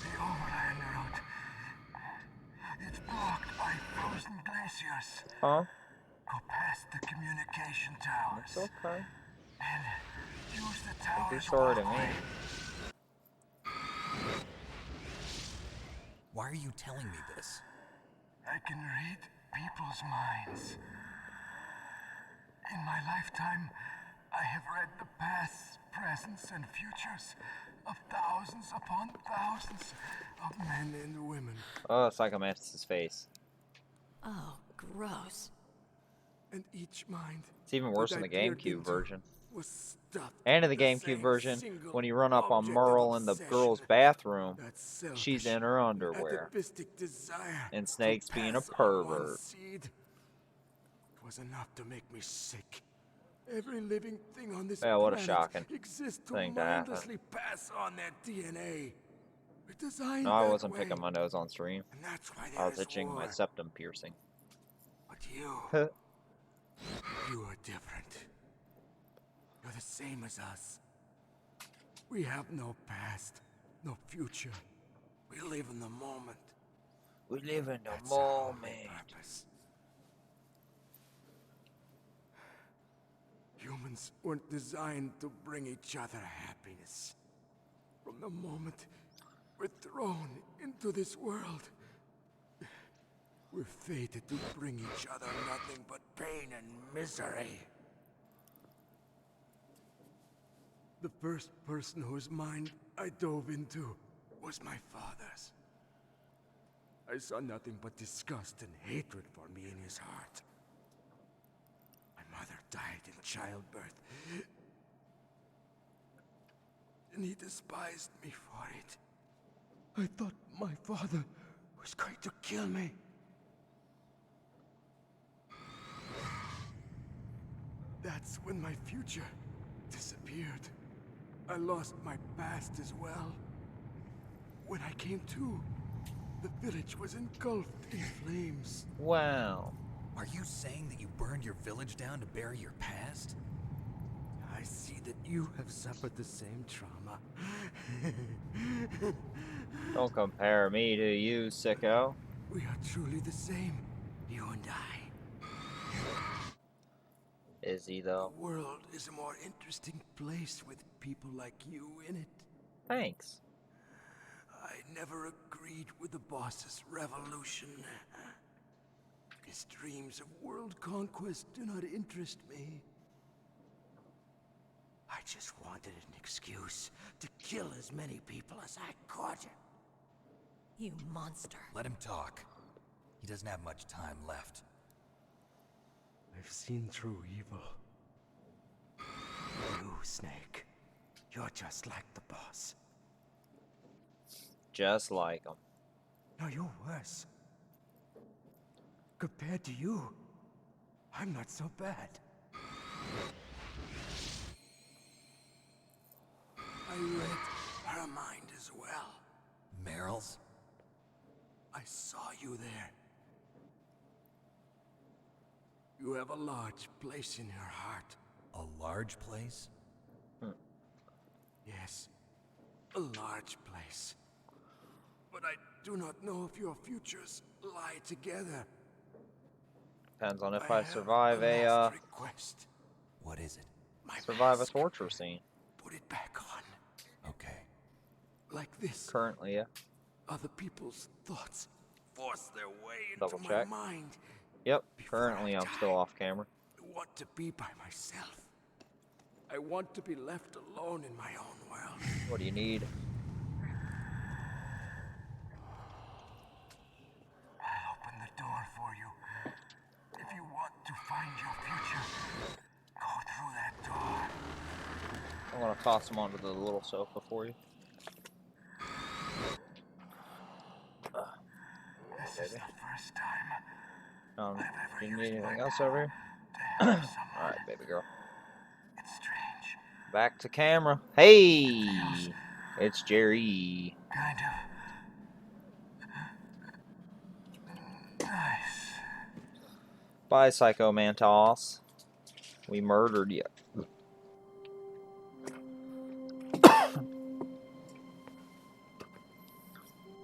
The overland route. It's blocked by frozen glaciers. Huh? Go past the communication towers. It's okay. And use the Don't be towers sorry to walkway. me. Why are you telling me this? I can read people's minds. In my lifetime, I have read the pasts, presents, and futures of thousands upon thousands of men and women. Oh, Psycho Mantis' face. Oh, gross. And each mind It's even worse in that the I peered GameCube into version. was stuffed And in the with GameCube same version, single when you run up on object of Merle in the obsession, girl's bathroom, that selfish, she's in her underwear. atavistic desire And to Snake's being a pass on one's pervert. seed. It was enough to make me sick. Every living thing on this Yeah, what a planet shocking exists to thing to happen. mindlessly pass on their DNA. We're designed No, I that wasn't way, picking my nose on stream. and that's why I was there is itching my war. septum piercing. But you are different. You're the same as us. We have no past, no future. We live in the moment. We live in the That's our only moment. purpose. Humans weren't designed to bring each other happiness. From the moment We're thrown into this world. We're fated to bring each other nothing but pain and misery. The first person whose mind I dove into was my father's. I saw nothing but disgust and hatred for me in his heart. My mother died in childbirth, and he despised me for it. I thought my father was going to kill me. That's when my future disappeared. I lost my past as well. When I came to, the village was engulfed in flames. Wow. Are you saying that you burned your village down to bury your past? I see that you have suffered the same trauma. Don't compare me to you, sicko. We are truly the same, you and I. Is he though? The world is a more interesting place with people like you in it. Thanks. I never agreed with the boss's revolution. His dreams of world conquest do not interest me. I just wanted an excuse to kill as many people as I could. You monster. Let him talk. He doesn't have much time left. I've seen through evil. You, Snake. You're just like the boss. Just like him. No, you're worse. Compared to you, I'm not so bad. I read her mind as well. Meryl's? I saw you there. You have a large place in her heart. A large place? Yes, a large place. But I do not know if your futures lie together. Depends on if I survive last request. What is it? Survive a torture scene. Put it back on. Okay. Like this. Currently, yeah. Other people's thoughts force their way Double into check. my mind. Yep. Currently, I'm still off camera. I want to be by myself. I want to be left alone in my own world. What do you need? I'll open the door for you. If you want to find your future, go through that door. I'm gonna toss him onto the little sofa for you. This is the first time. Do you need anything else over here? Alright, baby girl. It's strange. Back to camera. Hey! It's Jerry. Kind of. Nice. Bye, Psycho Mantos. We murdered you.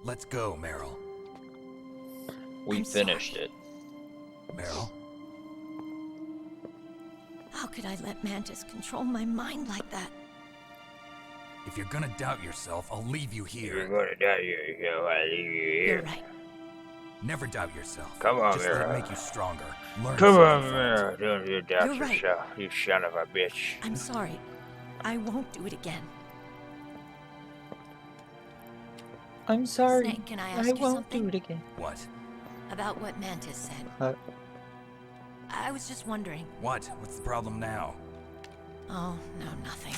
Let's go, Meryl. We finished it. Meryl? How could I let Mantis control my mind like that? If you're gonna doubt yourself, I'll leave you here. You're gonna doubt yourself, I'll leave you here. You're right. Never doubt yourself. Come on, Just let Meryl. it make you stronger. Learn Come on, something from it. Meryl. Don't you doubt You're right. yourself, you son of a bitch. I'm sorry. I won't do it again. I'm sorry. Snake, can I ask you won't something? do it again. What? About what Mantis said. I was just wondering. What? What's the problem now? Oh, no, nothing.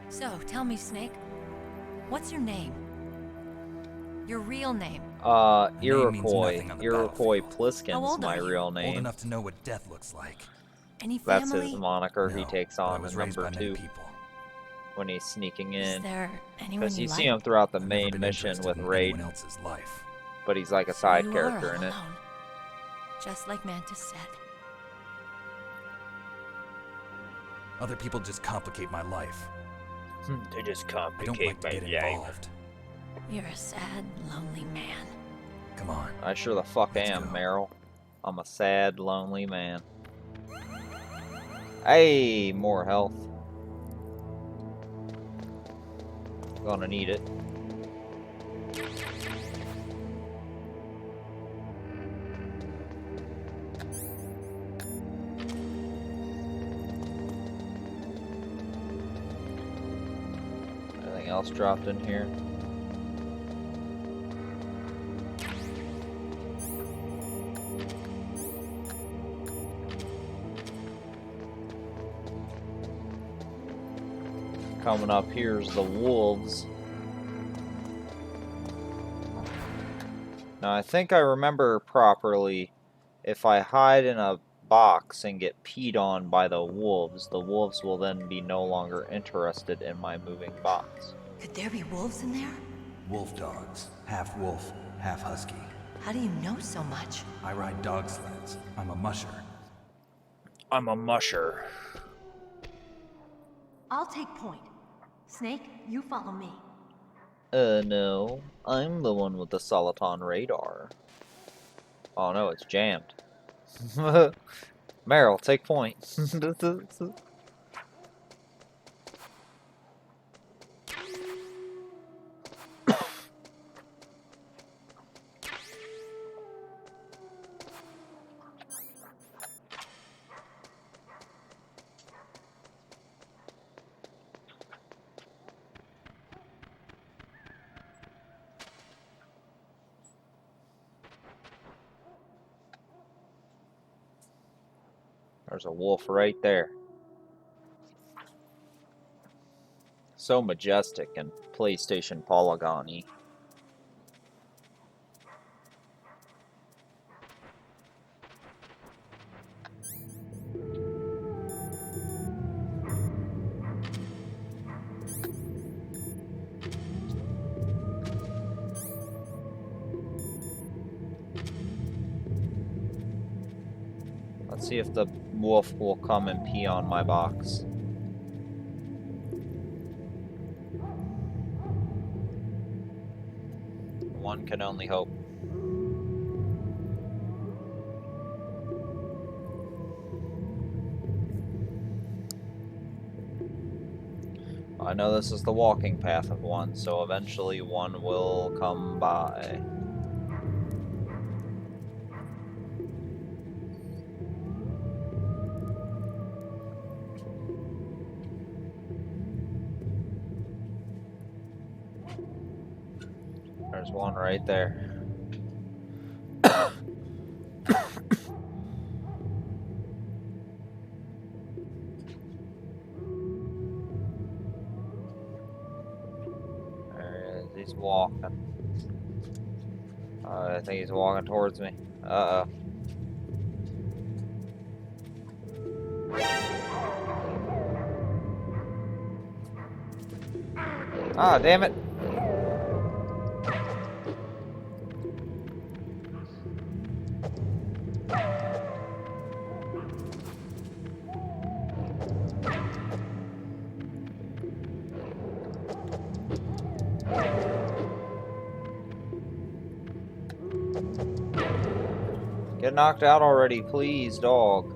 So, tell me, Snake. What's your name? Your real name? name means Iroquois. nothing on the Iroquois How Pliskin's old my are you? real Old name. enough to know what death looks like. Any That's family? his moniker No, he takes but I on was in raised number by many 2 people. when he's sneaking Is in. there anyone Because you you like? see him throughout the I've never main been mission interested with in Raiden, anyone else's life. but he's like a So side you character are in it. alone, just like Mantis said. Other people just complicate my life. They just I don't complicate like to my get life. involved. You're a sad, lonely man. Come on. I sure the fuck Let's am, go. Meryl. I'm a sad, lonely man. Hey, more health. Gonna need it. Anything else dropped in here? Coming up here's the wolves. Now I think I remember properly, if I hide in a box and get peed on by the wolves will then be no longer interested in my moving box. Could there be wolves in there? Wolf dogs. Half wolf, half husky. How do you know so much? I ride dog sleds. I'm a musher. I'm a musher. I'll take point. Snake, you follow me. No. I'm the one with the Soliton radar. Oh no, it's jammed. Meryl, take point. There's a wolf right there. So majestic and PlayStation polygon-y. Let's see if the wolf will come and pee on my box. One can only hope. I know this is the walking path of one, so eventually one will come by. There's one right there. There he is. He's walking. I think he's walking towards me. Uh-oh. Ah, damn it. Get knocked out already, please, dog.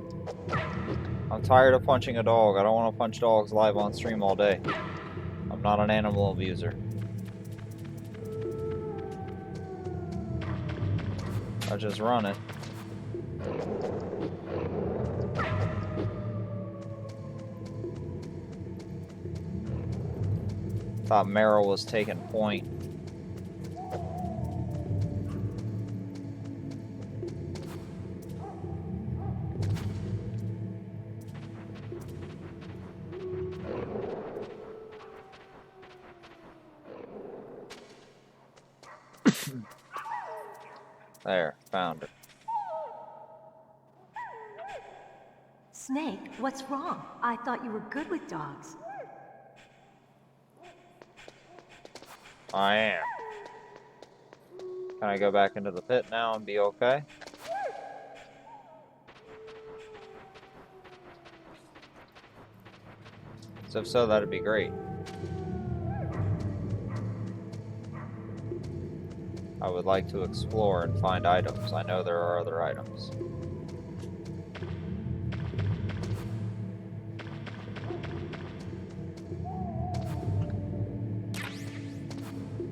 I'm tired of punching a dog. I don't want to punch dogs live on stream all day. I'm not an animal abuser. I just run it. Thought Meryl was taking point. There, found her. Snake, what's wrong? I thought you were good with dogs. I am. Can I go back into the pit now and be okay? So if so, that'd be great. I would like to explore and find items. I know there are other items.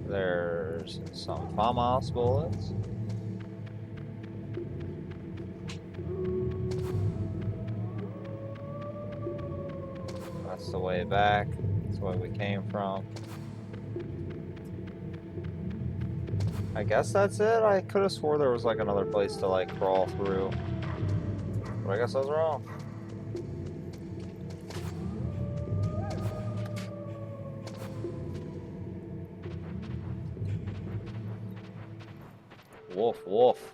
There's some FAMAS bullets. That's the way back. That's where we came from. I guess that's it. I could have swore there was like another place to like crawl through. But I guess I was wrong. Wolf, wolf.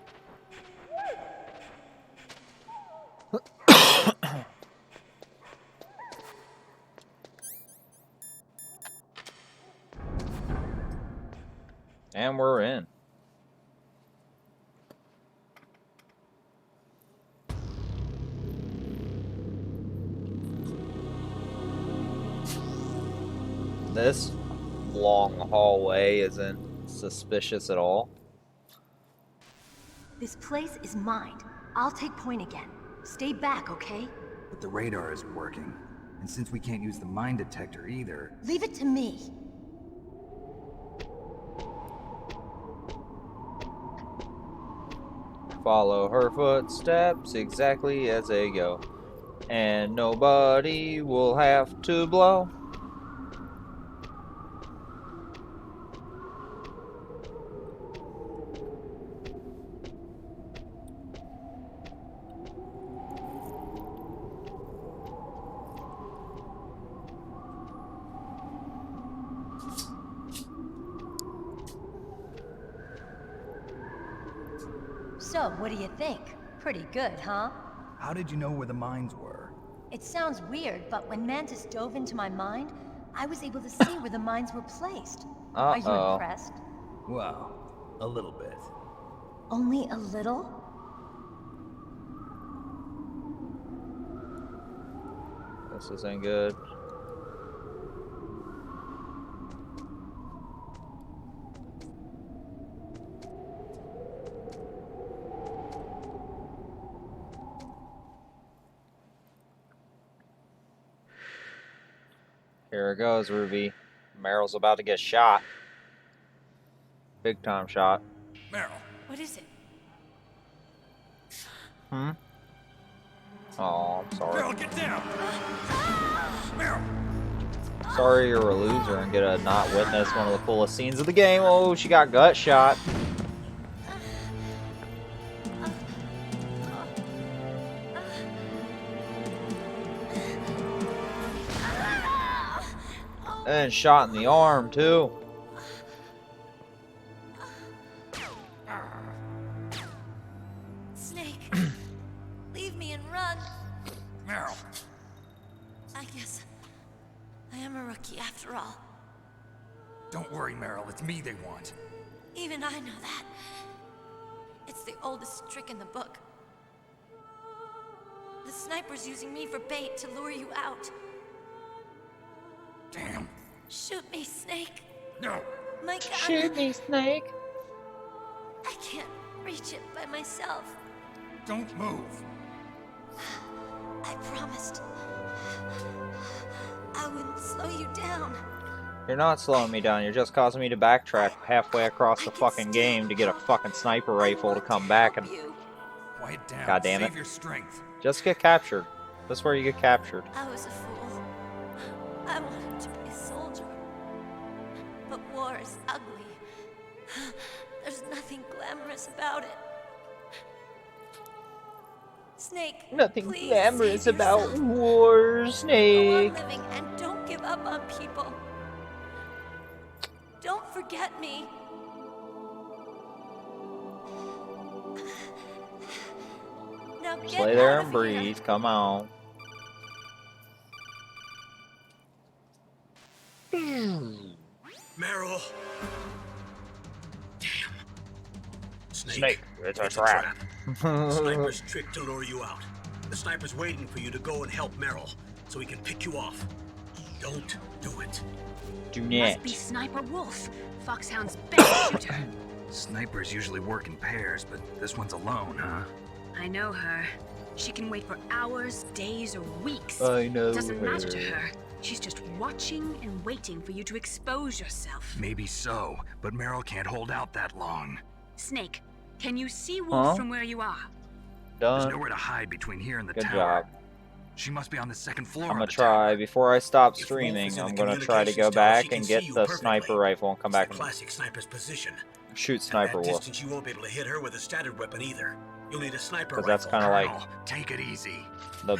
And we're in. This long hallway isn't suspicious at all. This place is mine. I'll take point again. Stay back, okay? But the radar isn't working. And since we can't use the mine detector either... Leave it to me. Follow her footsteps exactly as they go. And nobody will have to blow. So, what do you think? Pretty good, huh? How did you know where the mines were? It sounds weird, but when Mantis dove into my mind, I was able to see where the mines were placed. Are you impressed? Well, a little bit. Only a little? This isn't good. Here it goes, Ruby. Meryl's about to get shot. Big time shot. Meryl. What is it? Hmm? Oh, I'm sorry. Meryl, get down! Meryl! Sorry you're a loser and get to not witness one of the coolest scenes of the game. Oh, she got gut shot. And shot in the arm, too. Snake, leave me and run. Meryl! I guess I am a rookie after all. Don't worry, Meryl. It's me they want. Even I know that. It's the oldest trick in the book. The sniper's using me for bait to lure you out. Damn. Shoot me, Snake. No. My gun. Shoot me, Snake. I can't reach it by myself. Don't move. I promised. I wouldn't slow you down. You're not slowing me down. You're just causing me to backtrack halfway across the fucking game to get a fucking sniper rifle to come back and... Quiet down. God damn it. Save your strength. Just get captured. That's where you get captured. I was a fool. I wanted to be a soldier. But war is ugly. There's nothing glamorous about it. Snake, Nothing please glamorous save about yourself. war, Go Snake. on living and don't give up on people. Don't forget me. Now get Just lay there out and of here. breathe. Come on. Meryl! Damn. Snake, it's a a trap. Sniper's trick to lure you out. The sniper's waiting for you to go and help Meryl, so he can pick you off. Don't do it. Do Must not. be Sniper Wolf, Foxhound's best shooter. Snipers usually work in pairs, but this one's alone, huh? I know her. She can wait for hours, days, or weeks. I know Doesn't matter to her. her. She's just watching and waiting for you to expose yourself. Maybe so, but Meryl can't hold out that long. Snake, can you see Wolf Huh? from where you are? There's Done. nowhere to hide between here and the Good tower. job. She must be on the second floor I'm of gonna the try, tower. before I stop If Wolf streaming, is in I'm the gonna try to go communications tower, she back can and see get you the perfectly. sniper rifle and come It's back the and classic sniper's position. shoot At Sniper that Wolf. distance, you won't be able to hit her with a standard weapon either. You'll need a sniper Because rifle. that's kind of like Colonel, take it easy. the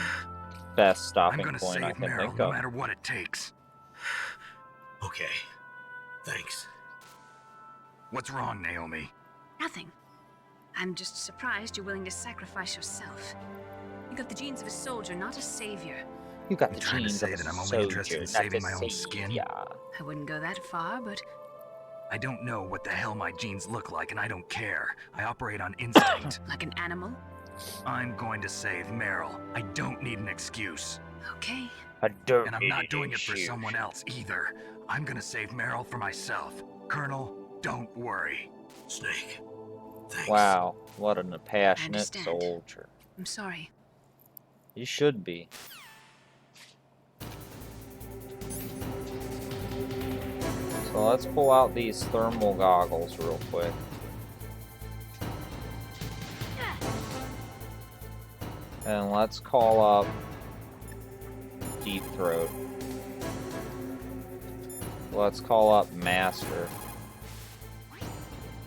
best I'm stopping gonna point save I can Meryl, think no of. matter what it takes. Okay. Thanks. What's wrong, Naomi? Nothing. I'm just surprised you're willing to sacrifice yourself. You got the genes of a soldier, not a savior. You got You the trying to genes say of a that I'm only soldier, interested in not saving a my own skin? savior. I wouldn't go that far, but I don't know what the hell my genes look like, and I don't care. I operate on instinct. like an animal? I'm going to save Meryl. I don't need an excuse. Okay. I don't And I'm need not an doing it for excuse. someone else either. I'm gonna save Meryl for myself. Colonel, don't worry. Snake. Thanks. Wow, what a passionate understand. soldier. I'm sorry. You should be. So let's pull out these thermal goggles real quick. And let's call up Deep Throat. Let's call up Master.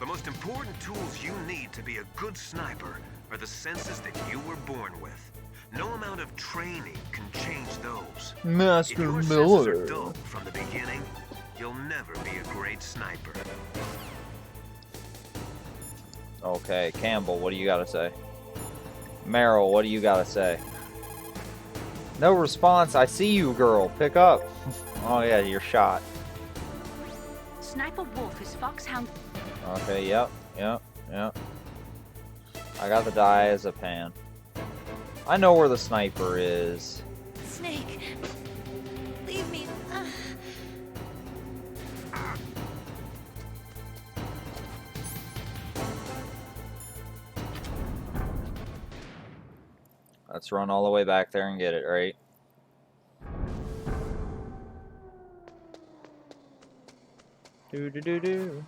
The most important tools you need to be a good sniper are the senses that you were born with. No amount of training can change those. If Master your senses Miller. are dull from the beginning, you'll never be a great sniper. Okay, Campbell, what do you gotta say? Meryl, what do you gotta say? No response. I see you, girl. Pick up. Oh yeah, you're shot. Sniper Wolf is Foxhound. Okay, yep. I got the diazepam. I know where the sniper is. Snake, leave me. Let's run all the way back there and get it, right? Do.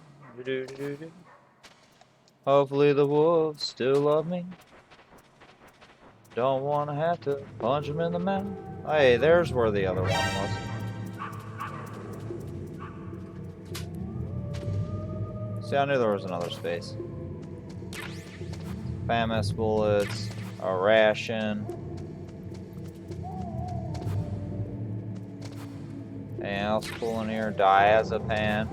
Hopefully the wolves still love me. Don't want to have to punch him in the mouth. Hey, there's where the other one was. See, I knew there was another space. FAMAS bullets, a ration. Anything else cool in here? Diazepam.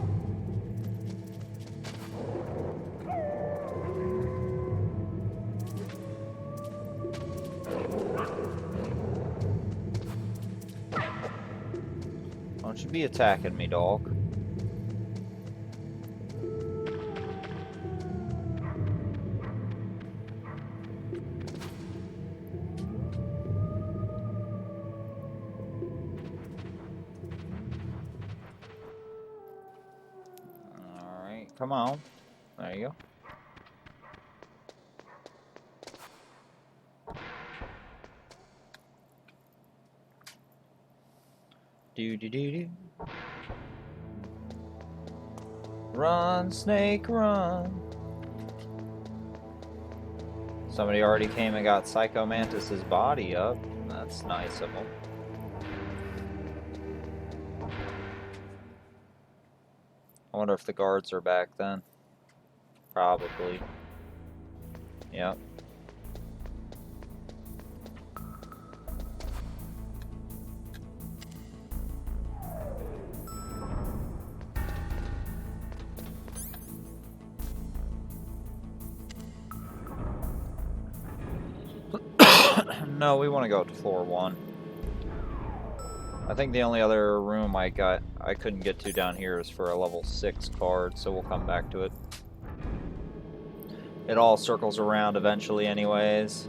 Don't you be attacking me, dog. Alright, come on. There you go. Do. Run, snake, run. Somebody already came and got Psycho Mantis's body up. That's nice of them. I wonder if the guards are back then. Probably. Yep. No, we want to go to floor 1. I think the only other room I couldn't get to down here is for a level 6 card, so we'll come back to it. It all circles around eventually anyways.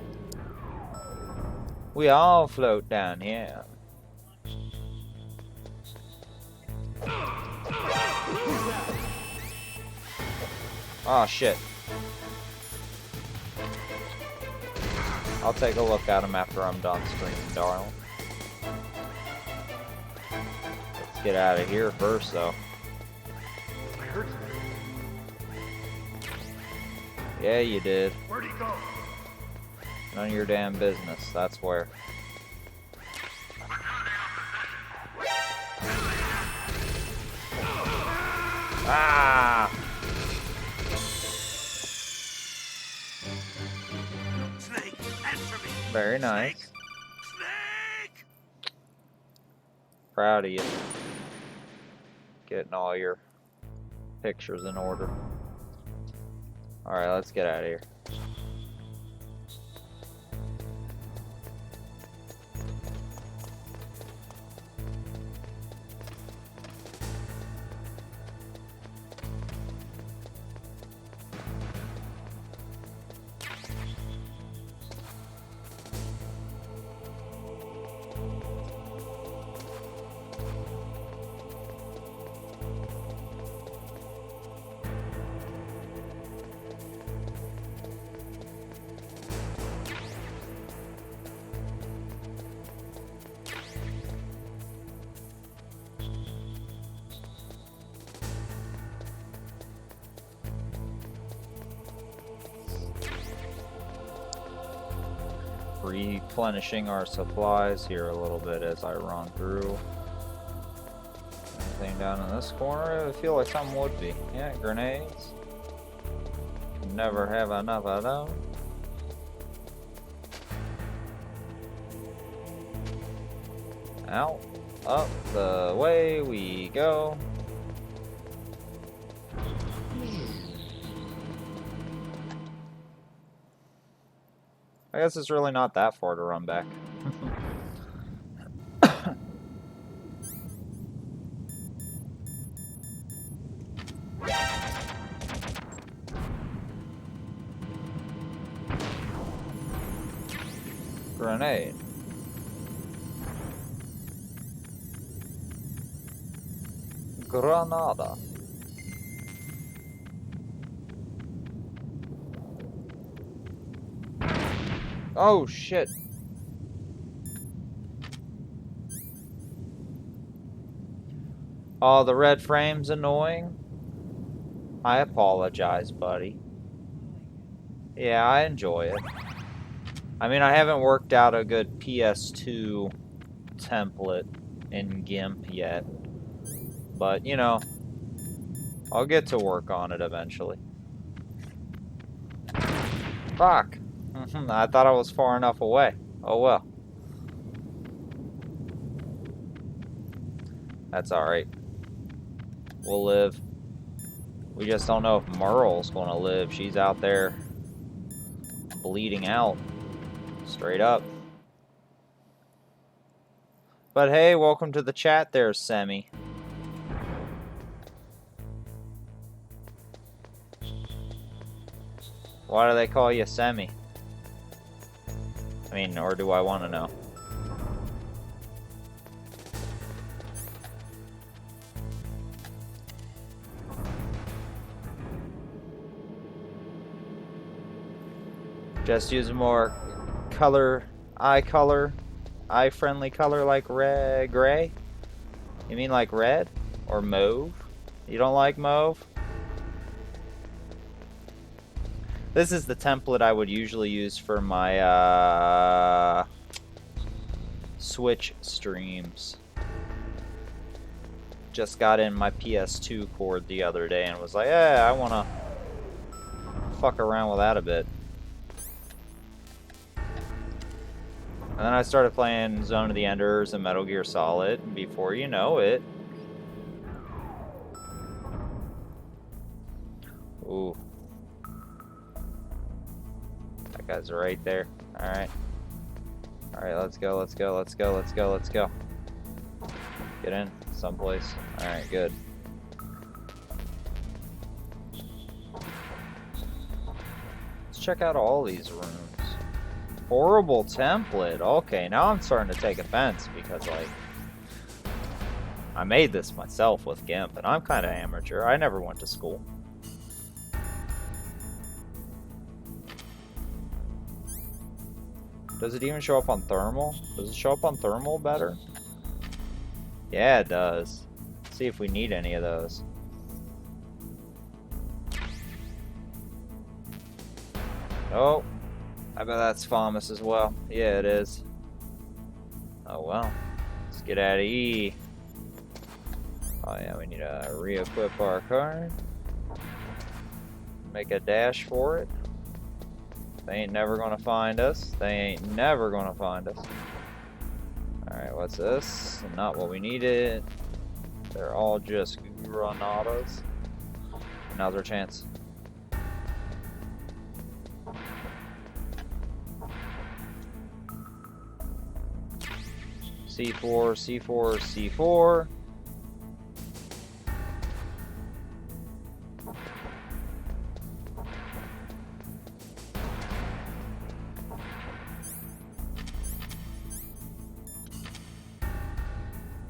We all float down here. Oh shit. I'll take a look at him after I'm done screaming, darling. get out of here first, though. I heard something. Yeah, you did. Where'd he go? None of your damn business, that's where. Ah! Snake, answer me. Very nice. Snake! Proud of you. Getting all your pictures in order. Alright, let's get out of here. Replenishing our supplies here a little bit as I run through. Anything down in this corner? I feel like something would be. Yeah, grenades. Never have enough of them. Out, up the way we go. I guess it's really not that far to run back. Grenade. Granada. Oh shit. Oh, the red frame's annoying. I apologize, buddy. Yeah, I enjoy it. I mean, I haven't worked out a good PS2 template in GIMP yet. But, you know, I'll get to work on it eventually. Fuck. I thought I was far enough away. Oh well. That's alright. We'll live. We just don't know if Merle's gonna live. She's out there bleeding out. Straight up. But hey, welcome to the chat there, Semi. Why do they call you Semi? I mean, or do I want to know? Just use a more eye-friendly color like red, gray? You mean like red? Or mauve? You don't like mauve? This is the template I would usually use for my Switch streams. Just got in my PS2 cord the other day and was like, yeah, I want to fuck around with that a bit. And then I started playing Zone of the Enders and Metal Gear Solid, and before you know it... Ooh. That guy's right there. Alright. Alright, let's go, let's go, let's go, let's go, let's go. Get in someplace. Alright, good. Let's check out all these rooms. Horrible template. Okay, now I'm starting to take offense because, like, I made this myself with GIMP, and I'm kind of amateur. I never went to school. Does it even show up on thermal? Does it show up on thermal better? Yeah, it does. See if we need any of those. Oh, I bet that's FAMAS as well. Yeah, it is. Oh well. Let's get out of E. Oh yeah, we need to re-equip our card. Make a dash for it. They ain't never gonna find us. They ain't never gonna find us. Alright, what's this? Not what we needed. They're all just granadas. Now's our chance. C4, C4, C4.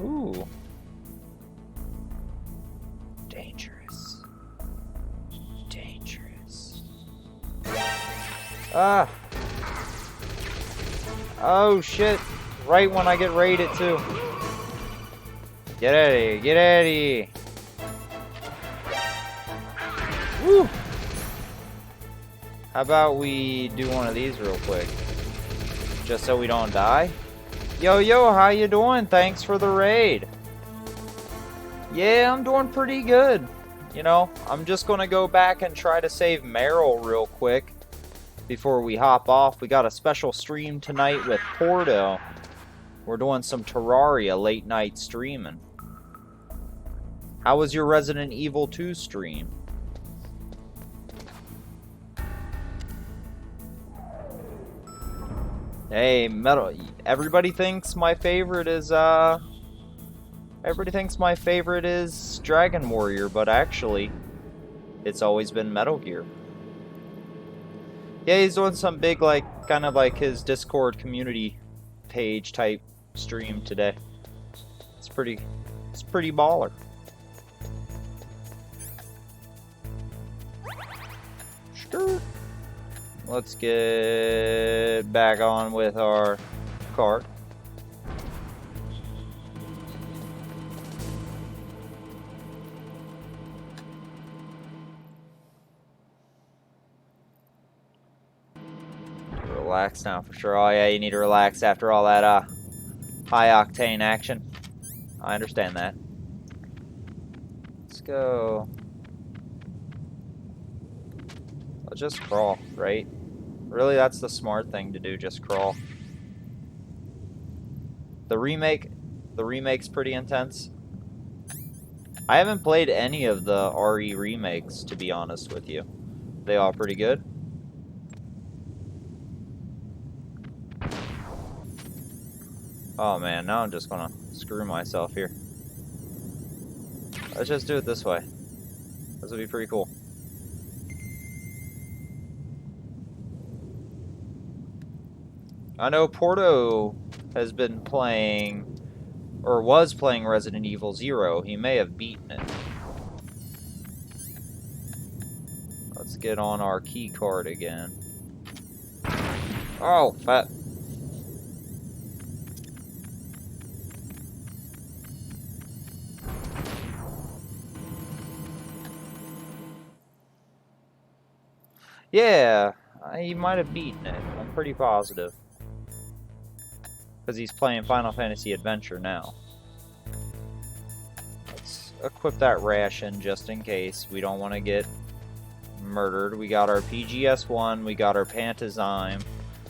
Ooh. Dangerous. Dangerous. Ah. Oh shit. Right when I get raided too. Get out of here. Get out of here. Woo. How about we do one of these real quick? Just so we don't die? Yo, yo, how you doing? Thanks for the raid. Yeah, I'm doing pretty good. You know, I'm just gonna go back and try to save Meryl real quick before we hop off. We got a special stream tonight with Porto. We're doing some Terraria late night streaming. How was your Resident Evil 2 stream? Hey, Metal. Everybody thinks my favorite is Dragon Warrior, but actually, it's always been Metal Gear. Yeah, he's doing some big, like, kind of like his Discord community page type stream today. It's pretty baller. Sure. Let's get back on with our card. Relax now for sure. Oh yeah, you need to relax after all that high octane action. I understand that. Let's go. Let's just crawl, right? Really, that's the smart thing to do, just crawl. The remake's pretty intense. I haven't played any of the RE remakes, to be honest with you. They all pretty good. Oh man, now I'm just gonna screw myself here. Let's just do it this way. This would be pretty cool. I know Porto has been playing, or was playing Resident Evil 0. He may have beaten it. Let's get on our key card again. Oh, fat. Yeah, he might have beaten it. I'm pretty positive. Because he's playing Final Fantasy Adventure now. Let's equip that ration just in case. We don't want to get murdered. We got our PGS-1. We got our Pantazyme.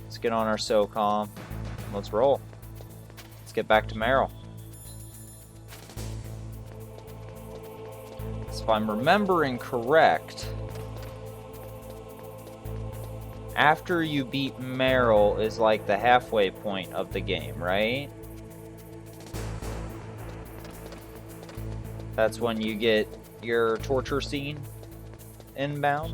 Let's get on our SOCOM. Let's roll. Let's get back to Meryl. So if I'm remembering correct, after you beat Meryl is like the halfway point of the game, right? That's when you get your torture scene inbound.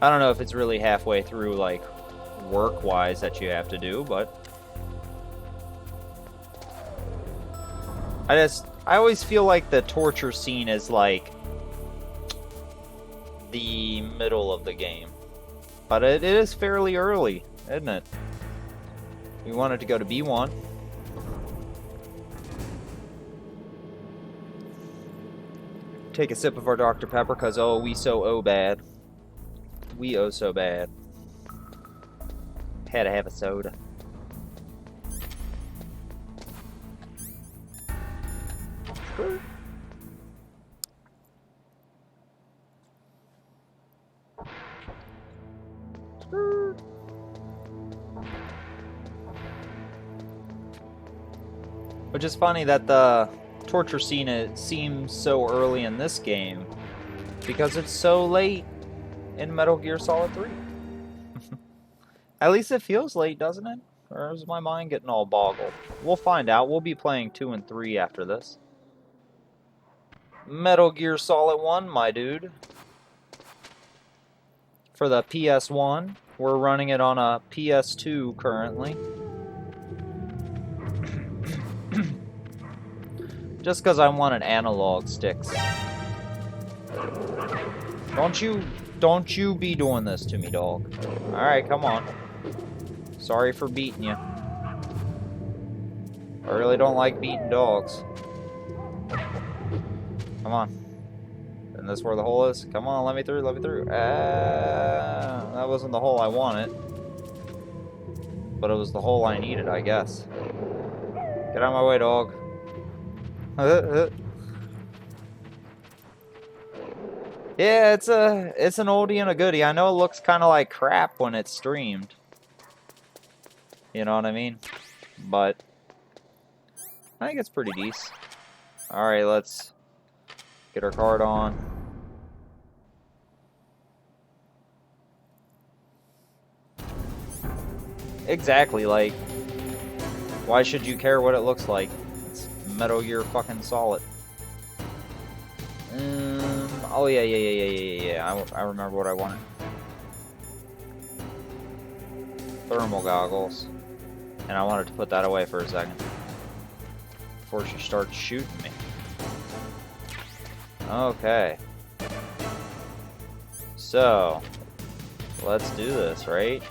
I don't know if it's really halfway through, like, work-wise that you have to do, but I always feel like the torture scene is like the middle of the game. But it is fairly early, isn't it? We wanted to go to B1. Take a sip of our Dr. Pepper, because oh, we so bad. We oh so bad. Had to have a soda. Which is funny that the torture scene seems so early in this game because it's so late in Metal Gear Solid 3. At least it feels late, doesn't it? Or is my mind getting all boggled? We'll find out. We'll be playing 2 and 3 after this. Metal Gear Solid 1, my dude. For the PS1. We're running it on a PS2 currently. Just because I wanted analog sticks. Don't you be doing this to me, dog. Alright, come on. Sorry for beating you. I really don't like beating dogs. Come on. Isn't this where the hole is? Come on, let me through, let me through. That wasn't the hole I wanted. But it was the hole I needed, I guess. Get out of my way, dog. Yeah, it's an oldie and a goodie. I know it looks kind of like crap when it's streamed. You know what I mean? But I think it's pretty decent. Alright, let's get our card on. Exactly, like, why should you care what it looks like? It's Metal Gear fucking Solid. Oh yeah. I remember what I wanted. Thermal goggles. And I wanted to put that away for a second. Before she starts shooting me. Okay. So, let's do this, right?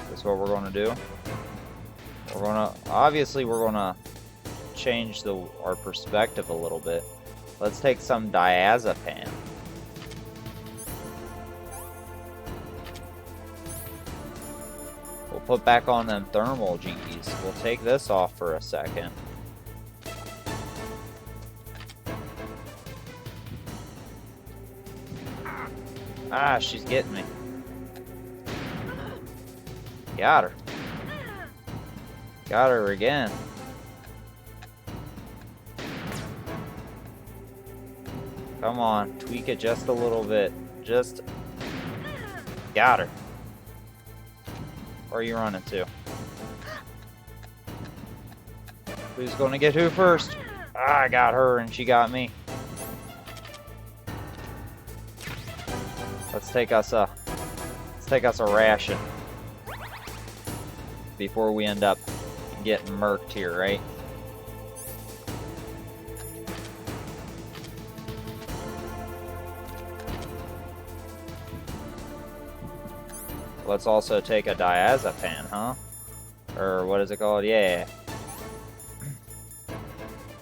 That's what we're going to do. Obviously we're going to change our perspective a little bit. Let's take some diazepam. We'll put back on them thermal G's. We'll take this off for a second. Ah, she's getting me. Got her. Got her again. Come on, tweak it just a little bit. Just got her. Where are you running to? Who's gonna get who first? Ah, I got her and she got me. Let's take us a ration before we end up getting murked here, right? Let's also take a diazepam, huh? Or what is it called? Yeah.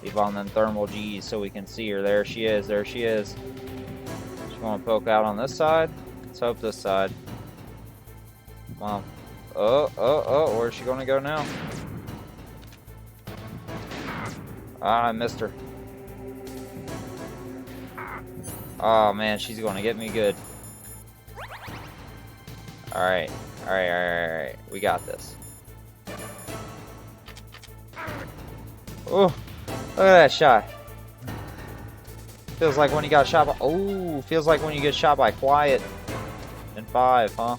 Leave on them thermal G's so we can see her. There she is. There she is. She's going to poke out on this side. Let's hope this side. Come on. Oh. Where's she going to go now? Ah, I missed her. Oh, man. She's going to get me good. Alright. We got this. Oh, look at that shot. Feels like when you got shot by... Oh, feels like when you get shot by Quiet in 5, huh?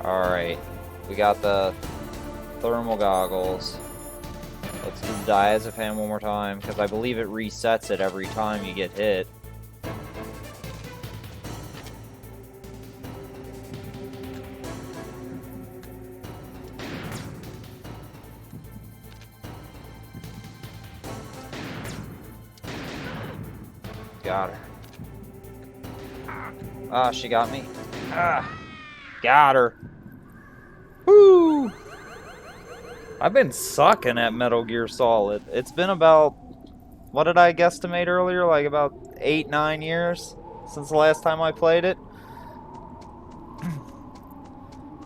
Alright. We got the thermal goggles. Let's do the diazepam one more time, because I believe it resets it every time you get hit. Got her. Ah, she got me. Ah, got her. Woo! I've been sucking at Metal Gear Solid. It's been about, what did I guesstimate earlier? Like about 8-9 years since the last time I played it.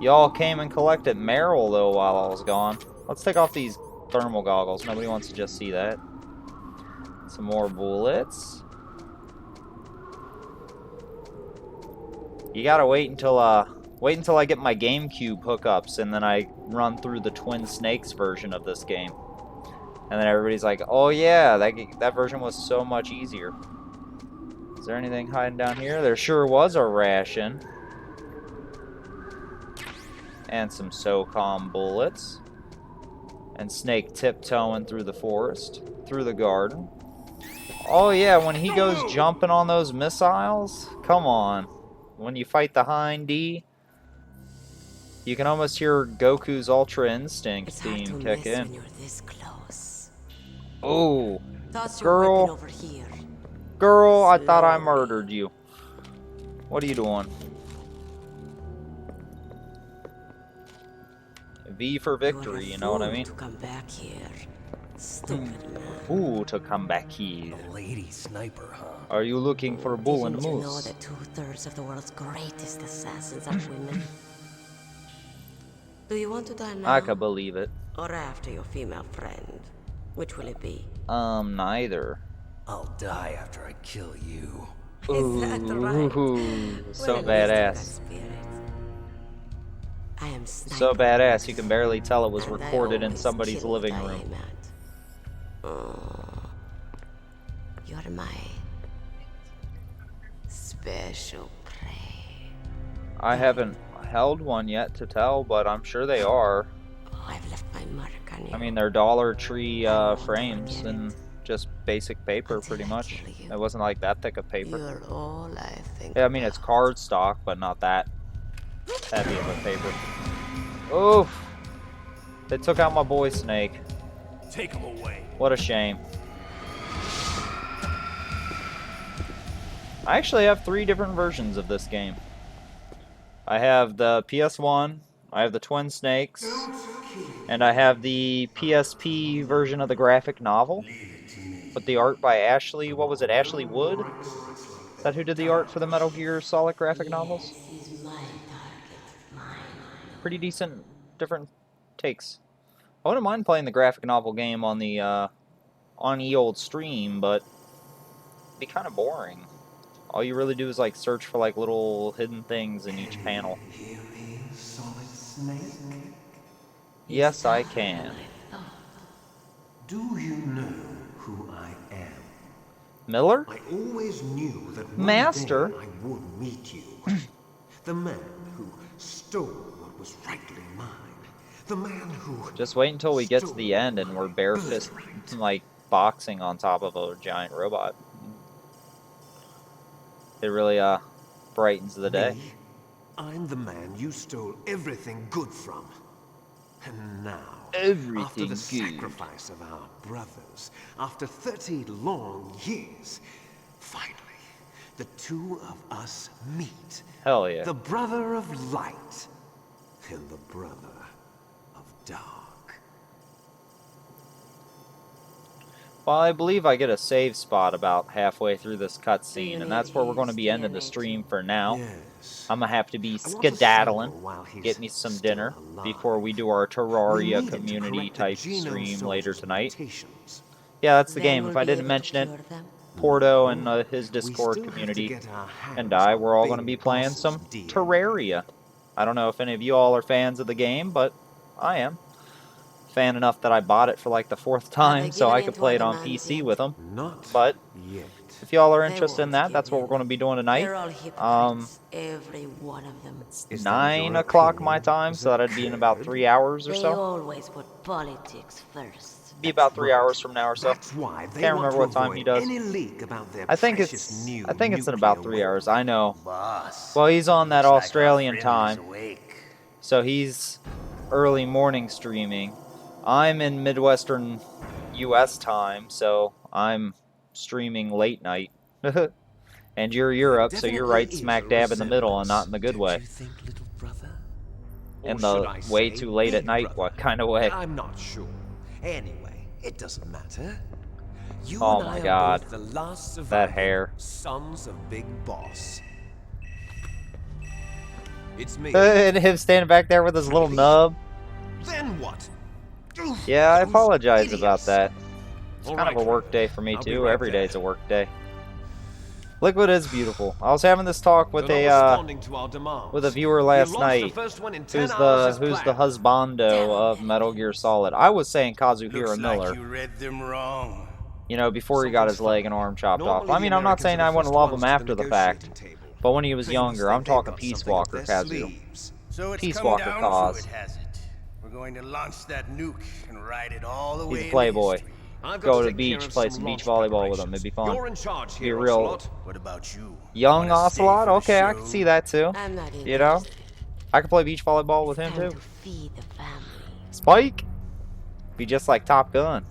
Y'all came and collected Meryl though while I was gone. Let's take off these thermal goggles. Nobody wants to just see that. Some more bullets. You gotta wait until I get my GameCube hookups and then I run through the Twin Snakes version of this game. And then everybody's like, oh yeah, that version was so much easier. Is there anything hiding down here? There sure was a ration. And some SOCOM bullets. And Snake tiptoeing through the forest, through the garden. Oh yeah, when he goes jumping on those missiles, come on. When you fight the Hind D, you can almost hear Goku's Ultra Instinct theme kick in. Oh, girl. Girl, I thought I murdered you. What are you doing? V for victory, you know what I mean? Ooh, to come back here. A lady sniper, huh? Are you looking for Bull and Didn't you know Moose? that 2/3 of the world's greatest assassins are women? Do you want to die now? I can believe it. Or after your female friend? Which will it be? Neither. I'll die after I kill you. Is that right? Ooh, so Well, badass. I am So badass, you can barely tell it was and I recorded in always somebody's kill what living I room. aim at. You're my special prey. I haven't held one yet to tell, but I'm sure they are. Oh, I've left my mark on you. I mean, they're Dollar Tree frames and just basic paper, pretty much. It wasn't like that thick of paper. You're all I think. Yeah, I mean, it's cardstock, but not that heavy of a paper. Oof! They took out my boy Snake. Take him away. What a shame. I actually have 3 different versions of this game. I have the PS1, I have the Twin Snakes, and I have the PSP version of the graphic novel. With the art by Ashley, what was it, Ashley Wood? Is that who did the art for the Metal Gear Solid graphic novels? Pretty decent, different takes. I wouldn't mind playing the graphic novel game on the on old stream, but it'd be kind of boring. All you really do is like search for like little hidden things in each panel. Yes, I can. Do you know who I am? Miller? I always knew that one Master? day I would meet you. The man who stole what was rightly mine. The man who... Just wait until we get to the end and we're bare fist like boxing on top of a giant robot. It really brightens the day. Me? I'm the man you stole everything good from. And now, Everything after the good. sacrifice of our brothers, after 30 long years, finally, the two of us meet. Hell yeah. The brother of light and the brother of dark. Well, I believe I get a save spot about halfway through this cutscene, and that's where we're going to be ending the stream for now. I'm going to have to be skedaddling, get me some dinner before we do our Terraria community type stream later tonight. Yeah, that's the game. If I didn't mention it, Porto and his Discord community and I, we're all going to be playing some Terraria. I don't know if any of you all are fans of the game, but I am. Fan enough that I bought it for like the 4th time so I could play it on PC with them. But if y'all are interested in that, that's what we're going to be doing tonight. They're all hypocrites, every one of them. 9 o'clock my time, so that'd be in about 3 hours or They so. always put politics first. Be about 3 hours from now or so. Why they Can't want remember to what time he avoid does. any leak about their I think precious it's new in about 3 hours. I know. Well, he's on that Australian time, so he's early morning streaming. I'm in Midwestern U.S. time, so I'm streaming late night. And you're Europe, so you're right smack dab in the middle and not in the good way. In the way too late at night, what kind of way? I'm not sure. Anyway, it doesn't matter. You Oh and my I God. are both the last That surviving hair. sons of Big Boss. It's me. And him standing back there with his little nub. Then what? Yeah, I apologize about that. It's All kind of a right, work day for me I'll be too. right Every there. day's a work day. Liquid is beautiful. I was having this talk with They're a not responding to our demands. with a viewer You last launched the night. first one in 10 Who's hours the as planned. husbando of Metal Gear Solid? I was saying Kazuhira Miller. You read them wrong. You know, before he got his leg and arm chopped off. Normally I mean, I'm not the saying I Americans are wouldn't the love first him ones to after the negotiating fact, table. but when he was Things younger, they I'm think talking got Peace something up Walker their Kazu. sleeves. So it's Peace come Walker down Kaz. to it, has it? We're going to launch that nuke and ride it all the way He's a into playboy. history. I've got Go to take the care beach, of play some some beach launch volleyball with him. It'd be fun. You're in charge Be here, real Ocelot. What about you? young Wanna stay Ocelot. for the Okay, I can show? see that too. I'm not interested. You know, I could play beach volleyball with him Time too. to feed the family. Spike, be just like Top Gun.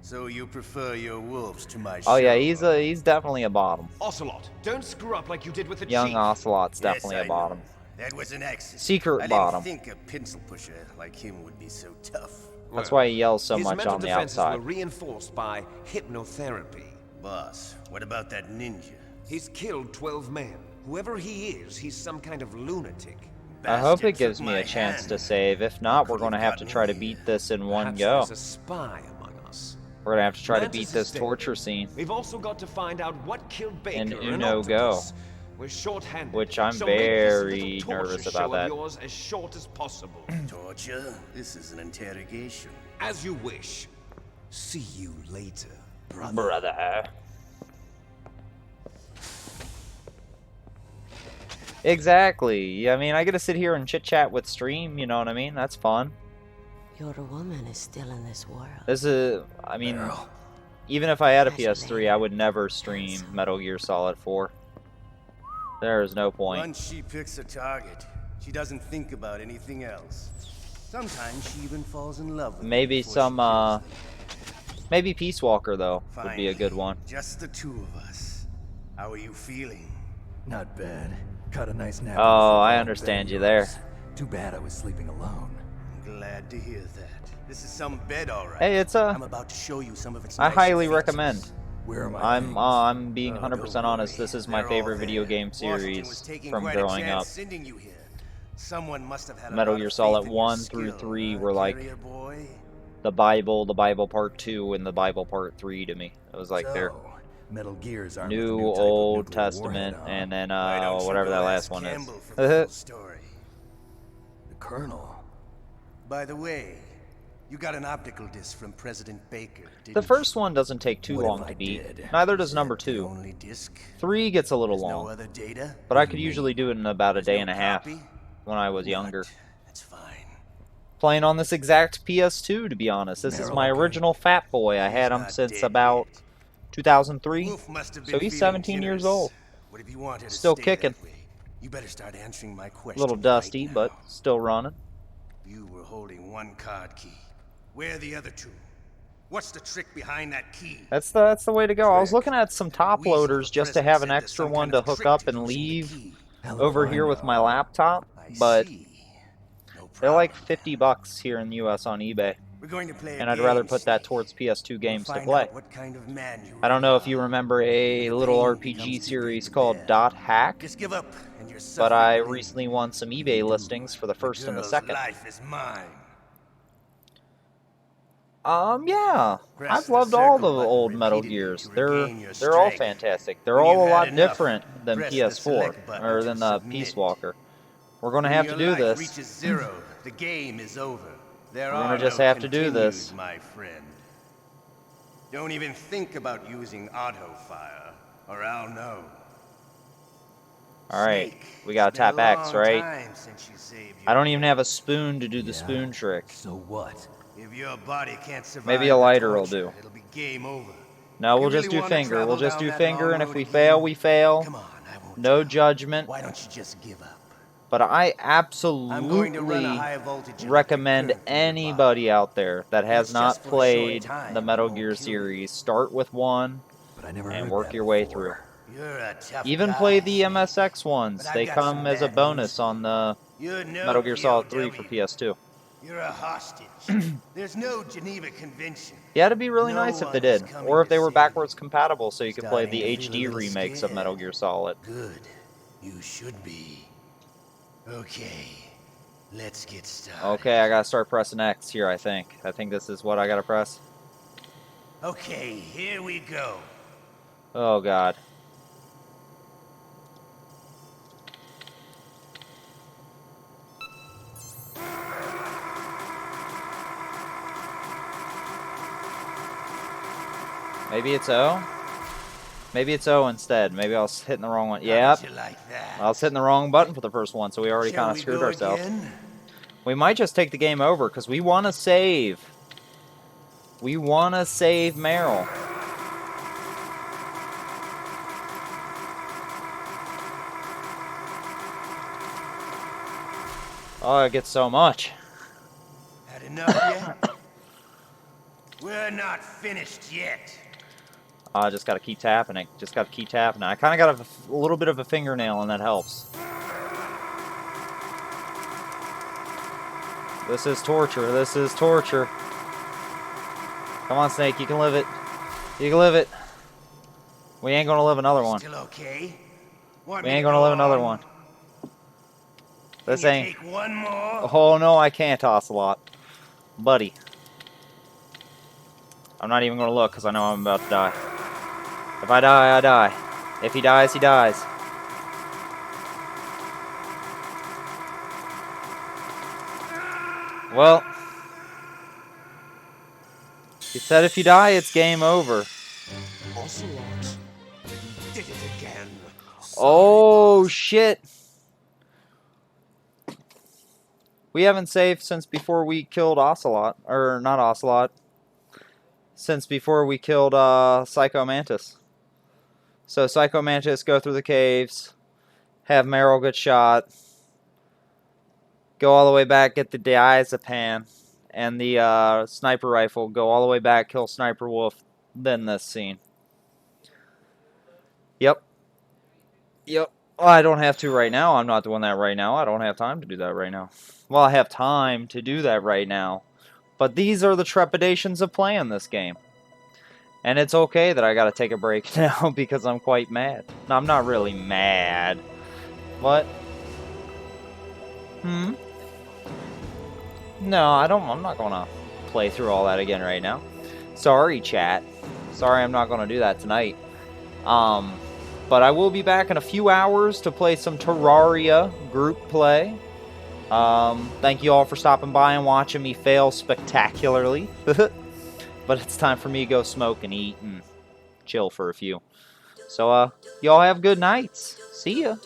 So you prefer your wolves to my Oh yeah, show? he's definitely a bottom. Ocelot, don't screw up like you did with the Young chief. Ocelot's Yes, definitely I a bottom. know. That was an accident. Secret I bottom. didn't think a pencil pusher like him would be so tough. That's why he yells so His much mental on the defenses outside. were reinforced by hypnotherapy. Boss, what about that ninja? He's killed 12 men. Whoever he is, he's some kind of lunatic. I hope it Bastard gives took me my a chance hand. to save. If not, we're Could've going to have to gotten try to in beat this in one Perhaps go. there's a spy among us. We're going to have to try to Mantis beat is this dead. torture scene. We've also got to find out what killed Baker And and Uno go. Octopus. We're short-handed, Which I'm so make this very little torture nervous show about of that. yours as short as possible. Torture? This is an interrogation. As you wish. See you later, brother. Brother. Exactly. I mean, I get to sit here and chit-chat with stream, you know what I mean? That's fun. Your woman is still in this world. This is, I mean, even if I had a PS3, I would never stream Metal Gear Solid 4. There is no point. Once she picks a target, she doesn't think about anything else. Sometimes she even falls in love with Maybe it before she some, maybe Peace Walker, though, would be a Finally, good one. Just the two of us. How are you feeling? Not bad. Caught a nice nap. Oh, I understand you there. Too bad I was sleeping alone. I'm glad to hear that. This is some bed, all right. Hey, it's I'm about to show you some of its I nicer highly features. recommend. Where are my I'm being 100% honest. This is my They're all favorite video there. game Washington was series taking from quite a growing chance up. sending you here. Someone must have had a Metal lot Gear of Solid faith in your 1 through skill, 3 huh, were like carrier boy? the Bible Part 2, and the Bible Part 3 to me. It was like their So, Metal Gears aren't New with a new type of Old nuclear Testament, warhead, huh? and then Why don't you whatever go that ask last one is. Campbell for the full story? The Colonel. By the way, you got an optical disc from President Baker, didn't The first one doesn't take too What if long I to beat. did? Neither does number you? The 2. only disc? 3 gets a little There's no long, other data? but I could usually do it in about a day and a half Copy? when I was younger. What? That's fine. Playing on this exact PS2, to be honest. This is my original Fat Boy. I had him not since dead about 2003, Wolf must have so been he's feeling 17 years generous. old. What if you wanted to Still stay kicking. that way? You better start answering my A questions. little dusty, right but now. still running. You were holding one card key. Where are the other two? What's the trick behind that key? That's the way to go. I was looking at some top loaders just to have an extra one to hook up and leave over here with my laptop, but they're like $50 here in the US on eBay. We're going to play a And I'd rather game, put that towards PS2 games to find play. out what kind of man you I don't know if really you remember a little RPG series called Dot Hack, Just give up and you're but I suffering. recently won some eBay listings for the first and the Girl's second. life is mine. Yeah. Press I've the loved all the circle button old Metal repeatedly Gears. to They're regain your they're all strength. fantastic. They're When all you've a had lot enough, different than press the PS4 select button or to than the submit. Peace Walker. We're gonna When have to your do life this. reaches zero, the game is over. There We're gonna are just no have to do this. continues, my friend. Don't even think about using auto fire, or I'll know. All right, Snake, we gotta it's been tap a X, long right? time since you saved I your don't even have a spoon to do the spoon trick. So what? If your body can't survive Maybe a the lighter will torture, do. It'll be game over. No, You we'll just really do wanna finger. travel We'll just down do that finger, long and if road we again? fail, we fail. Come on, I won't No tell you. judgment. Why don't you just give up? But I I'm going to run a absolutely high voltage recommend electric current through your anybody out there that has It's not just for a short played time, the Metal it won't Gear kill you. series, start with 1 But I never and heard work that your way before. through. You're a tough Even guy, play the Snake. MSX ones. But I've They got come some as a bad bonus news. on the You're no Metal Gear Solid 3 POW. for PS2. You're a hostage. There's no Geneva Convention. Yeah, it'd be really No nice if they one is did. coming Or if to they were save backwards compatible so you could play Starting the to feel a HD little remakes of scared. Metal Gear Solid. Good. You should be. Okay. Let's get started. Okay, I gotta start pressing X here, I think. I think this is what I gotta press. Okay, here we go. Oh, God. Maybe it's O? Maybe it's O instead. Maybe I was hitting the wrong one. Yep. How'd you like that? I was hitting the wrong button for the first one, so we already Shall kind of we screwed go ourselves. again? We might just take the game over, because we want to save. We want to save Meryl. Oh, I get so much. Had enough yet? We're not finished yet. I just gotta keep tapping it. Just gotta keep tapping it. I kind of got a little bit of a fingernail, and that helps. This is torture. This is torture. Come on, Snake. You can live it. You can live it. We ain't gonna live another one. Still okay? We ain't gonna live another one. This ain't. Take one more. Oh no, I can't, Ocelot. Buddy. I'm not even gonna look because I know I'm about to die. If I die, I die. If he dies, he dies. Well, he said if you die, it's game over. Ocelot. Did it again. Oh, shit. We haven't saved since before we killed Ocelot. Or, not Ocelot. Since before we killed Psycho Mantis. So, Psycho Mantis, go through the caves. Have Meryl get shot. Go all the way back, get the diazepam. And the sniper rifle. Go all the way back, kill Sniper Wolf. Then this scene. Yep. Yep. Well, I don't have to right now. I'm not doing that right now. I don't have time to do that right now. Well, I have time to do that right now. But these are the trepidations of playing this game. And it's okay that I gotta take a break now because I'm quite mad. No, I'm not really mad. What? No, I'm not gonna play through all that again right now. Sorry, chat. Sorry, I'm not gonna do that tonight. But I will be back in a few hours to play some Terraria group play. Thank you all for stopping by and watching me fail spectacularly. But it's time for me to go smoke and eat and chill for a few. So, y'all have good nights. See ya.